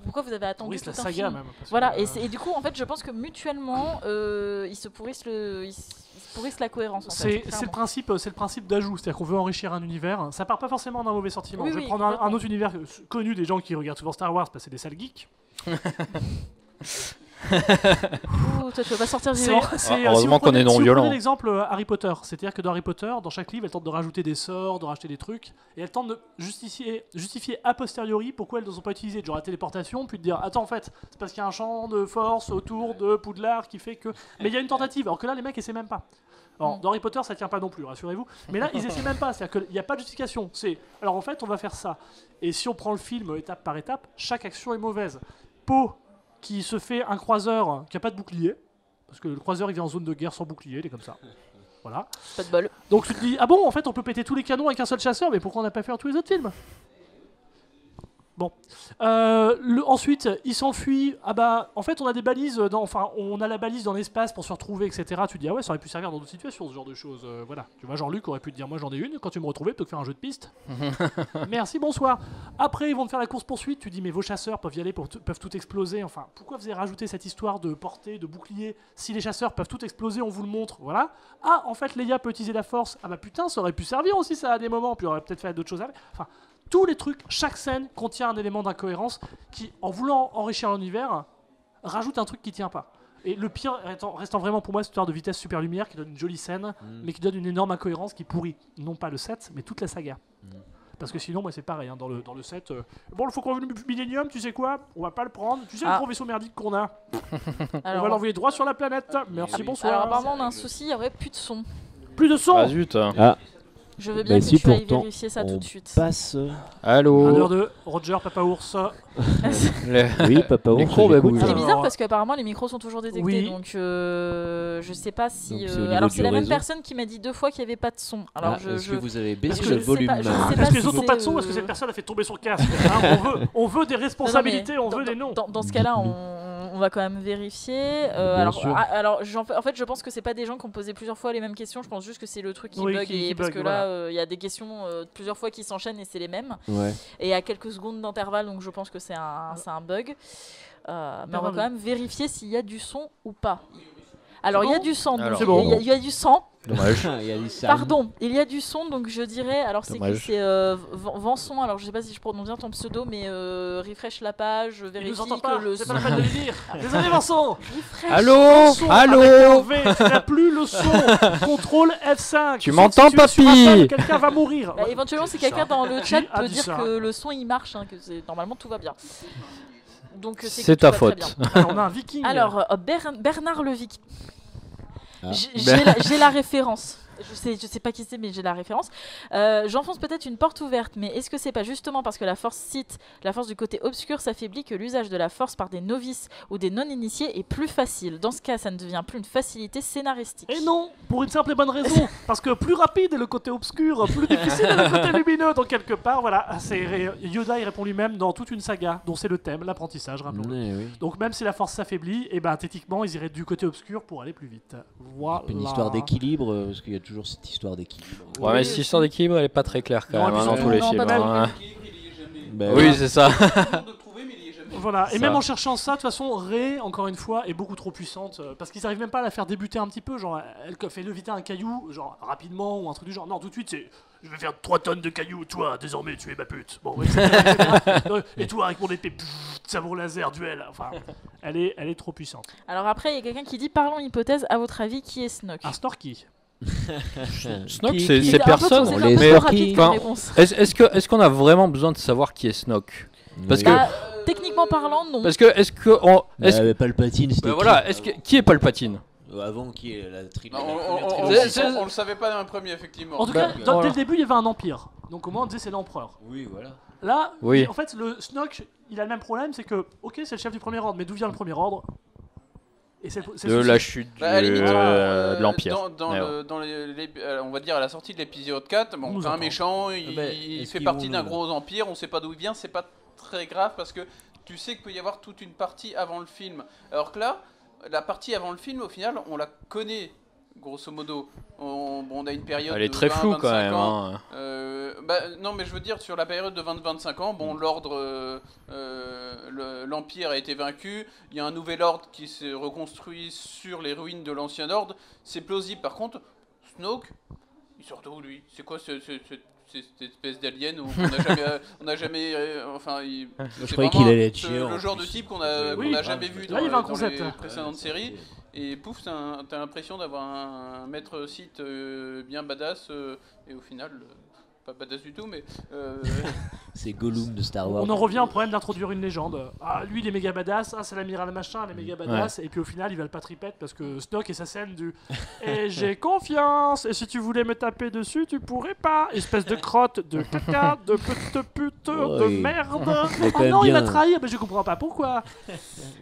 pourquoi vous avez attendu tout la un saga film même, voilà et du coup en fait je pense que mutuellement ils se pourrissent la cohérence en fait, c'est le principe d'ajout, c'est-à-dire qu'on veut enrichir un univers, ça part pas forcément d'un mauvais sentiment. Je vais prendre un autre univers connu des gens qui regardent souvent Star Wars parce que c'est des sales geeks. Toi, tu vas pas sortir vivant. Heureusement qu'on est non-violent. Si vous prenez l'exemple Harry Potter, c'est-à-dire que dans Harry Potter, dans chaque livre, elle tente de rajouter des sorts, de racheter des trucs, et elle tente de justifier a posteriori pourquoi elles ne sont pas utilisées. Genre la téléportation, puis de dire attends en fait, c'est parce qu'il y a un champ de force autour de Poudlard qui fait que. Mais il y a une tentative, alors que là les mecs essaient même pas. Alors, dans Harry Potter, ça tient pas non plus, rassurez-vous. Mais là, ils essaient même pas, c'est-à-dire qu'il n'y a pas de justification. Alors en fait, on va faire ça. Et si on prend le film étape par étape, chaque action est mauvaise. Poe qui se fait un croiseur qui a pas de bouclier, parce que le croiseur il vient en zone de guerre sans bouclier, il est comme ça. Voilà. Pas de bol. Donc tu te dis, ah bon, en fait on peut péter tous les canons avec un seul chasseur, mais pourquoi on n'a pas fait tous les autres films ? Bon. Ensuite, il s'enfuit. Ah bah, en fait, on a des balises. On a la balise dans l'espace pour se retrouver, etc. Tu te dis, ah ouais, ça aurait pu servir dans d'autres situations, ce genre de choses. Voilà. Tu vois, Jean-Luc aurait pu te dire, moi j'en ai une. Quand tu me retrouvais, plutôt que faire un jeu de piste. Merci, bonsoir. Après, ils vont te faire la course-poursuite. Tu dis, mais vos chasseurs peuvent y aller, peuvent tout exploser. Enfin, pourquoi vous avez rajouté cette histoire de portée, de bouclier ? Si les chasseurs peuvent tout exploser, on vous le montre. Voilà. Ah, en fait, Leia peut utiliser la force. Ah bah putain, ça aurait pu servir aussi, ça, à des moments. Puis on aurait peut-être fait d'autres choses avec. Enfin. Tous les trucs, chaque scène contient un élément d'incohérence qui, en voulant enrichir l'univers, rajoute un truc qui tient pas. Et le pire restant vraiment pour moi cette histoire de vitesse super lumière qui donne une jolie scène, mais qui donne une énorme incohérence qui pourrit non pas le 7, mais toute la saga. Parce que sinon, moi c'est pareil, hein, dans le 7, bon, le Faucon Millennium, tu sais quoi ? On va pas le prendre. Tu sais le gros vaisseau merdique qu'on a ? On va l'envoyer droit sur la planète. Merci, bonsoir. Alors apparemment, on a un souci, il y aurait plus de son. Plus de son ? Ah zut. Je veux bien que tu ailles vérifier ça tout de suite. Passe. Allô. 1h2, Roger, Papa Ours. Oui, Papa Ours. C'est bizarre parce qu'apparemment les micros sont toujours détectés, donc je sais pas si. Alors c'est la même personne qui m'a dit 2 fois qu'il n'y avait pas de son. Alors est-ce que vous avez baissé le volume ? Est-ce que les autres n'ont pas de son ? Est-ce que cette personne a fait tomber son casque ? On veut des responsabilités, on veut des noms. Dans ce cas-là, on va quand même vérifier. En fait, je pense que c'est pas des gens qui ont posé plusieurs fois les mêmes questions. Je pense juste que c'est le truc qui bug, parce que là, il y a des questions plusieurs fois qui s'enchaînent et c'est les mêmes. Ouais. Et à quelques secondes d'intervalle, donc je pense que c'est un bug. Mais on va quand même vérifier s'il y a du son ou pas. Alors il y a du son. Il y a du sang. Dommage. Pardon, il y a du son, donc je dirais. Alors c'est qui ? C'est Vanson. Alors je sais pas si je prononce bien ton pseudo, mais refresh la page, vérifie que le son. C'est pas la peine de le dire. Désolé Vincent. Allô. Tu n'as plus le son. Contrôle F5. Tu m'entends, papy ? Quelqu'un va mourir. Éventuellement, si quelqu'un dans le chat peut dire que le son il marche, que normalement tout va bien. Donc c'est ta faute. Alors, on a un viking. Alors Bernard le viking. J'ai la référence. Je sais pas qui c'est, mais j'ai la référence. J'enfonce peut-être une porte ouverte, mais est-ce que c'est pas justement parce que la force du côté obscur s'affaiblit que l'usage de la force par des novices ou des non-initiés est plus facile ? Dans ce cas, ça ne devient plus une facilité scénaristique. Et non, pour une simple et bonne raison, parce que plus rapide est le côté obscur, plus difficile est le côté lumineux. Donc quelque part, voilà, Yoda il répond lui-même dans toute une saga dont c'est le thème, l'apprentissage, rappelons-le. Oui. Donc même si la force s'affaiblit, techniquement ils iraient du côté obscur pour aller plus vite. Voilà. Une histoire d'équilibre, parce qu'il y a toujours cette histoire d'équilibre. Ouais, mais cette histoire d'équilibre, elle est pas très claire quand même dans tous les films. Ben oui, c'est ça. Voilà, et même en cherchant ça, de toute façon, Rey, encore une fois, est beaucoup trop puissante, parce qu'ils arrivent même pas à la faire débuter un petit peu, genre, elle fait leviter un caillou, genre, rapidement, ou un truc du genre, non, tout de suite, c'est, je vais faire 3 tonnes de cailloux, toi, désormais, tu es ma pute. Bon, etc. Et toi, avec mon épée, sabre laser, duel, enfin, elle est trop puissante. Alors après, il y a quelqu'un qui dit, parlons hypothèse, à votre avis, qui est Snoke ? Un Snorky. Snoke, c'est personne. Est-ce qu'on a vraiment besoin de savoir qui est Snoke? Parce que techniquement parlant, non. Parce que Palpatine, c'était voilà, qui est Palpatine? Avant qui est la trilogie. On le savait pas dans le premier, effectivement. En tout cas, dès le début, il y avait un empire. Donc au moins, on disait c'est l'empereur. Oui, voilà. Là, en fait, le Snoke, il a le même problème, c'est que, ok, c'est le chef du premier ordre, mais d'où vient le premier ordre? Et de la chute de l'Empire. On va dire à la sortie de l'épisode 4, bon, c'est un méchant, il fait partie d'un gros empire, on sait pas d'où il vient, c'est pas très grave parce que tu sais qu'il peut y avoir toute une partie avant le film. Alors que là, la partie avant le film, au final, on la connaît. Grosso modo, on a une période. Elle est très floue quand même. Hein. Non, mais je veux dire, sur la période de 20-25 ans, bon, l'ordre, l'Empire a été vaincu. Il y a un nouvel ordre qui s'est reconstruit sur les ruines de l'ancien ordre. C'est plausible. Par contre, Snoke, il sort d'où lui? C'est quoi cette espèce d'alien où on n'a jamais. Enfin, je croyais qu'il allait être géant. Le genre de type qu'on n'a jamais vu dans les précédentes séries. Et pouf, t'as l'impression d'avoir un maître Sith bien badass, et au final, pas badass du tout, mais... C'est Gollum de Star Wars. On en revient au problème d'introduire une légende. Ah, lui, il est méga badass, c'est l'amiral machin, il est méga badass, et puis au final, il va le pas tripette parce que Snoke et sa scène du « Et j'ai confiance, et si tu voulais me taper dessus, tu pourrais pas, espèce de crotte, de caca, de petite pute, de merde. Oh non, il m'a trahi, mais je comprends pas pourquoi. »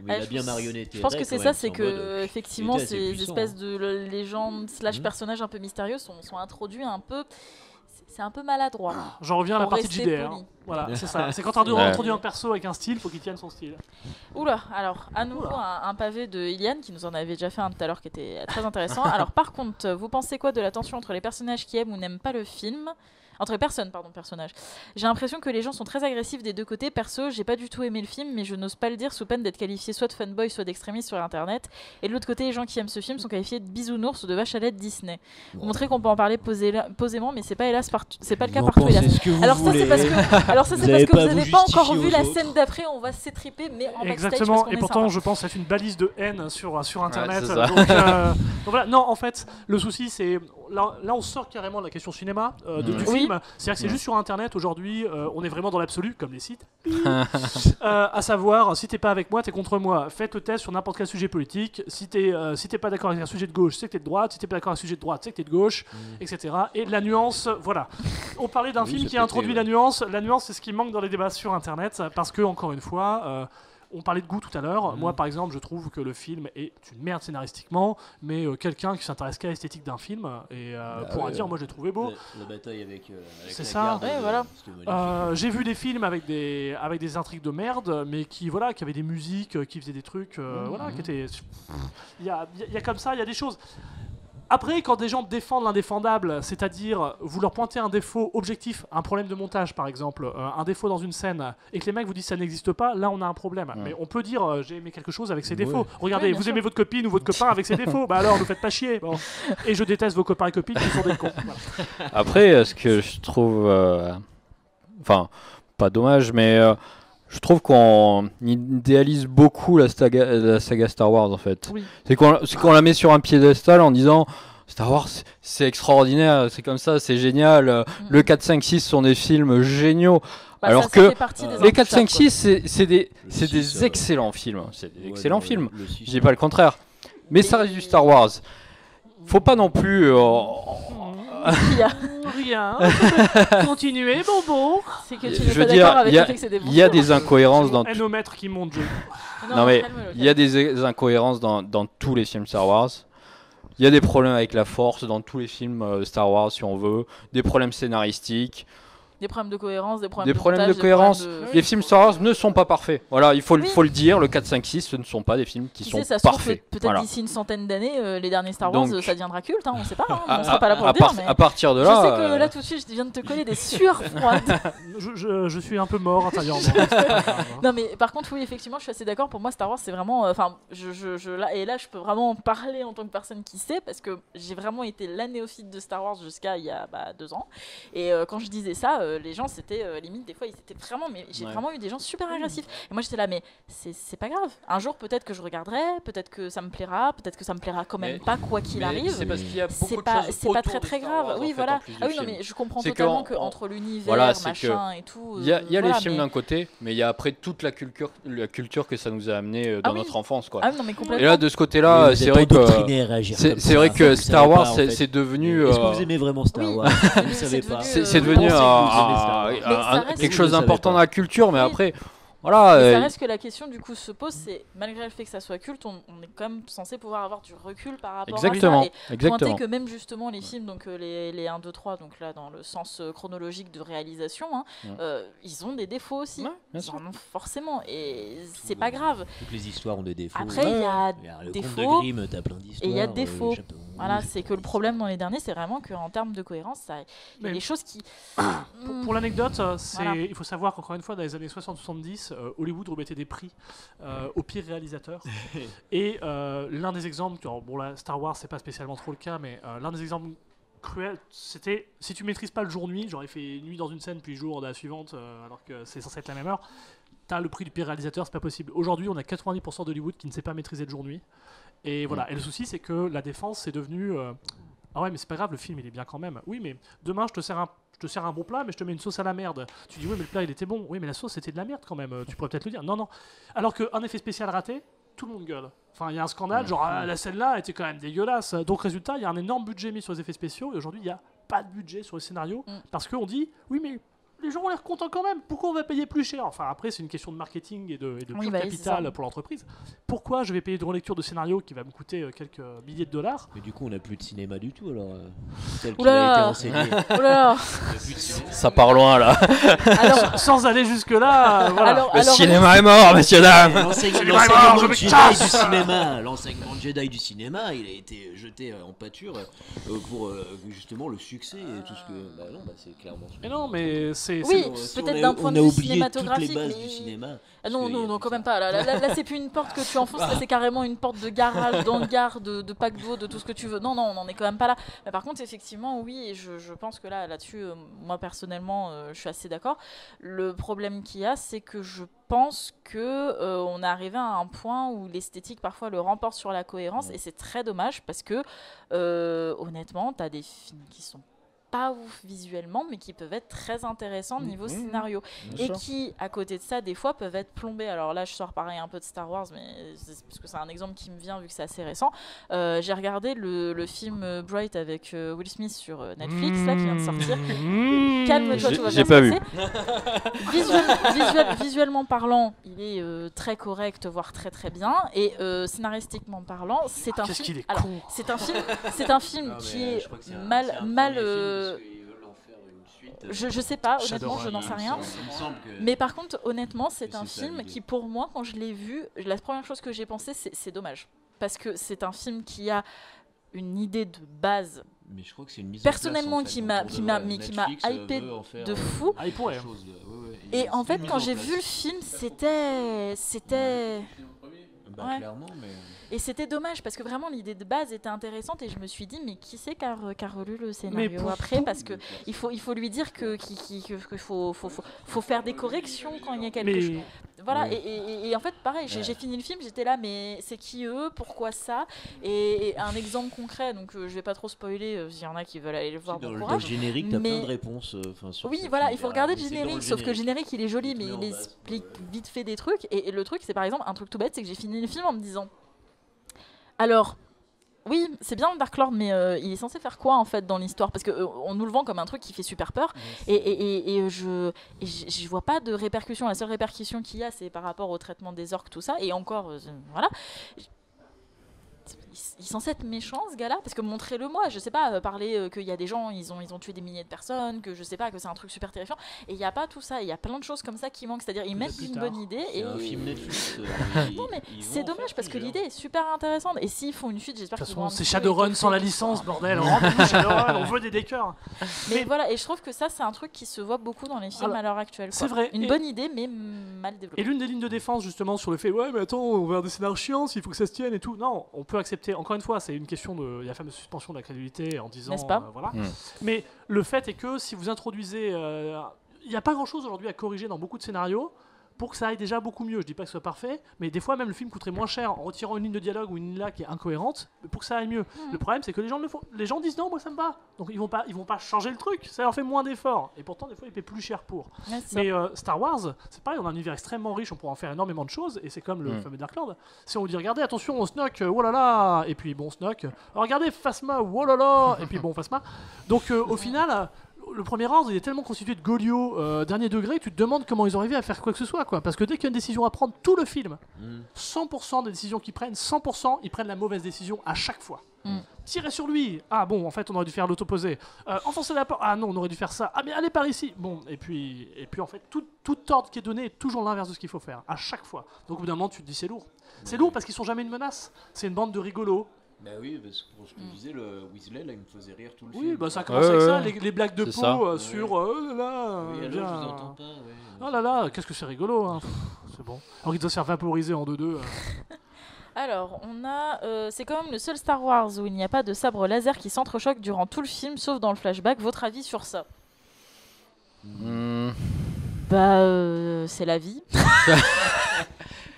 Mais il a bien marionnetté. Je pense que c'est ça, c'est que effectivement, ces espèces de légendes / personnages un peu mystérieux sont introduits un peu... C'est un peu maladroit. J'en reviens à la partie de JDR. Voilà, c'est ça. C'est quand on introduit un perso avec un style, il faut qu'il tienne son style. Oula, alors à nouveau un pavé de Iliane qui nous en avait déjà fait un tout à l'heure qui était très intéressant. Alors par contre, vous pensez quoi de la tension entre les personnages qui aiment ou n'aiment pas le film? Entre les personnages. J'ai l'impression que les gens sont très agressifs des deux côtés. Perso, j'ai pas du tout aimé le film, mais je n'ose pas le dire sous peine d'être qualifié soit de fanboy, soit d'extrémiste sur internet. Et de l'autre côté, les gens qui aiment ce film sont qualifiés de bisounours ou de vache à lait de Disney. Vous montrez qu'on peut en parler posément, mais c'est pas le cas partout. Alors ça, c'est parce que vous n'avez pas encore vu la scène d'après. On va s'étriper, mais en backstage. Exactement. Et pourtant, je pense être une balise de haine sur internet. Donc voilà. Non, en fait, le souci, c'est là, on sort carrément de la question cinéma du film. C'est-à-dire que c'est juste sur internet aujourd'hui, on est vraiment dans l'absolu, comme les sites. À savoir, si t'es pas avec moi, t'es contre moi. Faites le test sur n'importe quel sujet politique. Si t'es pas d'accord avec un sujet de gauche, c'est que t'es de droite. Si t'es pas d'accord avec un sujet de droite, c'est que t'es de gauche, etc. Et la nuance, voilà. On parlait d'un film qui a introduit la nuance. La nuance, c'est ce qui manque dans les débats sur internet, parce que, encore une fois... on parlait de goût tout à l'heure. Moi, par exemple, je trouve que le film est une merde scénaristiquement, mais quelqu'un qui s'intéresse qu'à l'esthétique d'un film pourra dire, moi, je l'ai trouvé beau. La bataille avec c'est ça. Voilà. J'ai vu des films avec des intrigues de merde, mais qui avaient des musiques, qui faisaient des trucs, qui étaient. Il y a comme ça, il y a des choses. Après, quand des gens défendent l'indéfendable, c'est-à-dire vous leur pointez un défaut objectif, un problème de montage par exemple, un défaut dans une scène, et que les mecs vous disent ça n'existe pas, là on a un problème. Mais on peut dire j'ai aimé quelque chose avec ses défauts. Regardez, vous aimez votre copine ou votre copain avec ses défauts, bah alors ne faites pas chier. Bon. Et je déteste vos copains et copines qui sont des cons. Voilà. Après, ce que je trouve, pas dommage, mais je trouve qu'on idéalise beaucoup la saga Star Wars en fait. Oui. C'est qu'on la met sur un piédestal en disant Star Wars c'est extraordinaire, c'est comme ça, c'est génial. Le 4, 5, 6 sont des films géniaux. Alors que les 4, 5, 6 c'est des excellents films. C'est des excellents films. Je dis pas le contraire. Mais ça reste du Star Wars. Faut pas non plus... Rien. Continuez, bonbon. C'est que tu n'es pas d'accord avec le fait que c'est des bons. Il y a des incohérences dans... N-omètre qui monte. Non mais il y a des incohérences dans tous les films Star Wars. Il y a des problèmes avec la Force dans tous les films Star Wars si on veut. Des problèmes scénaristiques. Des problèmes de cohérence, des problèmes de cohérence. Les films Star Wars ne sont pas parfaits. Voilà, il faut le dire. Le 4, 5, 6, ce ne sont pas des films qui sont parfaits. Peut-être d'ici une centaine d'années, les derniers Star Wars, ça deviendra culte. On ne sait pas. On ne sera pas là pour le dire. Mais à partir de là. Je sais que là, tout de suite, je viens de te coller des sueurs froides. je suis un peu mort intérieurement. Non, mais par contre, oui, effectivement, je suis assez d'accord. Pour moi, Star Wars, c'est vraiment. Enfin, là, je peux vraiment en parler en tant que personne qui sait, parce que j'ai vraiment été la néophyte de Star Wars jusqu'à il y a 2 ans. Et quand je disais ça, les gens c'était limite des fois ils étaient vraiment, mais j'ai vraiment eu des gens super agressifs. Et moi j'étais là, mais c'est pas grave. Un jour peut-être que je regarderai, peut-être que ça me plaira, peut-être que ça me plaira quand même pas quoi qu'il arrive. C'est parce qu'il y a beaucoup de choses c'est pas très grave. Oui voilà. Ah oui non mais je comprends totalement que entre l'univers machin et tout. Il y a les films d'un côté, mais il y a après toute la culture que ça nous a amené dans notre enfance quoi. Ah non mais complètement. Et là de ce côté-là, c'est vrai que Star Wars c'est devenu. Est-ce que vous aimez vraiment Star Wars? Vous savez pas. C'est devenu quelque chose d'important dans la culture, mais après. Voilà, ça reste que la question du coup se pose, c'est malgré le fait que ça soit culte, on est quand même censé pouvoir avoir du recul par rapport à ça et pointer que même justement les films, donc les 1, 2, 3, donc là dans le sens chronologique de réalisation, ils ont des défauts aussi, ils en ont forcément et c'est pas grave. Toutes les histoires ont des défauts. Après il y a des défauts et il y a des défauts. Voilà, c'est que le problème dans les derniers, c'est vraiment qu'en termes de cohérence, il y a des choses qui... Pour l'anecdote, il faut savoir qu'encore une fois, dans les années 60-70, Hollywood remettait des prix aux pires réalisateurs. Et l'un des exemples, bon là, Star Wars, c'est pas spécialement trop le cas, mais l'un des exemples cruels, c'était si tu maîtrises pas le jour-nuit, j'aurais fait nuit dans une scène, puis jour dans la suivante, alors que c'est censé être la même heure, t'as le prix du pire réalisateur, c'est pas possible. Aujourd'hui, on a 90% d'Hollywood qui ne sait pas maîtriser le jour-nuit. Et voilà. Et le souci, c'est que la défense, c'est devenu ah ouais, mais c'est pas grave, le film il est bien quand même. Oui, mais demain je te sers un bon plat, mais je te mets une sauce à la merde. Tu dis oui, mais le plat il était bon. Oui, mais la sauce c'était de la merde quand même. Tu pourrais peut-être le dire. Non. Alors qu'un effet spécial raté, tout le monde gueule. Enfin, il y a un scandale, genre la scène là était quand même dégueulasse. Donc résultat, il y a un énorme budget mis sur les effets spéciaux et aujourd'hui il n'y a pas de budget sur le scénario parce qu'on dit oui, mais les gens ont l'air contents quand même. Pourquoi on va payer plus cher? Enfin, après, c'est une question de marketing et de pur capital pour l'entreprise. Pourquoi je vais payer une relecture de scénario qui va me coûter quelques milliers de dollars? Mais du coup, on n'a plus de cinéma du tout, alors. Tel qu'il a été enseigné. Ça part loin, là. Alors, sans aller jusque-là, voilà. Le cinéma est mort, messieurs, dames. L'enseignement Jedi du cinéma, il a été jeté en pâture pour justement le succès et tout ce que... non, c'est clairement... Mais non, mais peut-être d'un point de vue cinématographique. On a oublié toutes les bases du cinéma. Non, quand même pas. Là, c'est plus une porte que tu enfonces, là, c'est carrément une porte de garage, d'hangar, de paquebot, de tout ce que tu veux. Non, on n'en est quand même pas là. Mais par contre, effectivement, oui, et je pense que là-dessus, moi personnellement, je suis assez d'accord. Le problème qu'il y a, c'est que je pense qu'on est arrivé à un point où l'esthétique parfois le remporte sur la cohérence, et c'est très dommage parce que honnêtement, t'as des films qui sont pas ouf visuellement, mais qui peuvent être très intéressants niveau scénario. Et qui, à côté de ça, des fois peuvent être plombés. Alors là, je sors pareil un peu de Star Wars, mais parce que c'est un exemple qui me vient vu que c'est assez récent. J'ai regardé le film Bright avec Will Smith sur Netflix, là, qui vient de sortir. Calme-toi, tout va bien se passer. Visuellement parlant, il est très correct, voire très très bien. Et scénaristiquement parlant, c'est un film. Alors, c'est un film qui est mal je sais pas, honnêtement, je n'en sais rien. Mais par contre, honnêtement, c'est un film qui, pour moi, quand je l'ai vu, la première chose que j'ai pensé, c'est dommage. Parce que c'est un film qui a une idée de base. Mais je crois que c'est une mise personnellement en place, qui m'a hypé de fou. Et en fait, quand j'ai vu le film, c'était clairement, mais... Et c'était dommage parce que vraiment l'idée de base était intéressante et je me suis dit mais qui c'est qui a relu le scénario après, parce que il faut lui dire qu'il faut faire des corrections quand il y a quelque chose. Voilà, et en fait pareil, j'ai fini le film, j'étais là mais c'est qui eux, pourquoi ça, et un exemple concret, donc je vais pas trop spoiler s'il y en a qui veulent aller le voir, bon courage. Dans le générique t'as plein de réponses oui voilà, il faut regarder le générique, sauf que le générique il est joli mais il explique vite fait des trucs, et le truc c'est par exemple un truc tout bête, c'est que j'ai fini le film en me disant alors, oui, c'est bien Dark Lord, mais il est censé faire quoi en fait dans l'histoire? Parce qu'on nous le vend comme un truc qui fait super peur, et je vois pas de répercussions. La seule répercussion qu'il y a, c'est par rapport au traitement des orques, tout ça, et encore, voilà. Il est censé être méchant ce gars-là, parce que montrez-le moi, je sais pas, parler qu'il y a des gens, ils ont tué des milliers de personnes, que je sais pas, que c'est un truc super terrifiant, et il y a pas tout ça, il y a plein de choses comme ça qui manquent, c'est-à-dire ils mettent une bonne idée et un film Netflix. Non mais c'est dommage parce que l'idée est super intéressante, et s'ils font une suite, j'espère qu'ils vont. De toute façon, c'est Shadowrun sans la licence, bordel. Rendez-vous Shadowrun, on veut des décors. Mais voilà, et je trouve que ça c'est un truc qui se voit beaucoup dans les films à l'heure actuelle. C'est vrai. Une bonne idée mais mal développée. Et l'une des lignes de défense justement sur le fait ouais mais attends, on va avoir des scénarios chiants, s'il faut que ça se tienne et tout. Non, on peut accepter accepté. Encore une fois, c'est une question de. Il y a la fameuse suspension de la crédulité en disant. N'est-ce pas voilà. Mais le fait est que si vous introduisez. Il n'y a pas grand-chose aujourd'hui à corriger dans beaucoup de scénarios pour que ça aille déjà beaucoup mieux. Je dis pas que ce soit parfait, mais des fois même le film coûterait moins cher en retirant une ligne de dialogue ou une ligne là qui est incohérente pour que ça aille mieux. Le problème c'est que les gens disent non, moi ça me va. Donc ils vont pas changer le truc, ça leur fait moins d'efforts. Et pourtant des fois ils paient plus cher pour. Mais Star Wars, c'est pareil, on a un univers extrêmement riche, on pourra en faire énormément de choses et c'est comme le fameux Darkland. Si on vous dit regardez attention Snoke, oh là là, et puis bon Snoke, regardez Phasma, oh là là, et puis bon Phasma. Donc au final le premier ordre, il est tellement constitué de Golio dernier degré que tu te demandes comment ils ont arrivé à faire quoi que ce soit, quoi. Parce que dès qu'il y a une décision à prendre, tout le film, 100% des décisions qu'ils prennent, 100%, ils prennent la mauvaise décision à chaque fois. Tirer sur lui, ah bon, en fait, on aurait dû faire l'auto-posé. Enfoncer la porte, ah non, on aurait dû faire ça. Ah mais allez par ici. Bon, et puis en fait, tout ordre qui est donné est toujours l'inverse de ce qu'il faut faire, à chaque fois. Donc au bout d'un moment, tu te dis c'est lourd. C'est lourd parce qu'ils sont jamais une menace. C'est une bande de rigolos. Bah oui, parce que pour ce que je disais, le Weasley, là, il me faisait rire tout le film. Oui, bah ça commence avec ça, les blagues de peau sur oh là là, oui, alors, je vous entends pas, oh là là, qu'est-ce que c'est rigolo, hein. C'est bon. Alors qu'il doit se faire vaporiser en 2-2. Alors, on a, c'est quand même le seul Star Wars où il n'y a pas de sabre laser qui s'entrechoque durant tout le film, sauf dans le flashback. Votre avis sur ça? Bah, c'est la vie.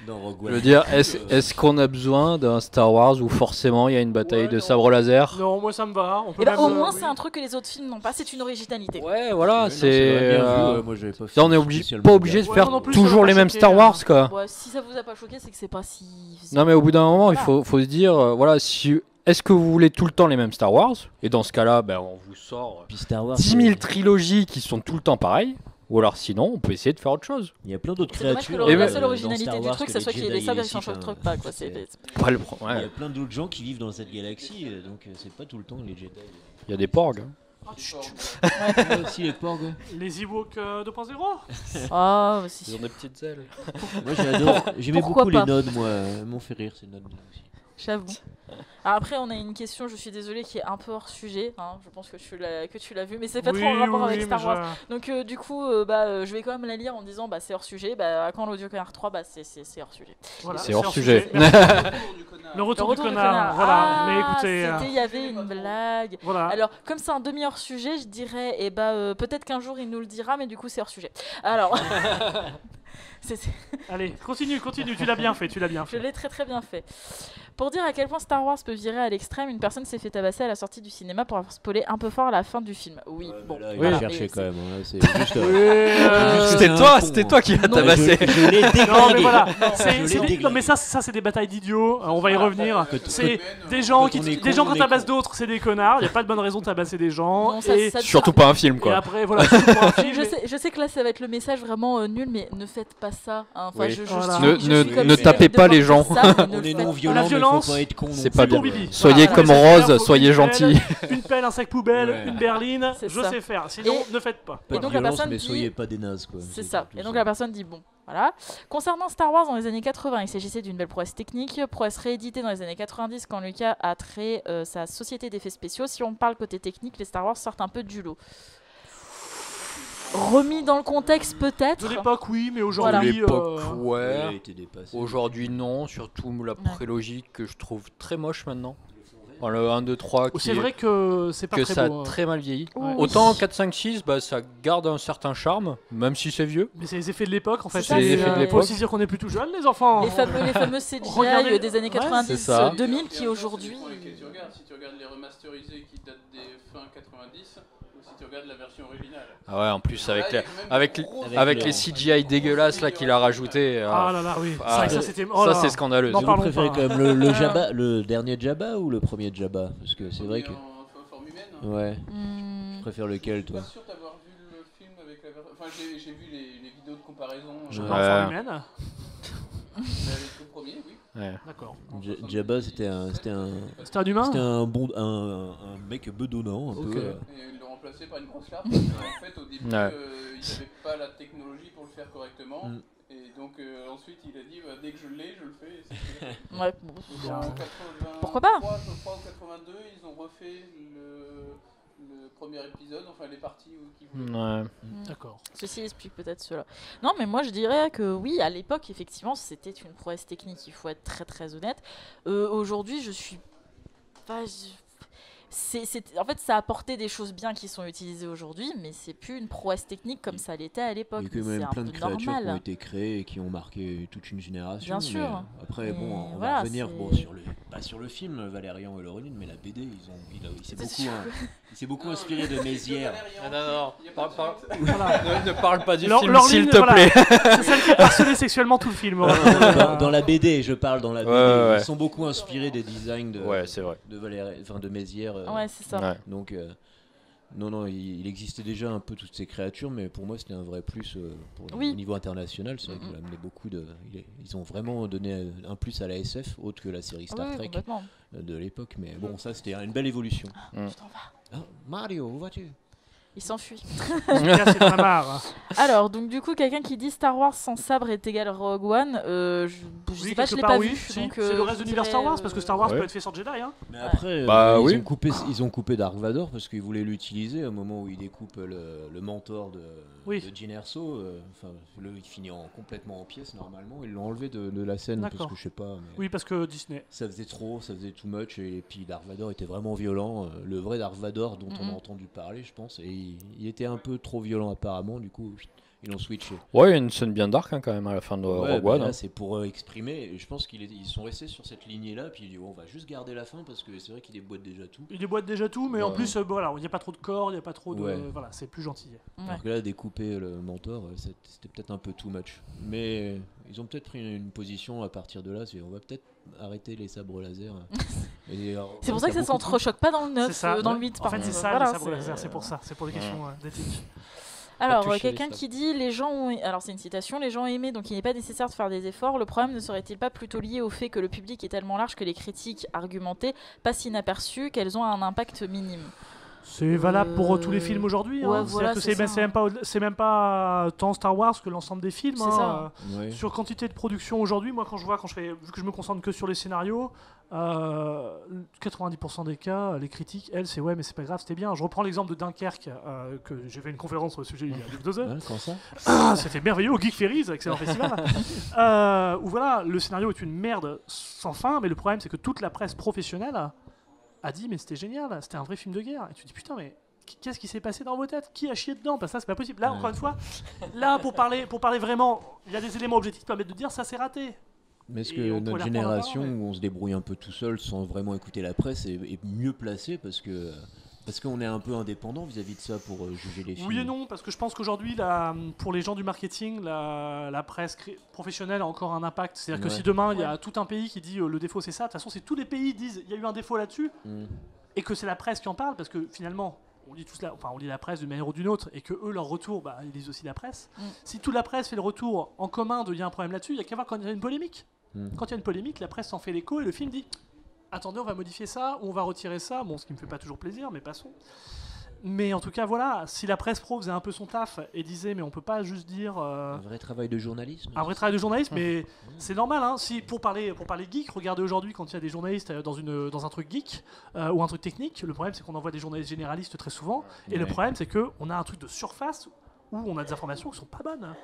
Je veux dire, est-ce qu'on a besoin d'un Star Wars où forcément il y a une bataille de sabre laser? Non, moi ça me va. On peut au moins, c'est un truc que les autres films n'ont pas, c'est une originalité. Ouais, voilà, c'est. Moi, j'avais pas on est pas obligé de faire toujours les mêmes Star Wars, quoi. Ouais, si ça vous a pas choqué, c'est que c'est pas si. Non, mais au bout d'un moment, il faut se dire, voilà, si. Est-ce que vous voulez tout le temps les mêmes Star Wars? Et dans ce cas-là, ben, on vous sort 10 000 trilogies qui sont tout le temps pareilles. Ou alors sinon, on peut essayer de faire autre chose. Il y a plein d'autres créatures. La seule originalité du truc, c'est soit qu'il y ait des sabres et qu'ils s'enchoquent pas. Quoi. Il y a plein d'autres gens qui vivent dans cette galaxie, donc c'est pas tout le temps les Jedi. Il y a des porgs. Aussi les porgs. Les Ewoks 2.0. Ah, ils ont des petites ailes. Moi j'adore. J'aimais beaucoup les nodes, moi. M'ont fait rire ces nodes aussi. J'avoue. Alors après, on a une question, je suis désolée, qui est un peu hors sujet. Hein, je pense que tu l'as vu, mais c'est pas trop en rapport avec Star Wars. Donc du coup, je vais quand même la lire en disant c'est hors sujet. À quand l'Audio Connard 3, c'est hors sujet. Voilà, c'est hors sujet. Le retour du connard. Voilà. Mais écoutez, il y avait une blague. Voilà. Alors, comme c'est un demi hors sujet, je dirais, peut-être qu'un jour il nous le dira, mais du coup c'est hors sujet. Alors. Allez, continue, tu l'as bien fait, Je l'ai très très bien fait. Pour dire à quel point Star Wars peut virer à l'extrême, une personne s'est fait tabasser à la sortie du cinéma pour avoir spoilé un peu fort à la fin du film. Oui, bon. Là, il a cherché quand même. Hein. C'est juste, c'était toi qui l'as tabassé. Je l'ai décalé. Non, mais voilà. Non, mais ça c'est des batailles d'idiots. On va y revenir. C'est des gens qui tabassent d'autres, c'est des connards. Il n'y a pas de bonne raison de tabasser des gens. Surtout pas un film, quoi. Et après, voilà. Je sais que là, ça va être le message vraiment nul, mais ne faites pas ça. Enfin, ne tapez pas les gens. On est non violents, mais faut pas être con. C'est pas bien. Soyez comme Rose, soyez gentils. Une pelle, un sac poubelle, une berline, je sais faire. Sinon, ne faites pas. Et donc la personne dit, soyez pas des nazes, quoi. C'est ça. Et donc la personne dit bon. Voilà. Concernant Star Wars dans les années 80, il s'agissait d'une belle prouesse technique, prouesse rééditée dans les années 90 quand Lucas a créé sa société d'effets spéciaux. Si on parle côté technique, les Star Wars sortent un peu du lot. Remis dans le contexte peut-être. De l'époque oui, mais aujourd'hui... ouais. Aujourd'hui non, surtout la prélogie que je trouve très moche maintenant. Enfin, le 1, 2, 3 c'est vrai que c'est pas très ça beau, a très mal vieilli. Autant 4, 5, 6, ça garde un certain charme, même si c'est vieux. Mais c'est les effets de l'époque en fait. C'est les effets de l'époque. Faut aussi dire qu'on est plus tout jeunes les enfants. Les fameux CGI des années 90-2000 qui aujourd'hui... Si tu regardes les remasterisés qui datent des fin 90... tu regardes la version originale. Ah ouais, en plus avec les CGI dégueulasses là qu'il a rajouté. Ah là là, oui. Ça c'était c'est scandaleux. Vous préférez quand même le Jabba, le dernier Jabba ou le premier Jabba? Parce que c'est vrai que en forme humaine. Ouais. Je préfère lequel toi? Je suis pas sûr d'avoir vu le film avec la version. Enfin, j'ai vu les vidéos de comparaison. En forme humaine. Le premier, oui. Ouais. D'accord. Jabba c'était un humain. C'était un mec bedonnant un peu. Et ils l'ont remplacé par une grosse larve. En fait, au début, ils n'avaient pas la technologie pour le faire correctement. Et donc ensuite, il a dit dès que je l'ai, je le fais. Ouais. Pourquoi pas. Je crois en 82, ils ont refait le premier épisode, enfin les parties qui voulaient. Ouais. D'accord. Ceci explique peut-être cela. Non, mais moi je dirais que oui, à l'époque, effectivement, c'était une prouesse technique, il faut être très très honnête. Aujourd'hui, je suis En fait, ça a apporté des choses bien qui sont utilisées aujourd'hui, mais c'est plus une prouesse technique comme ça l'était à l'époque. Il y a quand même plein de créatures qui ont été créées et qui ont marqué toute une génération. Bien sûr. Après, on va revenir pas sur le film Valérian et Laureline, mais la BD, il s'est beaucoup inspiré de Mézières. Non. Ne parle pas du film, s'il te plaît. C'est celle qui est harcelée sexuellement tout le film. Dans la BD, je parle dans la BD. Ouais. Ils sont beaucoup inspirés des designs de Mézières. Ouais, c'est ça. Ouais. Donc, non, il existait déjà un peu toutes ces créatures, mais pour moi, c'était un vrai plus au niveau international. C'est vrai qu'il a amené beaucoup de. Ils ont vraiment donné un plus à la SF, autre que la série Star Trek de l'époque. Mais bon, ça, c'était une belle évolution. Tu t'en vas. Ah, Mario, où vas-tu ? Il s'enfuit. Alors, donc du coup, quelqu'un qui dit Star Wars sans sabre est égal Rogue One, je sais pas, je l'ai pas vu. C'est le reste de l'univers Star Wars, parce que Star Wars peut être fait sans Jedi. Hein. Mais après, ils ont coupé Dark Vador parce qu'ils voulaient l'utiliser au moment où ils découpent le mentor de Jyn Erso. Il finit complètement en pièces normalement. Ils l'ont enlevé de la scène parce que je sais pas. Oui, parce que Disney. Ça faisait too much, et puis Dark Vador était vraiment violent. Le vrai Dark Vador dont on a entendu parler, je pense. Et il était un peu trop violent apparemment, du coup ils l'ont switché. Ouais, il y a une scène bien dark quand même à la fin de Rogue One. Là, c'est pour exprimer, et je pense qu'ils sont restés sur cette lignée-là, puis ils disent on va juste garder la fin parce que c'est vrai qu'il déboîte déjà tout. Il déboîte déjà tout, mais en plus, il n'y a pas trop de corps, il n'y a pas trop de. Voilà, c'est plus gentil. Alors que là, découper le mentor, c'était peut-être un peu too much. Mais ils ont peut-être pris une position à partir de là, on va peut-être arrêter les sabres laser. C'est pour ça que ça s'entrechoque pas dans le 9, dans le 8. En fait, c'est ça, les sabres laser, c'est pour ça, c'est pour des questions d'éthique. Alors, quelqu'un qui dit alors c'est une citation, les gens ont aimé, donc il n'est pas nécessaire de faire des efforts. Le problème ne serait-il pas plutôt lié au fait que le public est tellement large que les critiques argumentées passent inaperçues, qu'elles ont un impact minime? C'est valable pour tous les films aujourd'hui. C'est même pas tant Star Wars que l'ensemble des films. Sur quantité de production aujourd'hui, moi vu que je me concentre que sur les scénarios, 90% des cas, les critiques, c'est mais c'est pas grave, c'était bien. Je reprends l'exemple de Dunkerque, que j'ai fait une conférence sur le sujet il y a 2 heures. C'était merveilleux au Geek Ferries, excellent festival. Où le scénario est une merde sans fin, mais le problème c'est que toute la presse professionnelle a dit mais c'était génial, c'était un vrai film de guerre. Et tu te dis putain mais qu'est-ce qui s'est passé dans vos têtes? Qui a chié dedans? Parce que ça c'est pas possible. Là encore une fois, pour parler vraiment, il y a des éléments objectifs qui permettent de dire ça c'est raté. Mais est-ce que notre génération où on se débrouille un peu tout seul sans vraiment écouter la presse est mieux placée parce qu'on est un peu indépendant vis-à-vis de ça pour juger les films? Oui et non, parce que je pense qu'aujourd'hui, pour les gens du marketing, la presse professionnelle a encore un impact. C'est-à-dire que si demain, il y a tout un pays qui dit le défaut c'est ça, de toute façon, si tous les pays disent il y a eu un défaut là-dessus, et que c'est la presse qui en parle, parce que finalement, on lit la presse d'une manière ou d'une autre, et que eux, leur retour, ils lisent aussi la presse. Si toute la presse fait le retour en commun de il y a un problème là-dessus, il y a qu'à voir quand il y a une polémique. Quand il y a une polémique, la presse s'en fait l'écho et le film dit attendez, on va modifier ça ou on va retirer ça. Bon, ce qui me fait pas toujours plaisir, mais passons. Mais en tout cas, si la presse pro faisait un peu son taf et disait mais on peut pas juste dire un vrai travail de journalisme. Un vrai travail de journalisme, mais c'est normal. Hein, si pour parler geek, regardez aujourd'hui quand il y a des journalistes dans un truc geek ou un truc technique, le problème c'est qu'on envoie des journalistes généralistes très souvent, et le problème c'est que on a un truc de surface où on a des informations qui sont pas bonnes.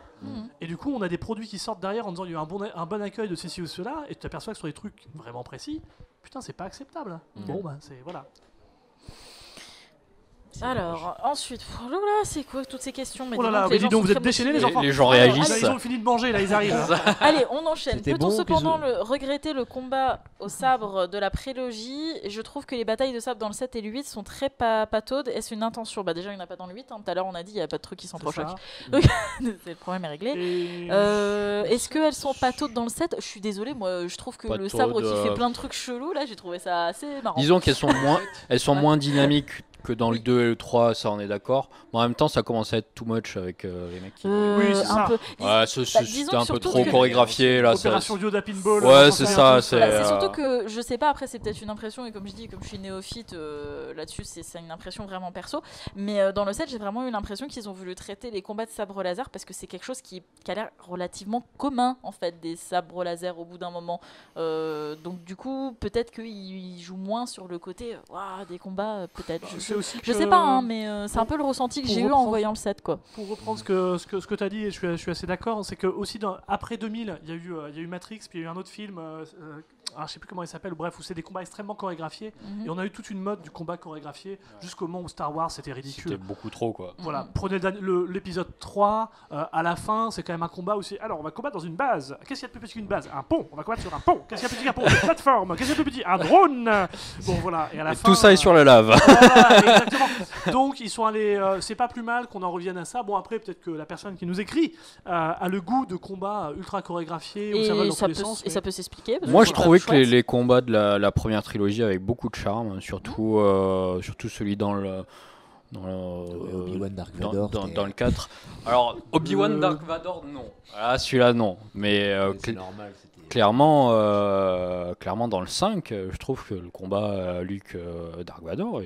Et du coup, on a des produits qui sortent derrière en disant il y a eu un bon accueil de ceci ou cela, et tu t'aperçois que sur des trucs vraiment précis, putain, c'est pas acceptable. Bon, c'est voilà. Alors, ensuite, là, c'est quoi toutes ces questions? Oh là là, mais dis donc, vous êtes déchaînés les enfants. Les gens réagissent. Ils ont fini de manger, là, ils arrivent. Allez, on enchaîne. Peut-on cependant regretter le combat au sabre de la prélogie? Je trouve que les batailles de sabre dans le 7 et le 8 sont très pataudes. Est-ce une intention? Déjà, il n'y en a pas dans le 8. Tout à l'heure, on a dit il n'y a pas de trucs qui s'entrechoquent. Donc, le problème est réglé. Est-ce qu'elles sont pataudes dans le 7? Je suis désolée, moi, je trouve que le sabre qui fait plein de trucs chelous, là, j'ai trouvé ça assez marrant. Disons qu'elles sont moins dynamiques que dans le 2 et le 3, ça on est d'accord. Mais en même temps, ça commence à être too much avec les mecs qui... oui, c'est ça. C'était un peu trop chorégraphié là. Opération Yoda Pinball. Ouais, c'est ça. C'est surtout que, je sais pas, après c'est peut-être une impression, et comme je dis, comme je suis néophyte là-dessus, c'est une impression vraiment perso. Mais dans le 7, j'ai vraiment eu l'impression qu'ils ont voulu traiter les combats de sabre laser parce que c'est quelque chose qui a l'air relativement commun, en fait, des sabres laser au bout d'un moment. Donc du coup, peut-être qu'ils jouent moins sur le côté des combats, peut-être. aussi Je sais pas, hein, mais c'est un peu le ressenti que j'ai eu en voyant le set, quoi. Pour reprendre ce que tu as dit, et je suis assez d'accord, c'est que aussi après 2000, il y a eu Matrix, puis il y a eu un autre film, je sais plus comment il s'appelle, bref, où c'est des combats extrêmement chorégraphiés, et on a eu toute une mode du combat chorégraphié, jusqu'au moment où Star Wars, c'était ridicule. C'était beaucoup trop, quoi. Voilà, prenez l'épisode 3, à la fin, c'est quand même un combat où c'est, alors on va combattre dans une base. Qu'est-ce qu'il y a de plus petit qu'une base? Un pont, on va combattre sur un pont. Qu'est-ce qu'il y a de plus petit qu'un pont? Une plateforme. Qu'est-ce qu'il y a de plus petit? Un drone. Bon, voilà, et à la fin... Tout ça est sur la lave. Voilà, exactement. Donc, ils sont allés... c'est pas plus mal qu'on en revienne à ça. Bon, après, peut-être que la personne qui nous écrit a le goût de combat ultra chorégraphié, où ça va dans tous les sens. Et ça peut s'expliquer. Moi, je trouvais que les combats de la première trilogie avaient beaucoup de charme, surtout celui dans le... Obi-Wan Dark Vador dans le 4. Alors, Obi-Wan Dark Vador, non. Ah, celui-là, non. Mais clairement, dans le 5, je trouve que le combat Luke Dark Vador,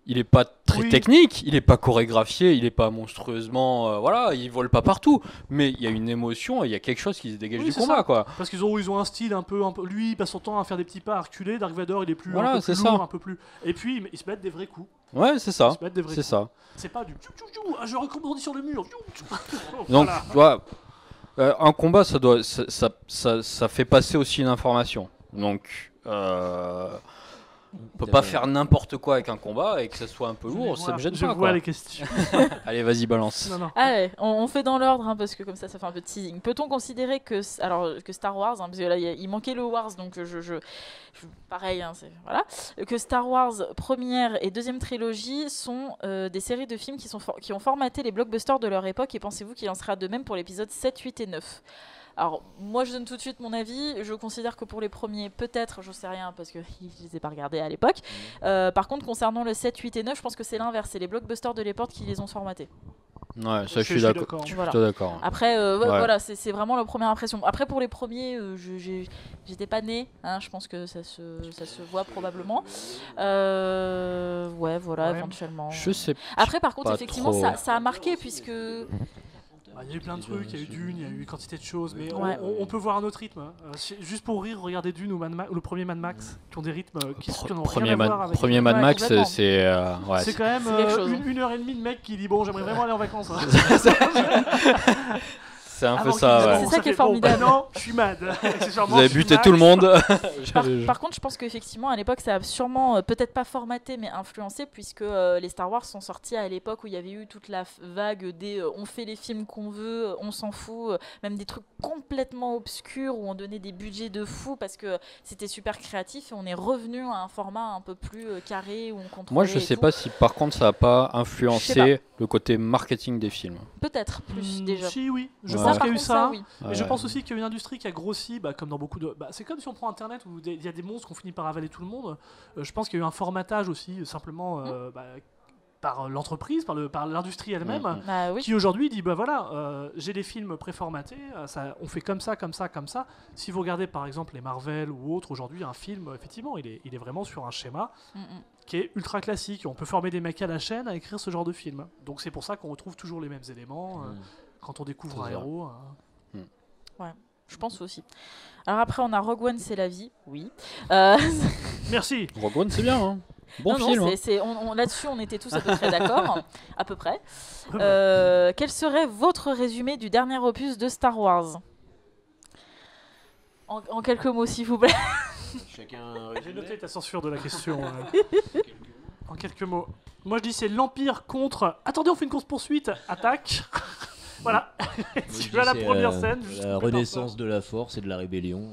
il est pas très technique, il est pas chorégraphié, il est pas monstrueusement... voilà, il vole pas partout. Mais il y a une émotion et il y a quelque chose qui se dégage du combat, quoi. Parce qu'ils ont un style un peu... Lui, il passe son temps à faire des petits pas, à reculer. Dark Vador, il est plus, voilà, un peu plus lourd, un peu plus... Et puis, ils se mettent des vrais coups. Ouais, c'est ça. C'est ça. C'est pas du... je rebondis sur le mur. Donc, tu vois, un combat, ça fait passer aussi une information. Donc... on peut pas faire n'importe quoi avec un combat et que ça soit un peu lourd, ça me gêne pas. Je vois les questions. Allez, vas-y, balance. Non. Allez, on fait dans l'ordre, parce que comme ça fait un peu de teasing. Peut-on considérer que Star Wars, parce que là il manquait le Wars, donc pareil, voilà, que Star Wars première et deuxième trilogie sont des séries de films qui ont formaté les blockbusters de leur époque, et pensez-vous qu'il en sera de même pour l'épisode 7, 8 et 9? Alors, moi, je donne tout de suite mon avis. Je considère que pour les premiers, peut-être, je sais rien, parce que je les ai pas regardés à l'époque. Par contre, concernant le 7, 8 et 9, je pense que c'est l'inverse. C'est les blockbusters de l'époque qui les ont formatés. Ouais, ça, je suis d'accord. Je suis plutôt d'accord. Après, voilà, c'est vraiment la première impression. Après, pour les premiers, j'étais pas née. Hein, je pense que ça se voit probablement. Ouais, voilà, éventuellement. Je sais pas. Après, par contre, effectivement, ça a marqué, puisque... Il y a eu plein de trucs, il y a eu Dune, il y a eu quantité de choses, mais on peut voir un autre rythme. Juste pour rire, regardez Dune ou le premier Mad Max, qui ont des rythmes qui n'ont rien à voir avec... Premier Mad Max, c'est quand même 1h30 de mec qui dit bon, j'aimerais vraiment aller en vacances. C'est un peu ça, C'est ça qui est formidable. Non, je suis mad. Vous avez buté tout le monde. Par contre, je pense qu'effectivement, à l'époque, ça a sûrement, peut-être pas formaté, mais influencé, puisque les Star Wars sont sortis à l'époque où il y avait eu toute la vague des on fait les films qu'on veut, on s'en fout, même des trucs complètement obscurs où on donnait des budgets de fou parce que c'était super créatif, et on est revenu à un format un peu plus carré où on contrôlait. Moi, je sais pas si par contre ça n'a pas influencé le côté marketing des films. Peut-être plus déjà. Si, oui. Je pense qu'il y a eu ça. Mais je pense aussi qu'il y a une industrie qui a grossi, comme dans beaucoup de... c'est comme si on prend Internet où il y a des monstres qui ont fini par avaler tout le monde. Je pense qu'il y a eu un formatage aussi, simplement... par l'entreprise, par l'industrie elle-même, qui aujourd'hui dit j'ai des films préformatés, on fait comme ça. Si vous regardez par exemple les Marvel ou autres, aujourd'hui un film, effectivement, il est vraiment sur un schéma qui est ultra classique. On peut former des mecs à la chaîne à écrire ce genre de film. Donc c'est pour ça qu'on retrouve toujours les mêmes éléments quand on découvre un héros. Ouais, je pense aussi. Alors après, on a Rogue One, c'est la vie, oui. Merci. Rogue One, c'est bien, hein. Bon film. Là-dessus, on était tous à peu près d'accord, à peu près. Quel serait votre résumé du dernier opus de Star Wars ? En quelques mots, s'il vous plaît. J'ai noté ta censure de la question. En quelques mots. Moi, je dis c'est l'Empire contre... Attendez, on fait une course-poursuite. Attaque. Voilà. Tu vois la première scène. La renaissance de la Force et de la rébellion.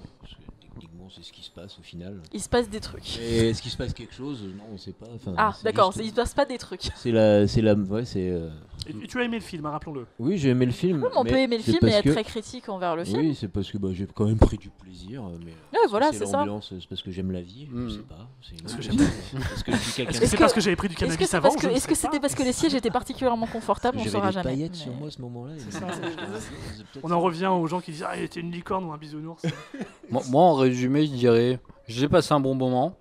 Techniquement, c'est ce qui se passe au final. Il se passe des trucs. Et est-ce qu'il se passe quelque chose ? Non, on ne sait pas. D'accord, il se passe pas des trucs. Et tu as aimé le film, rappelons-le. Oui, j'ai aimé le film. Oui, mais on peut aimer le film et être très critique envers le film. Oui, c'est parce que j'ai quand même pris du plaisir. Mais voilà, c'est ça. C'est parce que j'aime la vie. Je sais pas. Parce que j'aime la vie. Est-ce que c'est parce que j'avais pris du cannabis avant ? Est-ce que c'était parce que les sièges étaient particulièrement confortables ? On ne saura jamais. J'avais des paillettes sur moi à ce moment-là. On en revient aux gens qui disent il était une licorne ou un bisounours. Moi, en résumé, je dirais j'ai passé un bon moment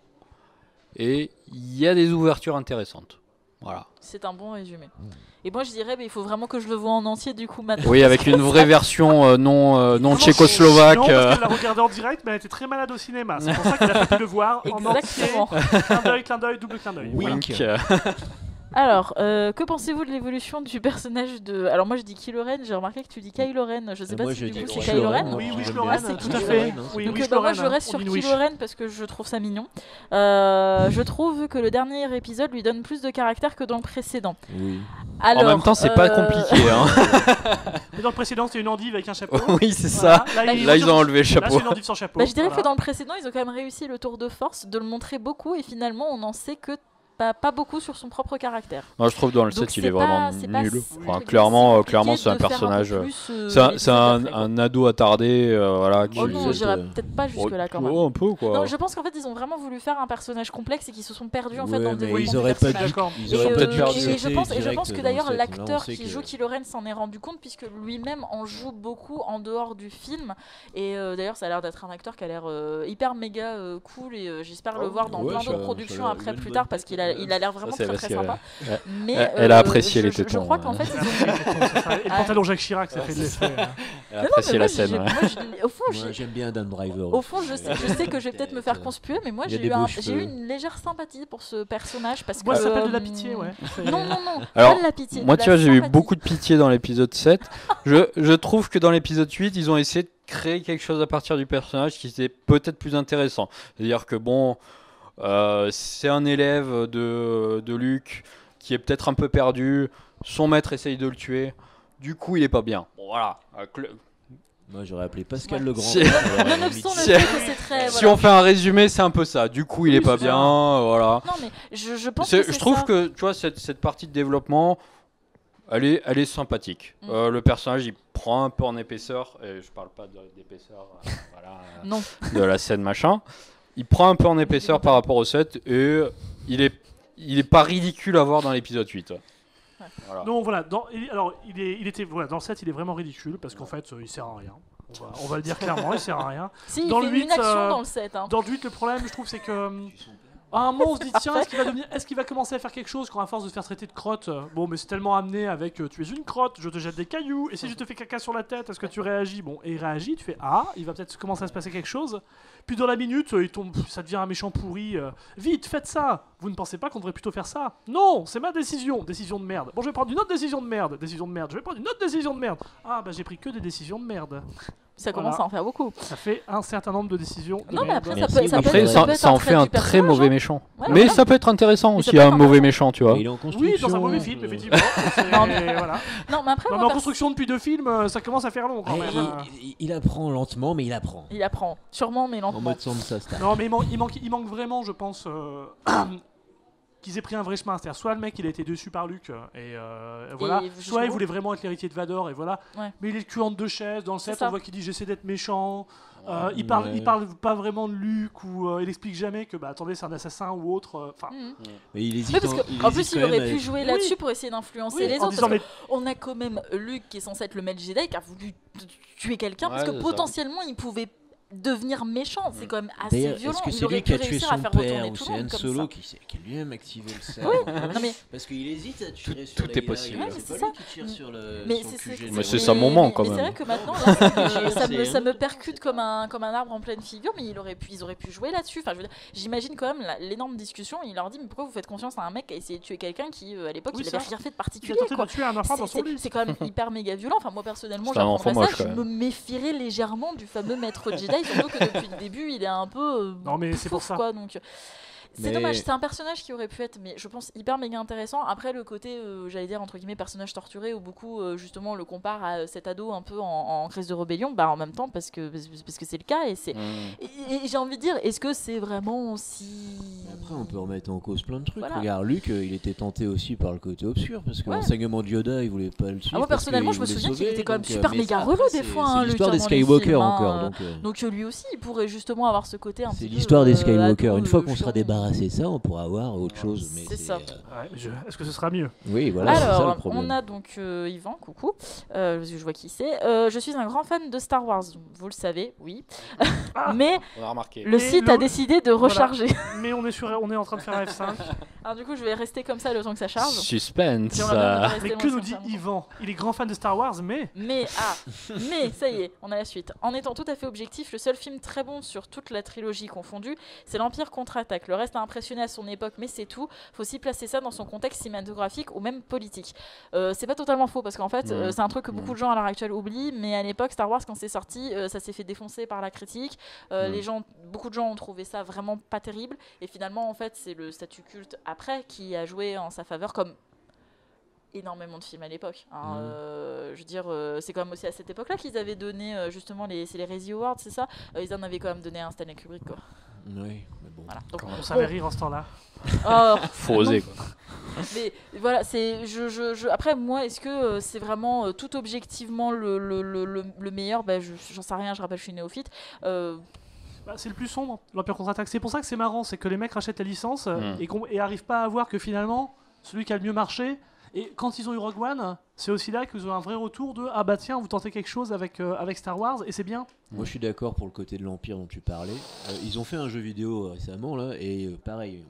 et il y a des ouvertures intéressantes. Voilà. C'est un bon résumé. Et moi je dirais, il faut vraiment que je le vois en entier du coup maintenant. Oui, avec une vraie version non tchécoslovaque. Non, parce qu'elle l'a regardé en direct, mais elle était très malade au cinéma. C'est pour ça qu'elle a pu le voir en entier. Clin d'œil, double clin d'œil. Wink. Alors, que pensez-vous de l'évolution du personnage de... Alors moi je dis Kylo Ren, j'ai remarqué que tu dis Kylo Ren, je sais pas si du coup c'est Kylo Ren. Oui, Kylo Ren, tout à fait. Donc moi je reste sur Kylo Ren parce que je trouve ça mignon. Je trouve que le dernier épisode lui donne plus de caractère que dans le précédent. Oui. Alors, en même temps, c'est pas compliqué. Hein. Mais dans le précédent, c'était une endive avec un chapeau. Oui, c'est ça. Là, ils ont enlevé le chapeau. Là, c'est une endive sans chapeau. Je dirais que dans le précédent, ils ont quand même réussi le tour de force de le montrer beaucoup et finalement, on n'en sait que pas beaucoup sur son propre caractère. Moi, je trouve dans le set, il est vraiment nul. Clairement, c'est un personnage. C'est un ado attardé. Voilà, oh non, j'irais peut-être pas jusque-là quand même. Un peu, quoi. Non, je pense qu'en fait, ils ont vraiment voulu faire un personnage complexe et qu'ils se sont perdus en fait dans le développement. Ils auraient peut-être perdu. Et je pense que d'ailleurs, l'acteur qui joue Kylo Ren s'en est rendu compte puisque lui-même en joue beaucoup en dehors du film. Et d'ailleurs, ça a l'air d'être un acteur qui a l'air hyper méga cool et j'espère le voir dans plein d'autres productions après plus tard parce qu'il a l'air vraiment très sympa. Mais elle a apprécié les tétons. Je crois qu'en fait, ils ont... Et le pantalon Jacques Chirac, ça fait de l'effet. Elle a apprécié la scène. Au fond, j'aime bien Dan Driver. Au fond, je sais que je vais peut-être me faire conspuer, mais moi, j'ai eu une légère sympathie pour ce personnage parce que... Moi, ça s'appelle de la pitié, ouais. Non, alors, pas de la pitié. Moi, tu vois, j'ai eu beaucoup de pitié dans l'épisode 7. Je trouve que dans l'épisode 8, ils ont essayé de créer quelque chose à partir du personnage qui était peut-être plus intéressant. C'est-à-dire que bon... c'est un élève de Luke qui est peut-être un peu perdu. Son maître essaye de le tuer. Du coup, il est pas bien. Bon, voilà. Moi, j'aurais appelé Pascal Legrand. Si on fait un résumé, c'est un peu ça. Du coup, il est pas bien. Voilà. Non, mais je pense que je trouve que tu vois cette partie de développement, elle est sympathique. Le personnage, il prend un peu en épaisseur. Et je parle pas d'épaisseur. Non. De la scène machin. Il prend un peu en épaisseur par rapport au 7 et il est pas ridicule à voir dans l'épisode 8. Voilà. Non, voilà. Dans le 7, il est vraiment ridicule parce qu'en fait, il sert à rien. On va le dire clairement, il sert à rien. Si, il fait une action dans le 7. Hein. Dans le 8, le problème, je trouve, c'est que... À un moment, on se dit, tiens, est-ce qu'il va commencer à faire quelque chose quand à force de se faire traiter de crotte? Bon, mais c'est tellement amené avec tu es une crotte, je te jette des cailloux, et si je te fais caca sur la tête, est-ce que tu réagis? Bon, et il réagit, tu fais il va peut-être commencer à se passer quelque chose. Puis dans la minute, il tombe, ça devient un méchant pourri. Vite, faites ça! Vous ne pensez pas qu'on devrait plutôt faire ça? Non, c'est ma décision. Décision de merde. Bon, je vais prendre une autre décision de merde. Décision de merde. Je vais prendre une autre décision de merde. Ah, bah j'ai pris que des décisions de merde. Ça commence à en faire beaucoup. Ça fait un certain nombre de décisions. Non, mais après, ça en fait un très mauvais méchant. Mais ça peut être intéressant aussi, un mauvais méchant, tu vois. Oui, dans un mauvais film, effectivement. Non, mais après, en construction depuis 2 films, ça commence à faire long quand même. Il apprend lentement, mais il apprend. Il apprend, sûrement, mais lentement. En mode Sansa Star. Non, mais il manque vraiment, je pense, qu'ils aient pris un vrai chemin. C'est-à-dire, soit le mec il a été déçu par Luke et voilà, soit il voulait vraiment être l'héritier de Vador et voilà. Ouais. Mais il est le cul entre deux chaises. Dans le 7, on voit qu'il dit j'essaie d'être méchant. Il parle pas vraiment de Luke ou il explique jamais que attendez, c'est un assassin ou autre. Mais il hésite. En plus, il aurait pu jouer là-dessus pour essayer d'influencer les autres. Parce on a quand même Luke qui est censé être le maître Jedi qui a voulu tuer quelqu'un parce que potentiellement il pouvait devenir méchant, c'est quand même assez violent. Est-ce que c'est lui qui a tué son père ou c'est Han Solo qui a lui-même activé le sabre? Parce qu'il hésite à tirer sur tout est possible. C'est pas lui qui tire sur le QG. Mais c'est sa moment quand même. C'est vrai que maintenant là, ça me percute comme un arbre en pleine figure, mais ils auraient pu jouer là-dessus. Enfin, j'imagine quand même l'énorme discussion. Il leur dit mais pourquoi vous faites confiance à un mec qui a essayé de tuer quelqu'un qui à l'époque il avait rien fait de particulier. C'est quand même hyper méga violent. Enfin moi personnellement j'apprendrais ça, je me méfierais légèrement du fameux maître Jedi. Surtout que depuis le début, il est un peu. Non, mais c'est pour ça. Quoi, donc. C'est dommage, c'est un personnage qui aurait pu être, mais je pense, hyper méga intéressant. Après, le côté, j'allais dire, entre guillemets, personnage torturé, où beaucoup, justement, le comparent à cet ado un peu en crise de rébellion, en même temps, parce que c'est le cas. Et j'ai envie de dire, est-ce que c'est vraiment si. Après, on peut remettre en cause plein de trucs. Voilà. Regarde, Luke, il était tenté aussi par le côté obscur, parce que l'enseignement de Yoda, il voulait pas le suivre. Moi, personnellement, je me souviens qu'il était quand même super méga relou des fois. C'est l'histoire des Skywalker encore. Donc, lui aussi, il pourrait justement avoir ce côté un petit peu. C'est l'histoire des Skywalker. Une fois qu'on sera débarrassé. C'est ça, on pourra avoir autre chose. Mais c'est ça. Est-ce que ce sera mieux? Oui, voilà. Alors, c'est ça, le problème. on a donc Yvan, coucou. Je vois qui c'est. Je suis un grand fan de Star Wars, vous le savez, oui. Mais on a remarqué. Le site a décidé de recharger. Voilà. Mais on est sur on est en train de faire un F5. Alors du coup, je vais rester comme ça le temps que ça charge. Suspense. Mais que nous dit Yvan? Il est grand fan de Star Wars, mais ça y est, on a la suite. En étant tout à fait objectif, le seul film très bon sur toute la trilogie confondue, c'est l'Empire contre-attaque. Le reste a impressionné à son époque, mais c'est tout. Faut aussi placer ça dans son contexte cinématographique ou même politique. C'est pas totalement faux, parce qu'en fait, c'est un truc que beaucoup de gens à l'heure actuelle oublient, mais à l'époque, Star Wars, quand c'est sorti, ça s'est fait défoncer par la critique. Beaucoup de gens ont trouvé ça vraiment pas terrible, et finalement, en fait, c'est le statut culte après qui a joué en sa faveur, comme énormément de films à l'époque. Je veux dire, c'est quand même aussi à cette époque-là qu'ils avaient donné justement les Razzie Awards, c'est ça. Ils en avaient quand même donné un Stanley Kubrick, quoi. Oui, mais bon. Voilà. Donc, on savait rire en ce temps-là. Faut oser, quoi. Mais voilà, c'est après moi, est-ce que c'est vraiment tout objectivement le meilleur? J'en sais rien, je rappelle, je suis néophyte. C'est le plus sombre, l'Empire contre-attaque. C'est pour ça que c'est marrant, c'est que les mecs rachètent la licence et arrivent pas à voir que finalement, celui qui a le mieux marché. Et quand ils ont eu Rogue One, c'est aussi là qu'ils ont un vrai retour de ah bah tiens, vous tentez quelque chose avec Star Wars et c'est bien. Moi je suis d'accord pour le côté de l'Empire dont tu parlais. Ils ont fait un jeu vidéo récemment là et pareil,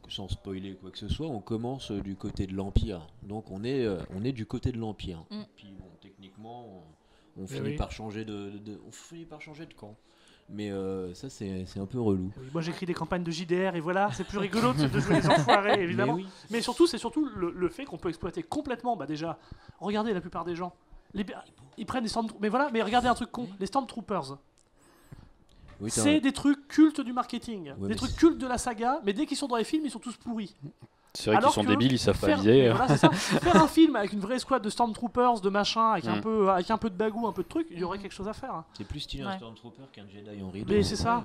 sans spoiler quoi que ce soit, on commence du côté de l'Empire. Donc on est du côté de l'Empire. Puis bon, techniquement, on finit par changer de camp. Mais ça c'est un peu relou. Oui, moi j'écris des campagnes de JDR et voilà, c'est plus rigolo de jouer les enfoirés évidemment. Mais surtout c'est le fait qu'on peut exploiter complètement. Déjà, regardez la plupart des gens, ils prennent des Stormtroopers. Mais voilà, mais regardez un truc con, les Stormtroopers. Oui, c'est des trucs cultes du marketing, des trucs cultes de la saga, mais dès qu'ils sont dans les films, ils sont tous pourris. C'est vrai qu'ils sont débiles, ils savent pas viser. Voilà, c'est ça. Faire un film avec une vraie squad de Stormtroopers, de machin, avec un peu de bagou, un peu de trucs, il y aurait quelque chose à faire. C'est plus stylé un Stormtrooper qu'un Jedi en rideau. Mais c'est ça.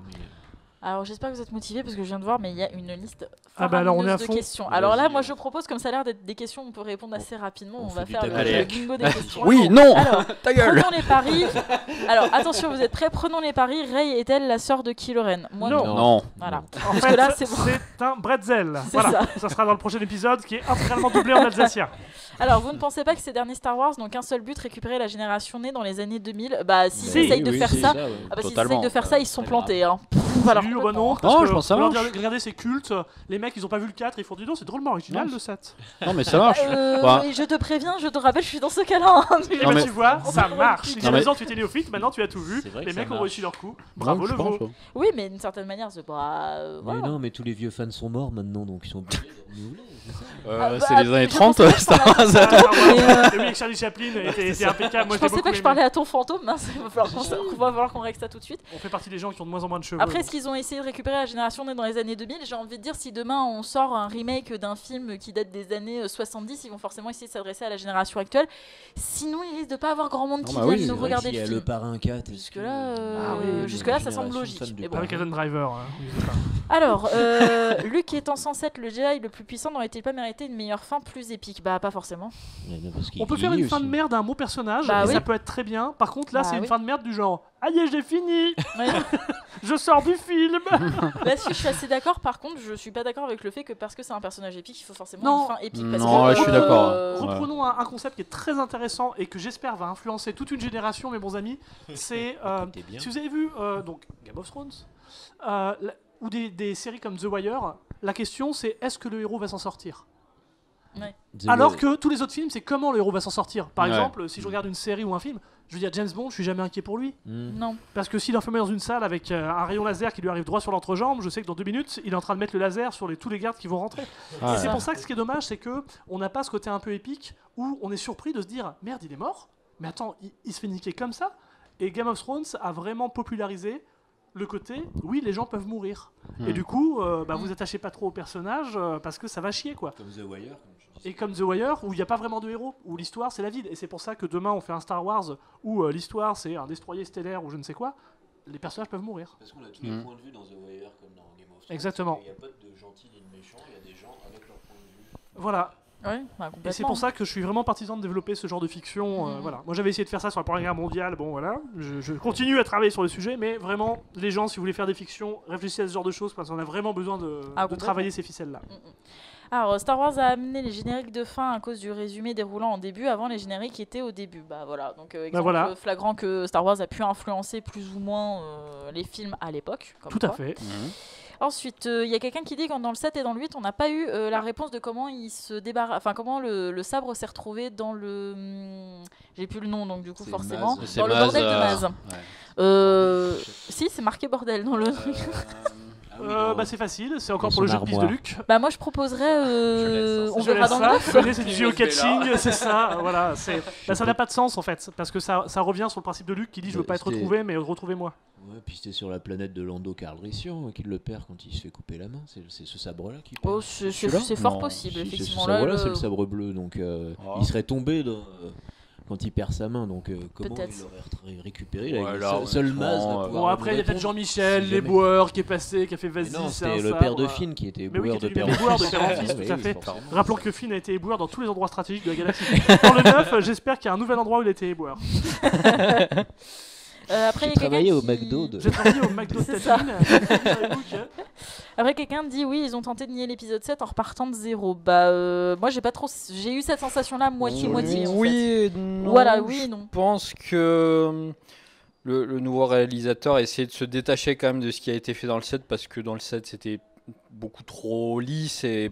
Alors j'espère que vous êtes motivés parce que je viens de voir, mais il y a une liste alors on est à de fond. questions. Alors là, moi je propose, comme ça a l'air d'être des questions, on peut répondre assez rapidement. On va faire le bingo des questions. Oui, non. Alors, ta gueule. Prenons les paris. Alors attention, vous êtes prêts? Prenons les paris. Rey est-elle la sœur de Kylo Ren? Moi non. Voilà. En fait, là, c'est un bretzel. Voilà. Ça sera dans le prochain épisode qui est intégralement doublé en alsacien. Alors, vous ne pensez pas que ces derniers Star Wars n'ont qu'un seul but, récupérer la génération née dans les années 2000? S'ils essayent de faire ça, s'ils essayent de faire ça, ils se sont plantés. Voilà. Non, je pense ça marche. Regardez, c'est culte. Les mecs, ils ont pas vu le 4, ils font dis donc, c'est drôlement original le 7. Non, mais ça marche. Je te préviens, je te rappelle, je suis dans ce cas-là. Tu vois, ça marche. Il y a 2 ans, tu étais néophyte, maintenant tu as tout vu. Les mecs ont réussi leur coup. Bravo le veau. Oui, mais d'une certaine manière, c'est pas. Mais non, mais tous les vieux fans sont morts maintenant, donc ils sont obligés de renouveler. C'est les années 30, Star Wars. Oui, avec Charlie Chaplin était impeccable. Je pensais pas que je parlais à ton fantôme, il va falloir qu'on règle ça tout de suite. On fait partie des gens qui ont de moins en moins de cheveux. Après, est-ce qu'ils ont essayé de récupérer la génération née dans les années 2000? J'ai envie de dire, si demain on sort un remake d'un film qui date des années 70, ils vont forcément essayer de s'adresser à la génération actuelle. Sinon, il risque de pas avoir grand monde qui vienne nous regarder le film. Il y a le Parrain 4. Jusque-là, ça semble logique. Avec Adam Driver. Alors, Luke étant censé être le Jedi le plus puissant, n'aurait-il pas mérité une meilleure fin plus épique? Pas forcément. On peut faire une fin de merde à un beau personnage, et ça peut être très bien. Par contre, là, c'est une fin de merde du genre aïe, j'ai fini. Je sors du film. Là-dessus, je suis assez d'accord. Par contre, je suis pas d'accord avec le fait que parce que c'est un personnage épique, il faut forcément une fin épique. Je suis d'accord. Reprenons un concept qui est très intéressant et que j'espère va influencer toute une génération, mes bons amis. C'est si vous avez vu donc Game of Thrones ou des séries comme The Wire, la question c'est est-ce que le héros va s'en sortir? Alors que tous les autres films, c'est comment le héros va s'en sortir. Par exemple, si je regarde une série ou un film, je veux dire James Bond, je suis jamais inquiet pour lui. Non. Parce que s'il est enfermé dans une salle avec un rayon laser qui lui arrive droit sur l'entrejambe, je sais que dans 2 minutes, il est en train de mettre le laser sur tous les gardes qui vont rentrer. Et c'est pour ça que ce qui est dommage, c'est que on n'a pas ce côté un peu épique où on est surpris de se dire merde, il est mort. Mais attends, il se fait niquer comme ça. Et Game of Thrones a vraiment popularisé le côté oui, les gens peuvent mourir. Et du coup, vous attachez pas trop au personnage parce que ça va chier quoi. Comme The Wire. Et comme The Wire, où il n'y a pas vraiment de héros, où l'histoire c'est la vide. Et c'est pour ça que demain on fait un Star Wars où l'histoire c'est un destroyer stellaire ou je ne sais quoi, les personnages peuvent mourir. Parce qu'on a tous les points de vue dans The Wire comme dans Game of Thrones. Exactement. Il n'y a pas de gentils ni de méchants, il y a des gens avec leur point de vue. Voilà. Ouais, et c'est pour ça que je suis vraiment partisan de développer ce genre de fiction. Voilà. Moi j'avais essayé de faire ça sur la Première Guerre mondiale, bon voilà, je continue à travailler sur le sujet, mais vraiment, les gens, si vous voulez faire des fictions, réfléchissez à ce genre de choses parce qu'on a vraiment besoin de travailler ces ficelles-là. Alors, Star Wars a amené les génériques de fin à cause du résumé déroulant en début, avant les génériques étaient au début. Voilà, donc exemple flagrant que Star Wars a pu influencer plus ou moins les films à l'époque. Tout à fait. Ensuite, il y a quelqu'un qui dit que dans le 7 et dans le 8, on n'a pas eu la réponse de comment il se débarrasse, enfin comment le sabre s'est retrouvé dans le, j'ai plus le nom donc du coup forcément dans le bordel de Maz. Si, c'est marqué bordel dans le. C'est facile, c'est encore pour le jeu de piste de Luc. Bah moi je proposerais, on verra dans le 9. C'est du geocaching, c'est ça. Voilà, ça n'a pas de sens en fait, parce que ça revient sur le principe de Luc qui dit je veux pas être retrouvé, mais retrouvez-moi. Ouais, puis c'était sur la planète de Lando Calrissian qu'il le perd quand il se fait couper la main. C'est ce sabre-là qui perd. Oh, c'est fort possible, effectivement. Là, c'est le sabre bleu, donc il serait tombé quand il perd sa main, donc comment il aurait récupéré seul Maz. Bon, après il y a peut-être Jean-Michel, les boueurs qui est passé, qui a fait vas-y. Non, c'était le père de Finn qui était éboueur de père en fils. Tout à fait. Rappelons que Finn a été éboueur dans tous les endroits stratégiques de la galaxie. Dans le 9, j'espère qu'il y a un nouvel endroit où il a été éboueur. Après, j'ai travaillé au McDo. J'ai travaillé au McDo de Tatooine. Après, quelqu'un dit oui, ils ont tenté de nier l'épisode 7 en repartant de zéro. Bah, moi, j'ai eu cette sensation-là moitié-moitié. Oui et non. Voilà, oui et non. Je pense que le nouveau réalisateur a essayé de se détacher quand même de ce qui a été fait dans le 7 parce que dans le 7, c'était beaucoup trop lisse et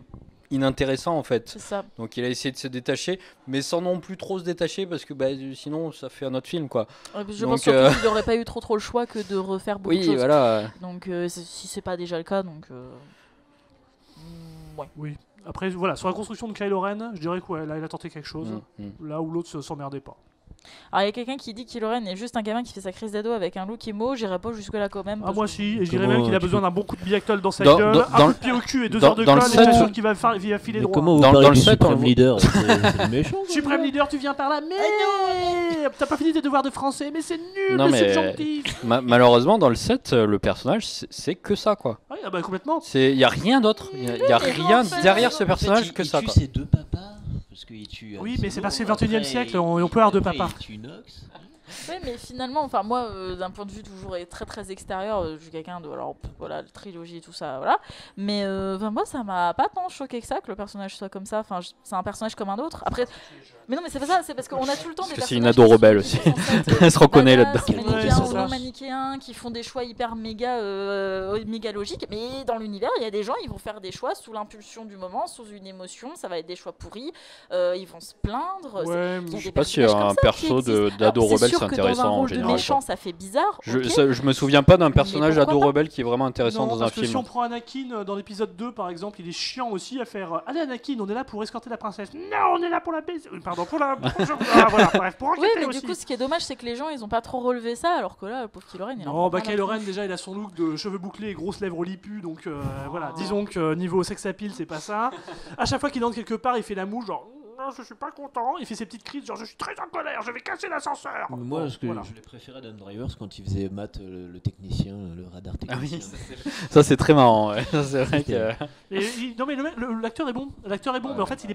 inintéressant en fait. C'est ça. Donc il a essayé de se détacher, mais sans non plus trop se détacher parce que sinon ça fait un autre film quoi. Je pense surtout qu'il n'aurait pas eu trop le choix que de refaire beaucoup de choses. Voilà. Donc si c'est pas déjà le cas, donc ouais. Oui. Après voilà, sur la construction de Kylo Ren, je dirais que là il a tenté quelque chose, là où l'autre s'emmerdait pas. Alors il y a quelqu'un qui dit que Kylo Ren est juste un gamin qui fait sa crise d'ado avec un look emo, j'irais pas jusque là quand même. Ah moi si, et je dirais même qu'il a besuin d'un bon coup de biactol dans sa gueule, un coup de pied au cul et 2 heures de colle, et je suis sûr qu'il va filer droit. Comment vous parlez du Supreme Leader? C'est méchant. Supreme Leader, tu viens par là, mais t'as pas fini tes devoirs de français, mais c'est nul, le subjonctif. Malheureusement dans le 7, le personnage c'est que ça quoi. Oui, bah complètement. Il y a rien d'autre, il y a rien derrière ce personnage que ça quoi. C'est deux papas. Oui, mais c'est parce que c'est le 21e siècle, on peut avoir deux papas. Oui, mais finalement, enfin moi, d'un point de vue toujours très très extérieur, je suis quelqu'un de, alors voilà, la trilogie et tout ça, voilà. Mais moi, ça m'a pas tant choqué que ça que le personnage soit comme ça. Enfin, c'est un personnage comme un autre. Après, mais non, mais c'est pas ça. C'est parce qu'on a tout le temps des personnages. C'est une ado rebelle aussi. Elle se reconnaît là-dedans. Manichéens qui font des choix hyper méga logiques. Mais dans l'univers, il y a des gens, ils vont faire des choix sous l'impulsion du moment, sous une émotion. Ça va être des choix pourris. Ils vont se plaindre. Ouais, je sais pas si un perso d'ado rebelle c'est intéressant dans un rôle en général. De méchant, ça fait bizarre. Je me souviens pas d'un personnage ado rebelle qui est vraiment intéressant dans un film. Si on prend Anakin dans l'épisode 2 par exemple, il est chiant aussi à faire. Allez Anakin, on est là pour escorter la princesse. Non, on est là pour la baiser. Pardon, pour la. Voilà, bref, pour enquêter oui, mais aussi. Du coup, ce qui est dommage, c'est que les gens, ils ont pas trop relevé ça, alors que là, le pauvre Kylo Ren, il non, Kylo Ren déjà, il a son look de cheveux bouclés et grosses lèvres lipues, donc voilà. Disons que niveau sex appeal, c'est pas ça. À chaque fois qu'il entre quelque part, il fait la moue, genre. Non, je suis pas content. Il fait ses petites crises, genre je suis très en colère, je vais casser l'ascenseur. Moi, je l'ai préféré Dan Drivers quand il faisait Matt, le technicien, le radar technicien. Ah oui, ça c'est très marrant. Ouais. C'est vrai que. Non mais l'acteur est bon. L'acteur est bon, mais en fait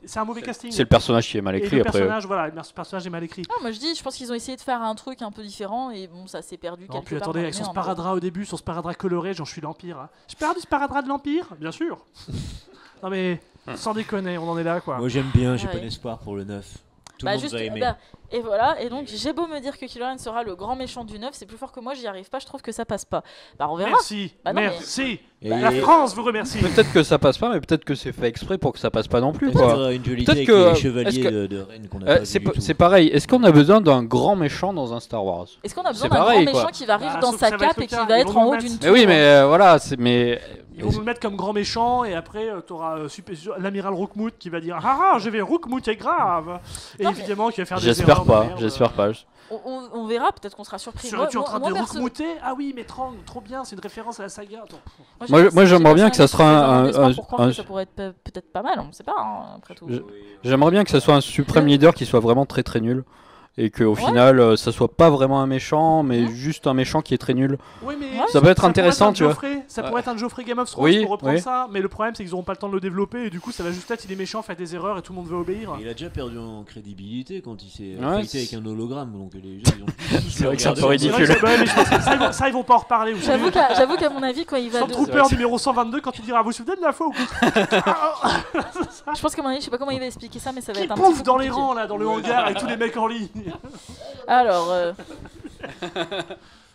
c'est un mauvais casting. C'est le personnage qui est mal écrit après. Le personnage est mal écrit. Ah, moi je pense qu'ils ont essayé de faire un truc un peu différent et bon, ça s'est perdu quelque part. Puis attendez, avec son sparadrap au début, son sparadrap coloré, j'en suis l'Empire. Hein. Je perds du sparadrap de l'Empire, bien sûr. Non mais sans déconner, on en est là quoi. Moi j'aime bien, j'ai pas d'espoir pour le 9. Tout le monde va aimer. Et voilà, et donc j'ai beau me dire que Kylo Ren sera le grand méchant du 9, c'est plus fort que moi, j'y arrive pas, je trouve que ça passe pas. Bah on verra. Merci, merci. La France vous remercie. Peut-être que ça passe pas, mais peut-être que c'est fait exprès pour que ça passe pas non plus. Quoi. Une dualité avec les chevaliers de Rennes qu'on a pas vu du tout. C'est pareil, est-ce qu'on a besoin d'un grand méchant dans un Star Wars? Est-ce qu'on a besoin d'un grand méchant qui va arriver dans sa cape et qui va être en haut d'une tour? Mais oui, mais voilà, ils vont nous le mettre comme grand méchant et après t'auras l'amiral Rookmout qui va dire ah je vais Rookmout est grave et évidemment qui va faire des erreurs. J'espère pas. On verra, peut-être qu'on sera surpris. Serais-tu en train de Rookmouter? Ah oui, mais trop bien, c'est une référence à la saga. Moi j'aimerais bien que ça soit ça pourrait être peut-être pas mal, on ne sait pas après tout. J'aimerais bien que ça soit un suprême leader qui soit vraiment très très nul. Et qu'au final, ça soit pas vraiment un méchant, mais juste un méchant qui est très nul. Oui, mais ça peut être intéressant, tu vois. Ça pourrait être un Geoffrey Game of Thrones pour reprendre ça, mais le problème c'est qu'ils auront pas le temps de le développer et du coup ça va juste être il est méchant, faire des erreurs et tout le monde va obéir. Il a déjà perdu en crédibilité quand il s'est affecté avec un hologramme, donc les gens ils ont. C'est vrai que c'est un peu ridicule. Ça ils vont pas en reparler. J'avoue qu'à mon avis quand il va. Stormtrooper numéro 122 quand il dira vous vous souvenez de la fois où. Je pense qu'à mon avis je sais pas comment il va expliquer ça, mais ça va être un peu. Dans les rangs là, dans le hangar avec tous les mecs en ligne. Alors,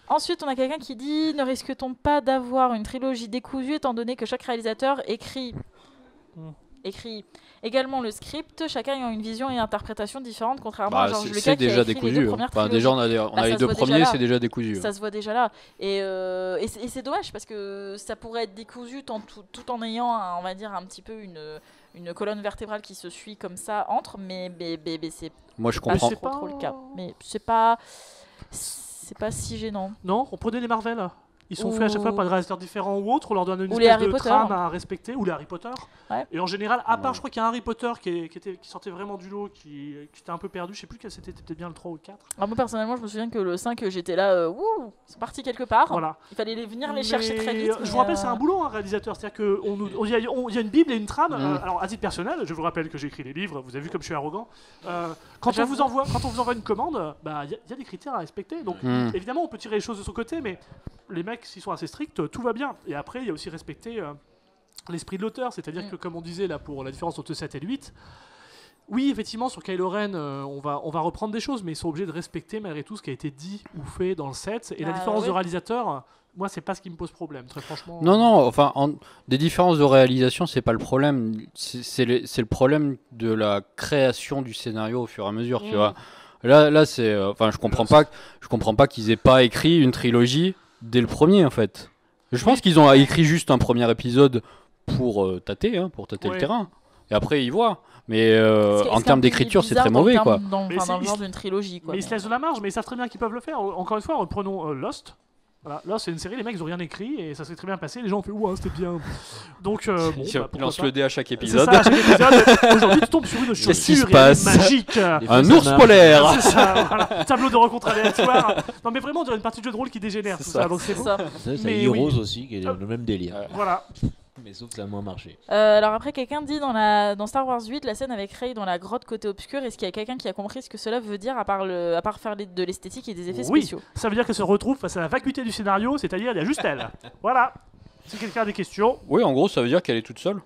Ensuite, on a quelqu'un qui dit « Ne risque-t-on pas d'avoir une trilogie décousue étant donné que chaque réalisateur écrit également le script, chacun ayant une vision et une interprétation différente, contrairement à George Lucas qui a écrit les deux premières trilogies. Déjà, on a les deux premiers, c'est déjà décousu. Ça se voit déjà là. Et c'est dommage parce que ça pourrait être décousu tout en ayant, on va dire, un petit peu une colonne vertébrale qui se suit comme ça entre, mais c'est pas trop le cas. Mais c'est pas si gênant. Non, on prenait les Marvel. Ils sont faits à chaque fois par des réalisateurs différents ou autres, on leur donne une espèce de trame à respecter, ou les Harry Potter. Ouais. Et en général, à part, je crois qu'il y a un Harry Potter qui sortait vraiment du lot, qui était un peu perdu, je sais plus quel c'était peut-être bien le 3 ou le 4. Alors moi personnellement, je me souviens que le 5, j'étais là, c'est parti quelque part. Voilà. Il fallait venir les chercher très vite. Je vous rappelle, c'est un boulot, un réalisateur. C'est-à-dire qu'il y a une Bible et une trame. Alors, à titre personnel, je vous rappelle que j'ai écrit les livres, vous avez vu comme je suis arrogant. Quand on vous envoie une commande, il y a des critères à respecter. Donc, évidemment, on peut tirer les choses de son côté, mais les mecs, s'ils sont assez stricts, tout va bien. Et après, il y a aussi respecter l'esprit de l'auteur. C'est-à-dire que, comme on disait là pour la différence entre 7 et le 8, oui, effectivement, sur Kylo Ren, on va reprendre des choses, mais ils sont obligés de respecter malgré tout ce qui a été dit ou fait dans le 7. Et la différence de réalisateur, moi, c'est pas ce qui me pose problème, très franchement. Non, enfin, des différences de réalisation, c'est pas le problème. C'est le problème de la création du scénario au fur et à mesure, tu vois. Là, c'est, enfin, je comprends pas qu'ils aient pas écrit une trilogie dès le premier, en fait. Je pense qu'ils ont écrit juste un premier épisode pour tâter le terrain. Et après, ils voient. Mais en termes d'écriture, c'est très mauvais, quoi. Dans le genre d'une trilogie, quoi. Mais ils se laissent de la marge, mais ils savent très bien qu'ils peuvent le faire. Encore une fois, reprenons Lost. Voilà, là c'est une série, les mecs ils ont rien écrit et ça s'est très bien passé, les gens ont fait ouah c'était bien. Donc ils lancent le dé à chaque épisode. C'est ça, à chaque épisode. Aujourd'hui tu tombes sur une chaussure magique. Un ours polaire. C'est ça, voilà. Tableau de rencontre aléatoire. Non mais vraiment on dirait une partie de jeu de rôle qui dégénère tout ça. Donc c'est bon. C'est Heroes aussi qui est le même délire. Voilà. Mais sauf que ça a moins marché. Alors après, quelqu'un dit dans Star Wars 8, la scène avec Rey dans la grotte côté obscur, est-ce qu'il y a quelqu'un qui a compris ce que cela veut dire à part faire de l'esthétique et des effets spéciaux? Ça veut dire qu'elle se retrouve face à la vacuité du scénario, c'est-à-dire il y a juste elle. Voilà. Si quelqu'un a des questions. Oui, en gros, ça veut dire qu'elle est toute seule.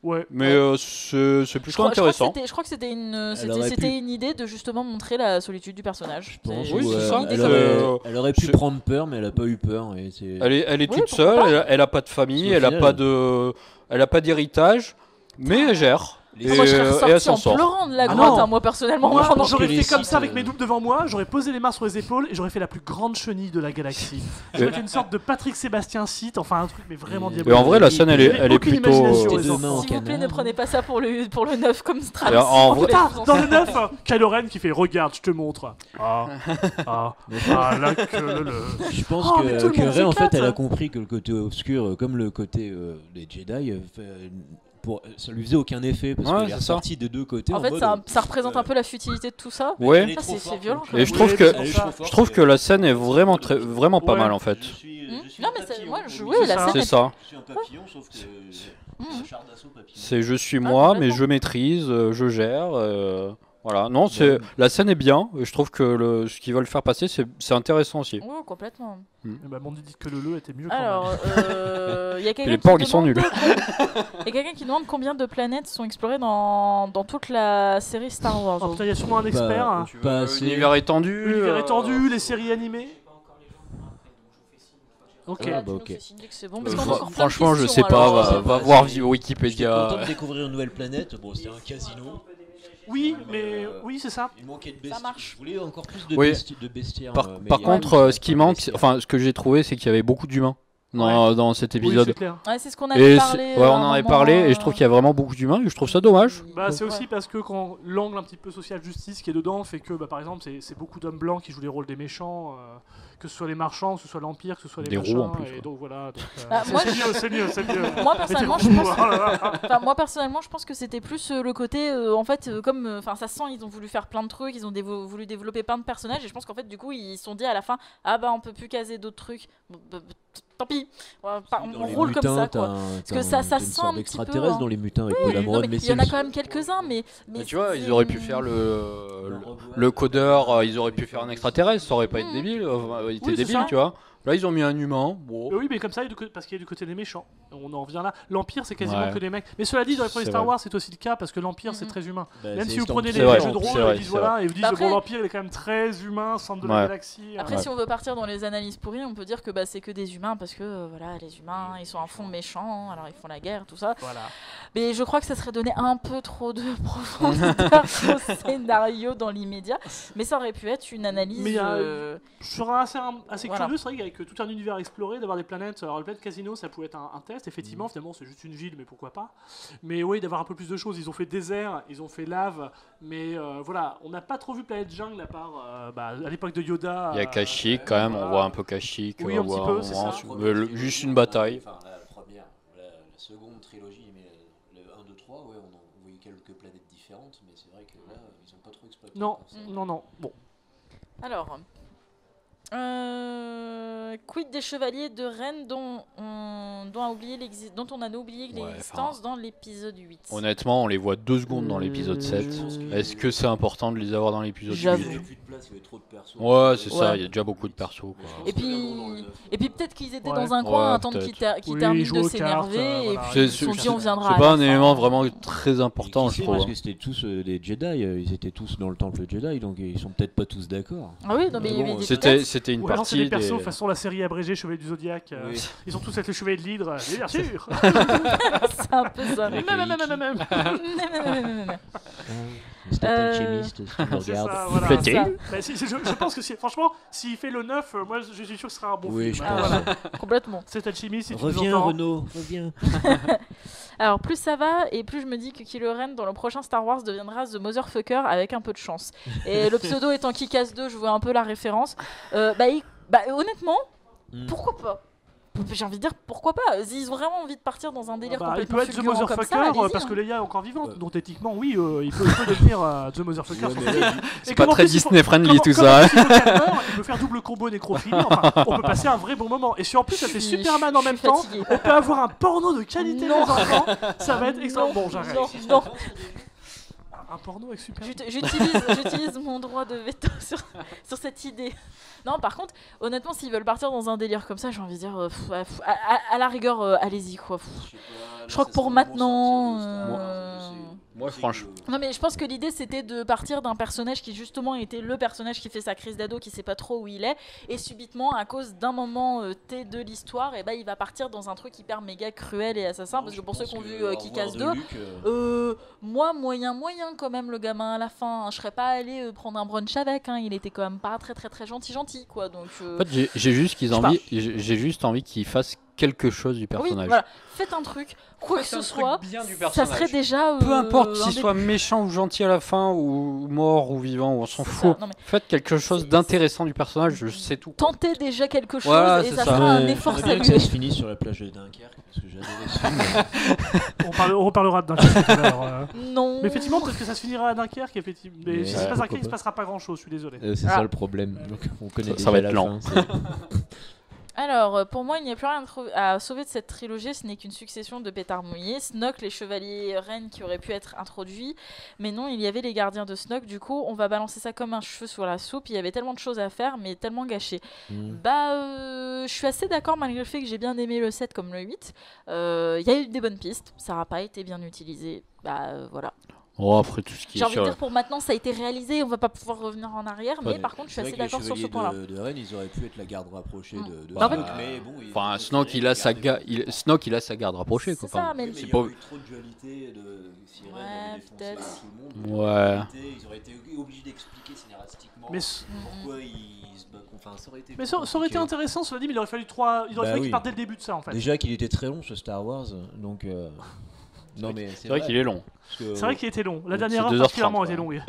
Ouais. Mais c'est plutôt intéressant. Je crois que c'était une idée de justement montrer la solitude du personnage. Oui, c'est ça. Elle aurait pu prendre peur, mais elle a pas eu peur. Et elle est toute seule, elle a pas de famille, elle a pas d'héritage, mais elle gère. Et elle s'en sort en pleurant de la grotte, moi personnellement. J'aurais fait comme ça avec mes doubles devant moi, j'aurais posé les mains sur les épaules et j'aurais fait la plus grande chenille de la galaxie. J'aurais fait une sorte de Patrick Sébastien Sith, enfin un truc mais vraiment diabolique. Et en vrai, la scène elle est plutôt. S'il vous plaît, ne prenez pas ça pour le 9 comme strat. Dans le 9, Kylo Ren qui fait regarde, je te montre. Là que je pense que Rey en fait elle a compris que le côté obscur, comme le côté des Jedi, ça lui faisait aucun effet parce qu'il est ressorti des deux côtés. En fait, ça représente un peu la futilité de tout ça. Ouais. C'est violent. Et je trouve que la scène est vraiment pas mal en fait. Non mais moi la scène. C'est ça. Je suis un papillon, sauf que c'est un char d'assaut papillon. C'est je suis moi, mais je maîtrise, je gère. Voilà, non, la scène est bien. Je trouve que ce qu'ils veulent faire passer, c'est intéressant aussi. Oui, complètement. On dit que le était mieux. Alors, il y a quelqu'un les porcs, ils sont nuls. Il y a quelqu'un qui demande combien de planètes sont explorées dans toute la série Star Wars. Il y a sûrement un expert. L'univers étendu. Les séries animées. Ok. Franchement, je sais pas. Va voir Wikipédia. Content de découvrir une nouvelle planète. Bon, c'était un casino. Oui, mais oui, c'est ça. Il manquait de bestiaires. Ça marche. Je voulais encore plus de bestiaires. Par contre, ce qui manque, ce que j'ai trouvé, c'est qu'il y avait beaucoup d'humains dans cet épisode. Oui, c'est clair. Ouais, c'est ce qu'on avait parlé. On en avait parlé et je trouve qu'il y a vraiment beaucoup d'humains et je trouve ça dommage. C'est aussi parce que quand l'angle un petit peu social justice qui est dedans fait que, par exemple, c'est beaucoup d'hommes blancs qui jouent les rôles des méchants. Que ce soit les marchands, que ce soit l'Empire, que ce soit les machins, roues en plus. Et donc voilà. C'est mieux. Moi personnellement, je pense que c'était plus le côté, en fait, comme, ça se sent, ils ont voulu faire plein de trucs, ils ont voulu développer plein de personnages, et je pense qu'en fait, du coup, ils se sont dit à la fin, on peut plus caser d'autres trucs. Tant pis, on roule comme ça, quoi. Parce que ça sent un petit peu. Dans les mutins avec il y en a quand même quelques-uns, mais tu vois, ils auraient pu faire le codeur, ils auraient pu faire un extraterrestre, ça aurait pas été débile, il était débile, tu vois. Là, ils ont mis un humain. Bon. Oui, mais comme ça, parce qu'il y a du côté des méchants. On en revient là. L'Empire, c'est quasiment que des mecs. Mais cela dit, dans les premiers Star Wars, c'est aussi le cas parce que l'Empire, c'est très humain. Même si vous prenez les jeux de rôle, ils disent voilà, et vous disent bon, l'Empire, il est quand même très humain, centre de la galaxie. Après, si on veut partir dans les analyses pourries, on peut dire que c'est que des humains parce que voilà, les humains, ils sont à fond méchants, alors ils font la guerre, tout ça. Voilà. Mais je crois que ça serait donner un peu trop de profondeur au scénario dans l'immédiat. Mais ça aurait pu être une analyse. Mais je serais assez curieux, c'est vrai qu'avec tout un univers exploré, d'avoir des planètes. Alors, le planète Casino, ça pouvait être un test, effectivement. Finalement, c'est juste une ville, mais pourquoi pas. Mais oui, d'avoir un peu plus de choses. Ils ont fait désert, ils ont fait lave, mais voilà, on n'a pas trop vu Planète Jungle à part à l'époque de Yoda. Il y a Kashyyyk quand même, on voit un peu Kashyyyk. Oui, un petit peu, c'est ça. Juste une bataille. Enfin, la seconde trilogie, mais le 1, 2, 3, ouais, on voyait quelques planètes différentes, mais c'est vrai que là, ils n'ont pas trop exploité. Non. Bon. Alors, quid des chevaliers de Rennes dont on a oublié l'existence dans l'épisode 8? Honnêtement, on les voit 2 secondes dans l'épisode 7. Est-ce que c'est important de les avoir dans l'épisode 8? Il n'y avait plus de place, il y avait trop de persos. Ouais, c'est ça, il y a déjà beaucoup de persos. Quoi. Et puis peut-être qu'ils étaient dans un coin à attendre qu'ils terminent de s'énerver et puis ils se sont dit on viendra. C'est pas un élément vraiment très important, je trouve. Parce que c'était tous des Jedi, ils étaient tous dans le temple Jedi, donc ils sont peut-être pas tous d'accord. Ah oui, non mais c'était une partie des persos façon la série abrégée Chevalier du Zodiac. Ils ont tous été les chevaliers de l'hydre, bien sûr. C'est un peu ça. C'est alchimiste, si tu me regardes. Je pense que franchement, s'il fait le 9, moi je suis sûr que ce sera un bon film. Oui, je pense. Complètement. C'est alchimiste, si tu reviens, Renaud, reviens. Alors plus ça va, et plus je me dis que Kylo Ren dans le prochain Star Wars deviendra The Motherfucker avec un peu de chance. Et le pseudo étant Kick-Ass 2, je vois un peu la référence. Honnêtement, pourquoi pas? J'ai envie de dire pourquoi pas. Ils ont vraiment envie de partir dans un délire complètement fulgurant comme ça. Il peut être The Motherfucker parce que Leia est encore vivante, donc techniquement oui, il peut devenir The Motherfucker. C'est pas très Disney friendly tout ça. Il peut faire double combo nécrophilie. Enfin, on peut passer un vrai bon moment. Et si en plus ça fait Superman en même temps, on peut avoir un porno de qualité les enfants. Ça va être extra. Bon, j'arrête. Non. Un porno avec Superman. J'utilise mon droit de veto sur cette idée. Non, par contre, honnêtement, s'ils veulent partir dans un délire comme ça, j'ai envie de dire, à la rigueur, allez-y quoi. Je crois que pour maintenant. Moi, franchement. Non, mais je pense que l'idée c'était de partir d'un personnage qui justement était le personnage qui fait sa crise d'ado, qui sait pas trop où il est, et subitement, à cause d'un moment T de l'histoire, et il va partir dans un truc hyper méga cruel et assassin. Parce que pour ceux qui ont vu Kick-Ass 2, moi, moyen quand même le gamin à la fin. Je serais pas allé prendre un brunch avec, il était quand même pas très très très gentil quoi. Donc, en fait, j'ai juste envie qu'il fasse quelque chose du personnage. Oui, voilà. Faites un truc, quoi que ce soit, ça serait déjà... peu importe s'il soit méchant ou gentil à la fin, ou mort ou vivant, ou on s'en fout. Faites quelque chose d'intéressant du personnage, je sais tout. Tentez déjà quelque chose, et ça sera un effort salué. Que ça se finisse sur la plage de Dunkerque, parce que j'adorais ce film. On reparlera de Dunkerque tout à l'heure. Non. Mais effectivement, peut-être que ça se finira à Dunkerque, effectivement. Mais si ça se passe à Dunkerque, il se passera pas grand-chose, je suis désolé. C'est ça le problème. Donc, on connaît ça va être lent. Alors, pour moi, il n'y a plus rien à sauver de cette trilogie, ce n'est qu'une succession de pétards mouillés. Snoke, les chevaliers Ren qui auraient pu être introduits, mais non, il y avait les gardiens de Snoke, du coup, on va balancer ça comme un cheveu sur la soupe. Il y avait tellement de choses à faire, mais tellement gâché. Je suis assez d'accord, malgré le fait que j'ai bien aimé le 7 comme le 8. Il y a eu des bonnes pistes, ça n'a pas été bien utilisé. Voilà. Après tout ce qui j'ai envie de dire, pour maintenant, ça a été réalisé, on va pas pouvoir revenir en arrière, mais par contre, je suis assez d'accord sur ce point-là. De Ren, ils auraient pu être la garde rapprochée de Snoke, mais bon, enfin, Snoke, il a sa garde rapprochée. C'est ça, mais il y a eu trop de dualité de si Ren avait défoncé tout le monde. Ils auraient été obligés d'expliquer scénaristiquement pourquoi ils se battent. Enfin, ça aurait été. Mais ça aurait été intéressant, cela dit, mais il aurait fallu qu'il parte dès le début de ça, en fait. Déjà qu'il était très long ce Star Wars, donc. Non, mais c'est vrai qu'il est long. C'est vrai qu'il était long. La dernière heure particulièrement était longue.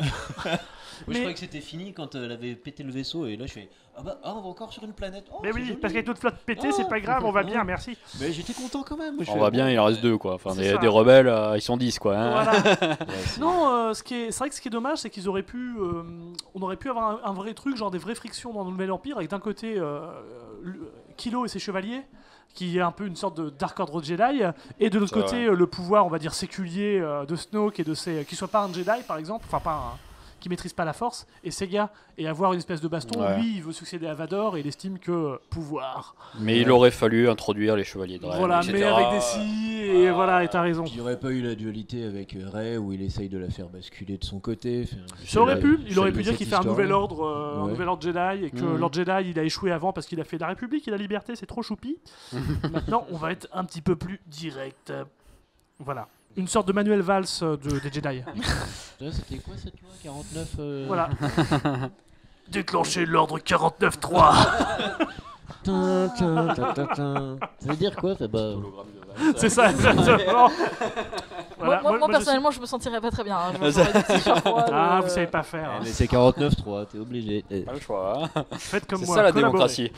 Je croyais que c'était fini quand elle avait pété le vaisseau et là je fais on va encore sur une planète. Mais oui, parce qu'avec notre flotte pétée, c'est pas grave, on va bien, merci. Mais j'étais content quand même. On va bien, il en reste 2 quoi. Enfin, des rebelles, ils sont 10 quoi. Voilà. Non, c'est vrai que ce qui est dommage, c'est qu'ils auraient pu, on aurait pu avoir un vrai truc, genre des vraies frictions dans le Nouvel Empire, avec d'un côté Kylo et ses chevaliers, qui est un peu une sorte de Dark Order Jedi, et de l'autre côté le pouvoir, on va dire séculier de Snoke et de ses, qui soit pas un Jedi par exemple, enfin pas un, qui maîtrise pas la force, et Sega, et avoir une espèce de baston, lui, il veut succéder à Vador, et il estime que pouvoir. Mais il aurait fallu introduire les chevaliers de Rey. Voilà, etc. mais avec des si, et voilà, et t'as raison. Il n'y aurait pas eu la dualité avec Rey, où il essaye de la faire basculer de son côté. Ça aurait pu, il aurait pu dire qu'il fait un nouvel ordre Jedi, et que Lord Jedi, il a échoué avant parce qu'il a fait la République et la liberté, c'est trop choupi. Maintenant, on va être un petit peu plus direct. Voilà. Une sorte de Manuel Valls des Jedi. C'était quoi cette loi 49 Voilà. Déclencher l'ordre 49.3. Ça veut dire quoi ça C'est ça, exactement. Voilà, moi personnellement, je me sentirais pas très bien. Hein. Vous savez pas faire. Hein. Mais c'est 49.3, t'es obligé. Pas le choix. Faites comme c'est moi. C'est ça la démocratie.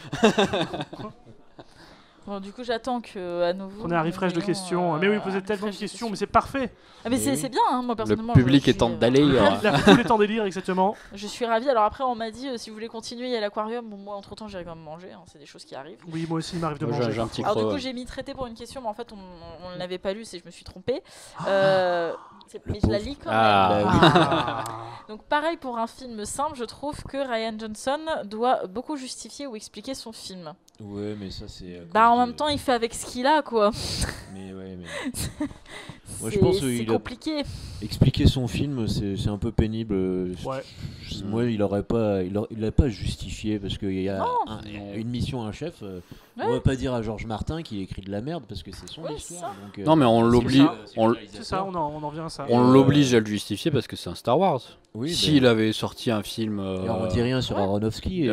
Bon, du coup, j'attends que à nouveau. On a un refresh de questions. Mais oui, vous posez tellement de questions, mais c'est parfait. Ah, mais c'est bien, hein, moi personnellement. Le public est en délire. La foule est en délire, exactement. Je suis ravie. Alors après, on m'a dit si vous voulez continuer, il y a l'aquarium. Bon, moi, entre temps, j'irai quand même manger. Hein, c'est des choses qui arrivent. Oui, moi aussi, il m'arrive de manger. J'ai un petit Alors, du coup, j'ai mis traité pour une question, mais en fait, on ne l'avait pas lu, je me suis trompée. Mais je la lis quand même. Donc, pareil pour un film simple, je trouve que Rian Johnson doit beaucoup justifier ou expliquer son film. Ouais, mais ça c'est. En même temps, il fait avec ce qu'il a, quoi. Mais ouais, mais. Moi, je pense c'est compliqué. Expliquer son film, c'est un peu pénible. Ouais. Moi, il l'a pas justifié parce qu'il y a une mission, un chef. On va pas dire à Georges Martin qu'il écrit de la merde parce que c'est son histoire. Donc, non, mais on l'oblige. C'est ça, on en vient à ça. On l'oblige à le justifier parce que c'est un Star Wars. Oui, s'il avait sorti un film. On dit rien sur Aronofsky.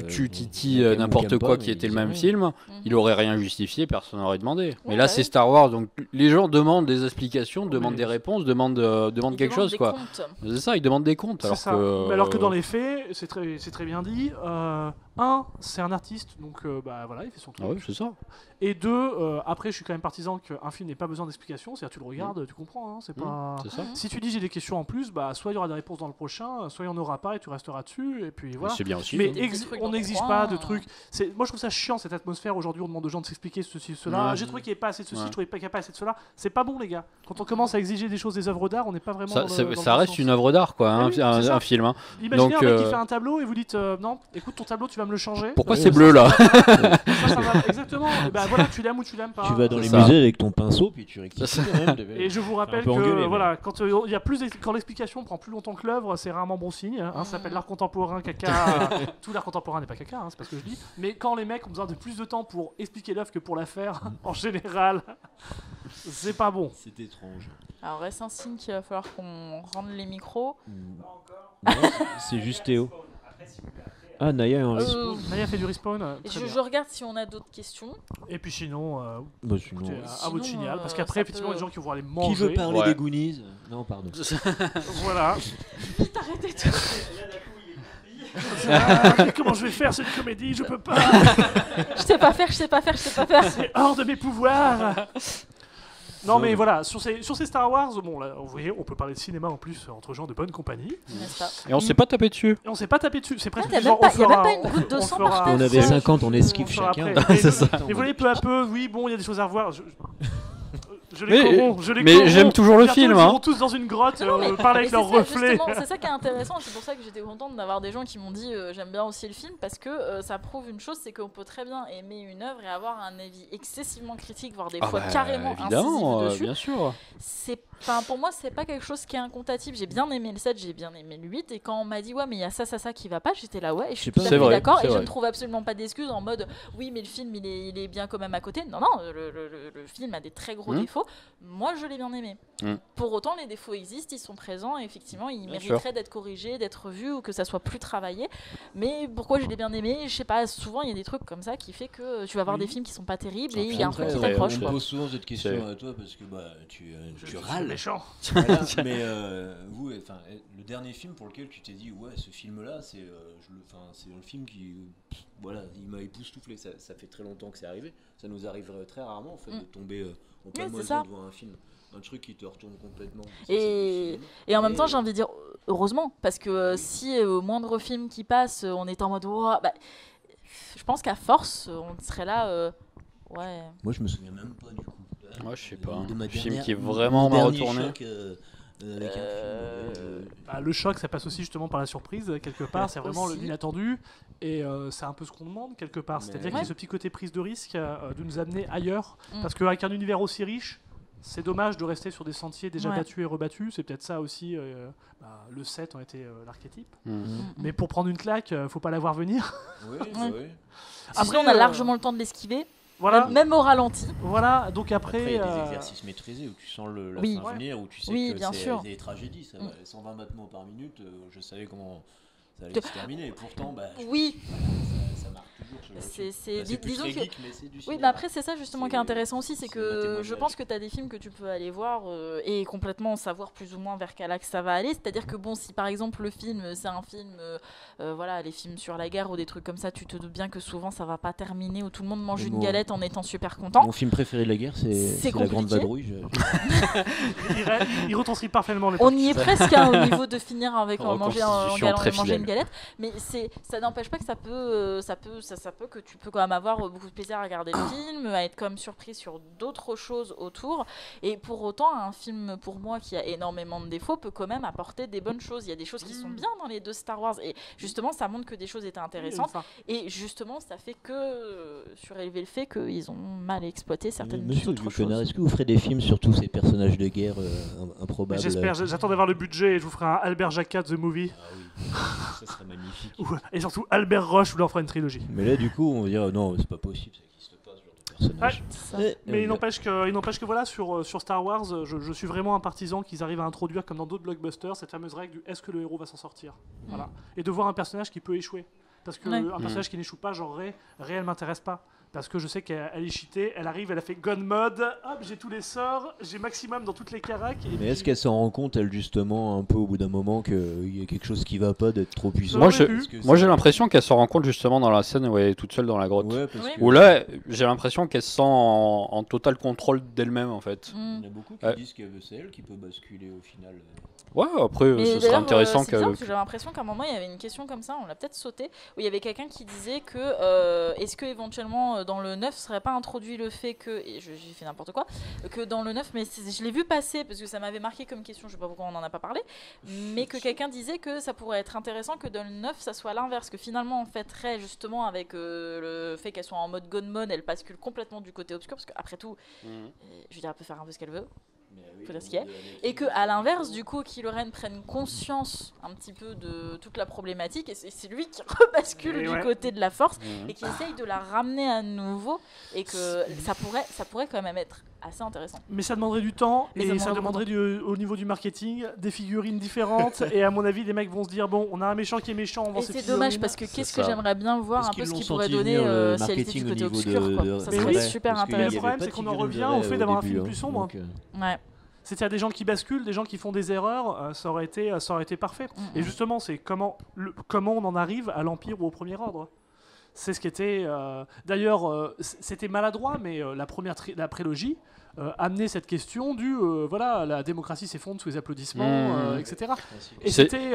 Tu titilles n'importe quoi qui était le même film, il aurait rien justifié, personne n'aurait demandé. Mais là, c'est Star Wars, donc les gens demandent des explications, demandent des réponses, demandent quelque chose, quoi. C'est ça, ils demandent des comptes. Alors que dans les faits, c'est très bien dit. C'est un artiste, donc voilà, il fait son truc. Ah ouais, c'est ça. Et deux, après, je suis quand même partisan qu'un film n'ait pas besoin d'explications. C'est-à-dire, tu le regardes, tu comprends. Hein, c'est pas. C'est ça. Si tu dis j'ai des questions en plus, soit il y aura des réponses dans le prochain, soit il n'y en aura pas et tu resteras dessus. Et puis voilà. C'est bien aussi. Mais on n'exige pas de trucs. Moi, je trouve ça chiant cette atmosphère aujourd'hui. On demande aux gens de s'expliquer ceci, cela. J'ai trouvé qu'il n'y avait pas assez de ceci, je trouvais qu'il n'y a pas assez de cela. C'est pas bon, les gars. Quand on commence à exiger des choses des œuvres d'art, on n'est pas vraiment. Ça reste une œuvre d'art, quoi, un film. Imaginez un mec qui fait un tableau et vous dites non, écoute, ton tableau, tu vas me le changer. Pourquoi c'est bleu là? Ça va, exactement. Voilà, tu l'aimes ou tu l'aimes pas. Tu vas dans les musées avec ton pinceau puis tu rectifies. Et je vous rappelle que voilà, quand quand l'explication prend plus longtemps que l'œuvre, c'est rarement bon signe. Ça s'appelle l'art contemporain, caca. Tout l'art contemporain n'est pas caca, c'est pas ce que je dis. Mais quand les mecs ont besoin de plus de temps pour expliquer l'œuvre que pour la faire, en général, c'est pas bon. C'est étrange. Alors reste un signe qu'il va falloir qu'on rende les micros. Non, c'est juste Théo. Ah, Naya est en respawn. Naya fait du respawn. Je regarde si on a d'autres questions. Et puis sinon, sinon à votre signal. Parce qu'après, effectivement, il y a des gens qui vont aller manger. Qui veut parler des Goonies? Non, pardon. Voilà. Vite, arrêtez tout. Comment je vais faire cette comédie? Je peux pas. Je sais pas faire. C'est hors de mes pouvoirs. Non mais voilà, sur ces Star Wars, bon là, vous voyez, on peut parler de cinéma en plus entre gens de bonne compagnie. Et on s'est pas tapé dessus. C'est presque genre on fera. Il y a même pas une goutte de sang par terre. On avait 50, on esquive chacun. Et vous voyez peu à peu, oui bon, il y a des choses à revoir. Mais j'aime toujours le film. Ils vont tous dans une grotte, parler avec leurs reflets. C'est ça qui est intéressant. C'est pour ça que j'étais contente d'avoir des gens qui m'ont dit j'aime bien aussi le film parce que ça prouve une chose, c'est qu'on peut très bien aimer une œuvre et avoir un avis excessivement critique, voire des fois carrément incisif dessus. Bien sûr. Pour moi, c'est pas quelque chose qui est incompatible. J'ai bien aimé le 7, j'ai bien aimé le 8, et quand on m'a dit ouais mais il y a ça qui va pas, j'étais là ouais, et je suis tout à fait d'accord, et je ne trouve absolument pas d'excuses en mode oui mais le film il est bien quand même à côté. Non, le film a des très gros défauts. Moi je l'ai bien aimé. Pour autant les défauts existent, ils sont présents, et effectivement ils mériteraient d'être corrigés, d'être vus, ou que ça soit plus travaillé. Mais pourquoi je l'ai bien aimé, je sais pas, souvent il y a des trucs comme ça qui fait que tu vas voir des films qui sont pas terribles et il y a un truc qui t'accroche. On pose souvent cette question à toi parce que tu râles. Méchant. Voilà, mais vous, le dernier film pour lequel tu t'es dit ouais ce film là c'est le film qui voilà il m'a époustouflé, ça fait très longtemps que c'est arrivé, ça nous arrive très rarement en fait de tomber en plein moisson devant un film, un truc qui te retourne complètement. Et en même temps j'ai envie de dire heureusement, parce que si au moindre film qui passe on est en mode je pense qu'à force on serait là Moi je me souviens même pas du coup. Moi je sais pas, un film qui est vraiment m'a retourné. Le choc, ça passe aussi justement par la surprise, quelque part. C'est vraiment l'inattendu. Et c'est un peu ce qu'on demande, quelque part. C'est-à-dire qu'il y a ce petit côté prise de risque de nous amener ailleurs. Parce qu'avec un univers aussi riche, c'est dommage de rester sur des sentiers déjà battus et rebattus. C'est peut-être ça aussi. Le 7 en était l'archétype. Mais pour prendre une claque, faut pas la voir venir. Oui. Après, on a largement le temps de l'esquiver. Voilà. Même au ralenti. Voilà, donc après il y a des exercices maîtrisés où tu sens la fin venir, où tu sais que c'est des tragédies. Ça va, 120 battements par minute, je savais comment ça allait se terminer. Et pourtant, ça marque toujours. C'est plus tragique, mais c'est du cinéma. Oui, mais après, c'est ça justement qui est intéressant aussi, c'est que je pense que tu as des films que tu peux aller voir et complètement savoir plus ou moins vers quel axe ça va aller. C'est-à-dire que si par exemple le film, c'est un film, les films sur la guerre ou des trucs comme ça, tu te doutes bien que souvent ça va pas terminer où tout le monde mange une galette en étant super content. Mon film préféré de la guerre, c'est La Grande Vadrouille. Il retranscrit parfaitement les On y est presque au niveau de finir avec manger une galette, mais ça n'empêche pas que ça peut que tu peux quand même avoir beaucoup de plaisir à regarder le film, à être comme surpris sur d'autres choses autour. Et pour autant, un film pour moi qui a énormément de défauts peut quand même apporter des bonnes choses. Il y a des choses qui sont bien dans les deux Star Wars et justement ça montre que des choses étaient intéressantes et justement ça fait que surélever le fait qu'ils ont mal exploité certaines autres choses. Est-ce que vous ferez des films sur tous ces personnages de guerre improbables? J'espère, j'attends d'avoir le budget et je vous ferai un Albert Jacquat The Movie. Ah oui, ça serait magnifique. Et surtout Albert Roche, où l'on fera une trilogie. Mais là du coup on va dire non, c'est pas possible, ça n'existe pas ce genre de personnage. Mais il n'empêche que voilà, sur Star Wars, je suis vraiment un partisan qu'ils arrivent à introduire, comme dans d'autres blockbusters, cette fameuse règle du est-ce que le héros va s'en sortir, voilà. Et de voir un personnage qui peut échouer. Parce qu'un personnage qui n'échoue pas, genre Rey, elle m'intéresse pas. Parce que je sais qu'elle est cheatée, elle arrive, elle a fait gun mode, hop, j'ai tous les sorts, j'ai maximum dans toutes les caracs. Mais est-ce qu'elle s'en rend compte, elle, justement, un peu au bout d'un moment, qu'il y a quelque chose qui va pas, d'être trop puissant? Moi j'ai l'impression qu'elle s'en rend compte justement dans la scène où elle est toute seule dans la grotte. Où là, j'ai l'impression qu'elle se sent en total contrôle d'elle-même en fait. Il y en a beaucoup qui disent que c'est elle qui peut basculer au final. Ouais, après, ce serait intéressant que j'ai l'impression qu'à un moment, il y avait une question comme ça, on l'a peut-être sauté, où il y avait quelqu'un qui disait que est-ce que éventuellement dans le 9 serait pas introduit le fait que, et j'ai fait n'importe quoi, que dans le 9, mais je l'ai vu passer parce que ça m'avait marqué comme question, je sais pas pourquoi on n'en a pas parlé, mais que quelqu'un disait que ça pourrait être intéressant que dans le 9 ça soit l'inverse, que finalement en fait Rey justement avec le fait qu'elle soit en mode gun mode, elle bascule complètement du côté obscur, parce qu'après tout, je veux dire, elle peut faire un peu ce qu'elle veut. Et que à l'inverse du coup Kylo Ren prenne conscience un petit peu de toute la problématique et c'est lui qui rebascule du côté de la force et qui essaye de la ramener à nouveau et que ça pourrait quand même être assez intéressant. Mais ça demanderait du temps et ça demanderait au niveau du marketing des figurines différentes et à mon avis les mecs vont se dire bon on a un méchant qui est méchant, on vend ses figurines. C'est dommage parce que qu'est-ce que j'aimerais bien voir un peu ce qu'il pourrait donner si elle était du côté obscur quoi. Ça serait super intéressant. Le problème c'est qu'on en revient au fait d'avoir un film plus sombre. Ouais. C'est-à-dire qu'il y a des gens qui basculent, des gens qui font des erreurs, ça aurait été parfait. Et justement, c'est comment on en arrive à l'Empire ou au Premier Ordre. C'est ce qui était... D'ailleurs, c'était maladroit, mais la prélogie amenait cette question du... la démocratie s'effondre sous les applaudissements, etc. Et c'était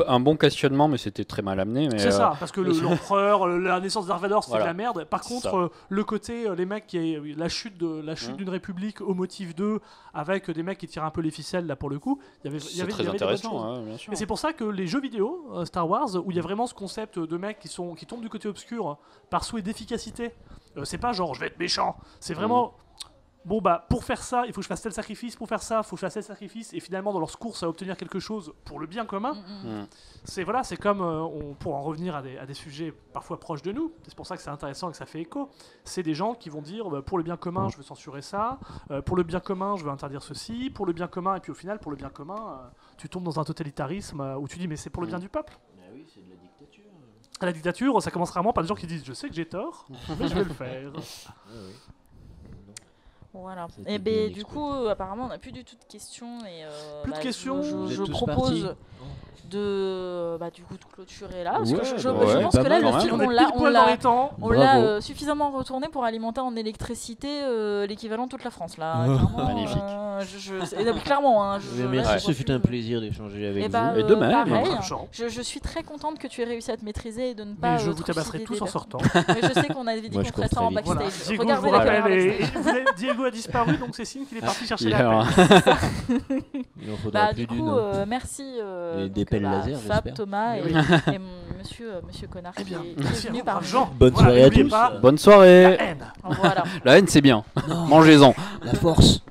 un bon questionnement, mais c'était très mal amené. C'est ça, parce que l'empereur, la naissance d'Darth Vader, c'était de la merde. Par contre, le côté, les mecs, la chute d'une république au motif 2, avec des mecs qui tirent un peu les ficelles, là, pour le coup, il y avait très intéressant, bien sûr. Et c'est pour ça que les jeux vidéo, Star Wars, où il y a vraiment ce concept de mecs qui tombent du côté obscur par souhait d'efficacité, c'est pas genre, je vais être méchant, c'est vraiment... Bon pour faire ça, il faut que je fasse tel sacrifice, pour faire ça, il faut que je fasse tel sacrifice, et finalement dans leur course à obtenir quelque chose pour le bien commun, c'est comme, pour en revenir à des sujets parfois proches de nous, c'est pour ça que c'est intéressant et que ça fait écho, c'est des gens qui vont dire, pour le bien commun, je veux censurer ça, pour le bien commun, je veux interdire ceci, pour le bien commun, et puis au final, pour le bien commun, tu tombes dans un totalitarisme où tu dis, mais c'est pour le bien du peuple. Oui, c'est de la dictature. À la dictature, ça commence rarement par des gens qui disent, je sais que j'ai tort, mais je vais le faire. Voilà. Et ben du coup, apparemment, on n'a plus du tout de questions et plus de questions. Je propose du coup de clôturer là parce que je pense que là le film on l'a suffisamment retourné pour alimenter en électricité l'équivalent de toute la France là. Magnifique. Clairement. Merci, ce fut un plaisir d'échanger avec vous. Et de même. Pareil, je suis très contente que tu aies réussi à te maîtriser et de ne pas. Mais je vous tabasserai tous en sortant. Mais je sais qu'on avait dit qu'on ferait ça en backstage. Diego, je vous rappelle, Diego a disparu, donc c'est signe qu'il est parti chercher la Yeah. pelle. Il en faudra plus Du d'une. coup, merci Et des pelles laser, Fab, j'espère. Thomas Oui. et monsieur Connard Eh qui bien, est merci à venu vous, parmi Jean. Bonne Voilà, soirée à n'oubliez tous. pas Bonne soirée. la haine. nous. Voilà. La haine, c'est bien. Non, Mangez-en. la force.